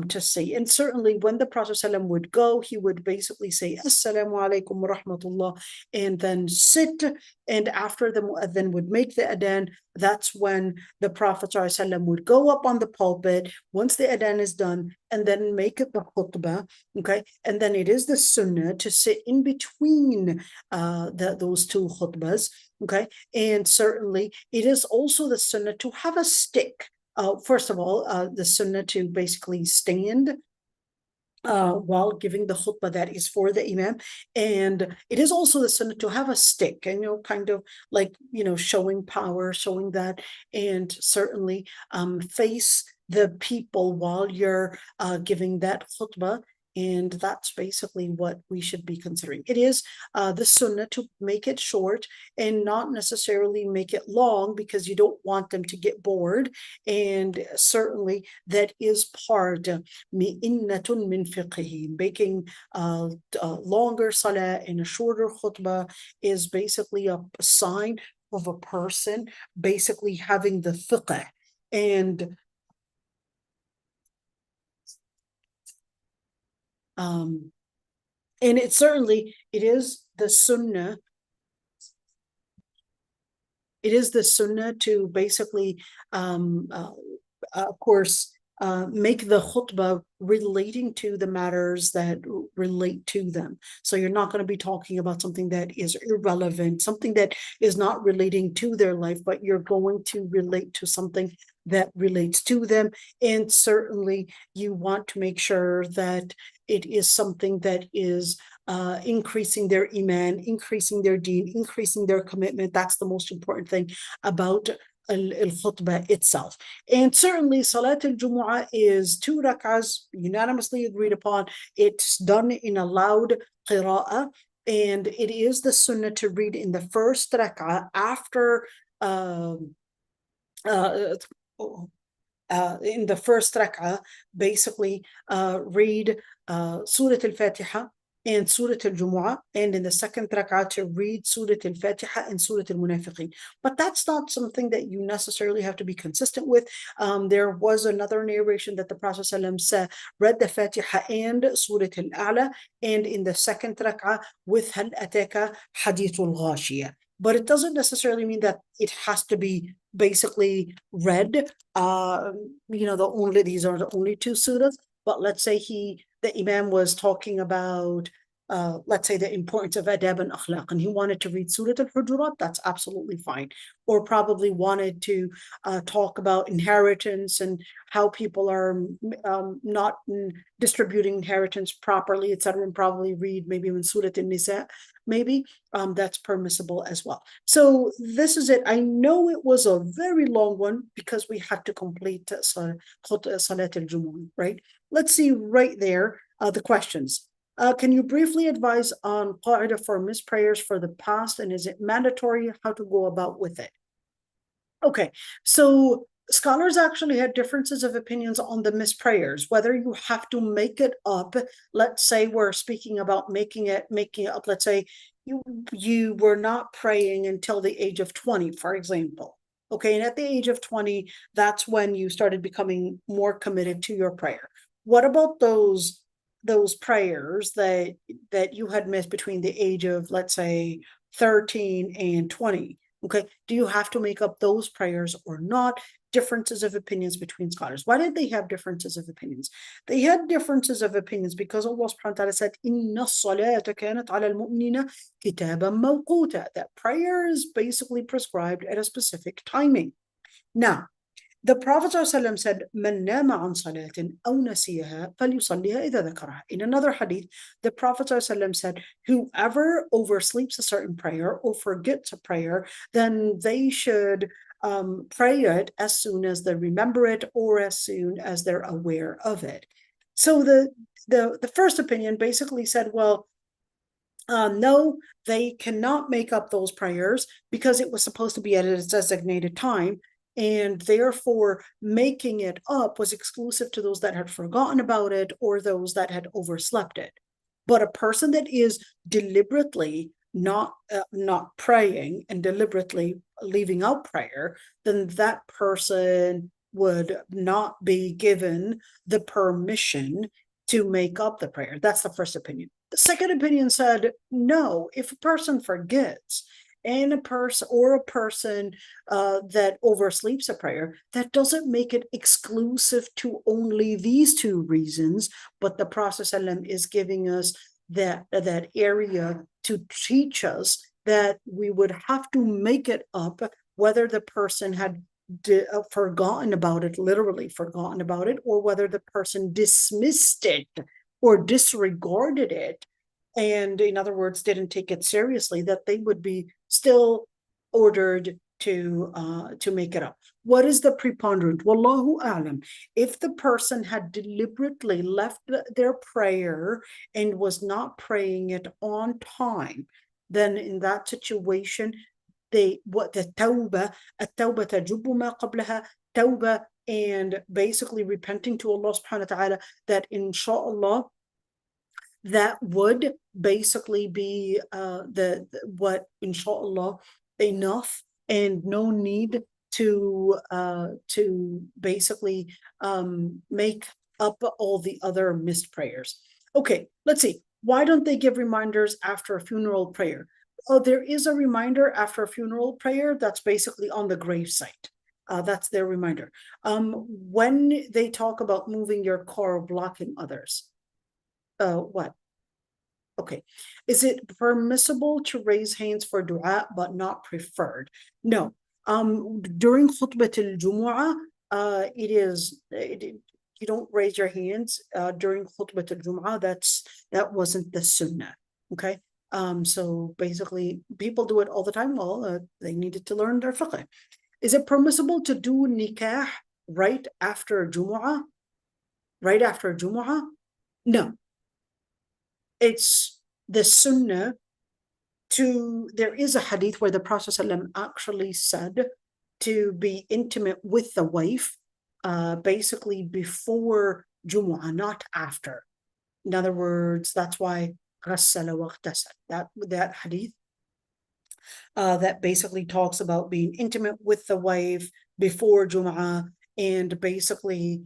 to see. And certainly when the Prophet ﷺ would go, he would basically say Assalamu alaikum wa rahmatullah, and then sit. And after the mu'adhin would make the adhan, that's when the Prophet ﷺ would go up on the pulpit once the adhan is done, and then make it the khutbah. Okay, and then it is the sunnah to sit in between those two khutbahs. Okay, and certainly it is also the sunnah to have a stick. First of all, the sunnah to basically stand while giving the khutbah that is for the imam. And it is also the sunnah to have a stick, and kind of like showing power, showing that, and certainly face the people while you're giving that khutbah. And that's basically what we should be considering. It is the sunnah to make it short and not necessarily make it long, because you don't want them to get bored. And certainly that is part mi'innatun min fiqhi. Making longer salah and a shorter khutbah is basically a sign of a person basically having the fiqh. And it certainly, it is the sunnah to basically, of course, make the khutbah relating to the matters that relate to them. So you're not going to be talking about something that is irrelevant, something that is not relating to their life, but you're going to relate to something that relates to them. And certainly you want to make sure that it is something that is increasing their iman, increasing their deen, increasing their commitment. That's the most important thing about al-khutbah itself. And certainly Salat al-Jumu'ah is 2 rak'ahs, unanimously agreed upon. It's done in a loud qira'ah, and it is the sunnah to read in the first rak'ah after in the first rak'ah, basically read Surah Al-Fatiha and Surah Al-Jumu'ah, and in the second rak'ah to read Surah Al-Fatiha and Surah Al-Munafiqeen. But that's not something that you necessarily have to be consistent with. There was another narration that the Prophet ﷺ read the Fatiha and Surah Al-A'la, and in the second rak'ah with Hal Ataka Hadithul Ghashiyah. But it doesn't necessarily mean that it has to be basically read. These are the only 2 surahs. But let's say the imam was talking about let's say the importance of adab and akhlaq, and he wanted to read Surah Al-Hujurat, that's absolutely fine. Or probably wanted to talk about inheritance and how people are not distributing inheritance properly, etc., and probably read maybe in Surah An-Nisa, maybe that's permissible as well. So this is it. I know it was a very long one because we had to complete Salat al-Jumu'ah, right? Let's see right there the questions. Can you briefly advise on qaida for missed prayers for the past, and is it mandatory? How to go about with it? Okay, so scholars actually had differences of opinions on the missed prayers, whether you have to make it up. Let's say we're speaking about making it up. Let's say you were not praying until the age of 20, for example. Okay, and at the age of 20, that's when you started becoming more committed to your prayer. What about those prayers that you had missed between the age of, let's say, 13 and 20? Okay, do you have to make up those prayers or not? Differences of opinions between scholars. Why did they have differences of opinions? They had differences of opinions because Allah subhanahu wa ta'ala said, Inna as-salata kanat ala al-mu'minina kitaban mawquta. That prayer is basically prescribed at a specific timing. Now, the Prophet ﷺ said, "Man nama an salatin aw nasiyaha falyusalliha idha dhakaraha." In another hadith, the Prophet ﷺ said, whoever oversleeps a certain prayer or forgets a prayer, then they should pray it as soon as they remember it or as soon as they're aware of it. So the first opinion basically said, well, no, they cannot make up those prayers because it was supposed to be at a designated time. And therefore, making it up was exclusive to those that had forgotten about it or those that had overslept it. But a person that is deliberately not praying and deliberately leaving out prayer, then that person would not be given the permission to make up the prayer. That's the first opinion. The second opinion said, no, if a person forgets, and a person that oversleeps a prayer, that doesn't make it exclusive to only these two reasons, but the Prophet ﷺ is giving us that area to teach us that we would have to make it up, whether the person had forgotten about it, literally forgotten about it, or whether the person dismissed it or disregarded it, and in other words, didn't take it seriously, that they would be still ordered to make it up. What is the preponderant? Wallahu a'lam. If the person had deliberately left their prayer and was not praying it on time, then in that situation, the tawbah tajubu ma qablaha, tawbah, and basically repenting to Allah subhanahu wa ta'ala, that inshallah that would basically be what inshallah enough, and no need to basically make up all the other missed prayers. Okay, let's see. Why don't they give reminders after a funeral prayer? Oh, there is a reminder after a funeral prayer that's basically on the gravesite. That's their reminder. When they talk about moving your car or blocking others, what? Okay. Is it permissible to raise hands for dua but not preferred? No. During khutbah al-Jum'a, you don't raise your hands during khutbah al-Jum'a. That wasn't the sunnah. Okay. So basically people do it all the time. Well, they needed to learn their fiqh. Is it permissible to do nikah right after Jum'a? Right after Jum'a? No. It's the sunnah there is a hadith where the Prophet ﷺ actually said to be intimate with the wife basically before Jumu'ah, not after. In other words, that's why that hadith that basically talks about being intimate with the wife before Jumu'ah, and basically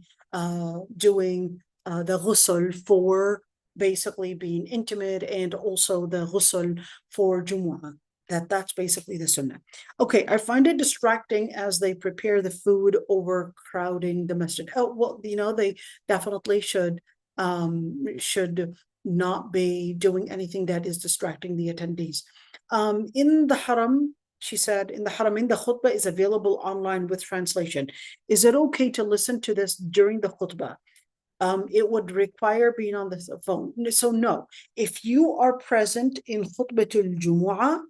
doing the ghusl for basically being intimate, and also the ghusl for Jumu'ah. That's basically the sunnah. Okay, I find it distracting as they prepare the food, overcrowding the masjid. Oh, well, they definitely should not be doing anything that is distracting the attendees. In the haram, she said, in the haramain, the khutbah is available online with translation. Is it okay to listen to this during the khutbah? It would require being on the phone. So no, if you are present in khutbatul Jum'a,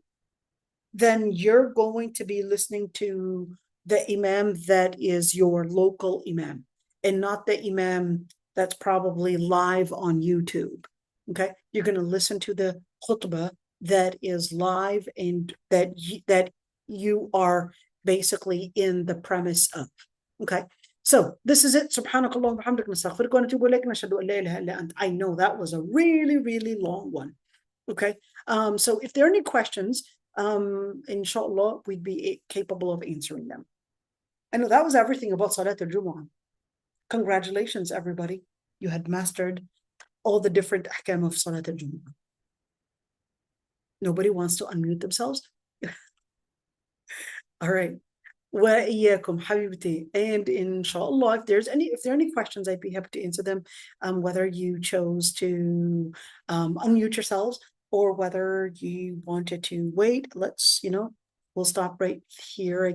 then you're going to be listening to the imam that is your local imam and not the imam that's probably live on YouTube. Okay, you're going to listen to the khutbah that is live and that you are basically in the premise of. Okay, so this is it. Subhanakallah wa bihamdik, nastaghfiruka wa natubu ilayk, nashhadu an la ilaha illa ant. I know that was a really, really long one. Okay, so if there are any questions, inshallah, we'd be capable of answering them. I know that was everything about Salat al-Jumu'ah. Congratulations, everybody. You had mastered all the different ahkam of Salat al-Jumu'ah. Nobody wants to unmute themselves? All right. وإياكم حبيبتي. And inshallah, if there are any questions, I'd be happy to answer them, whether you chose to unmute yourselves or whether you wanted to wait. We'll stop right here.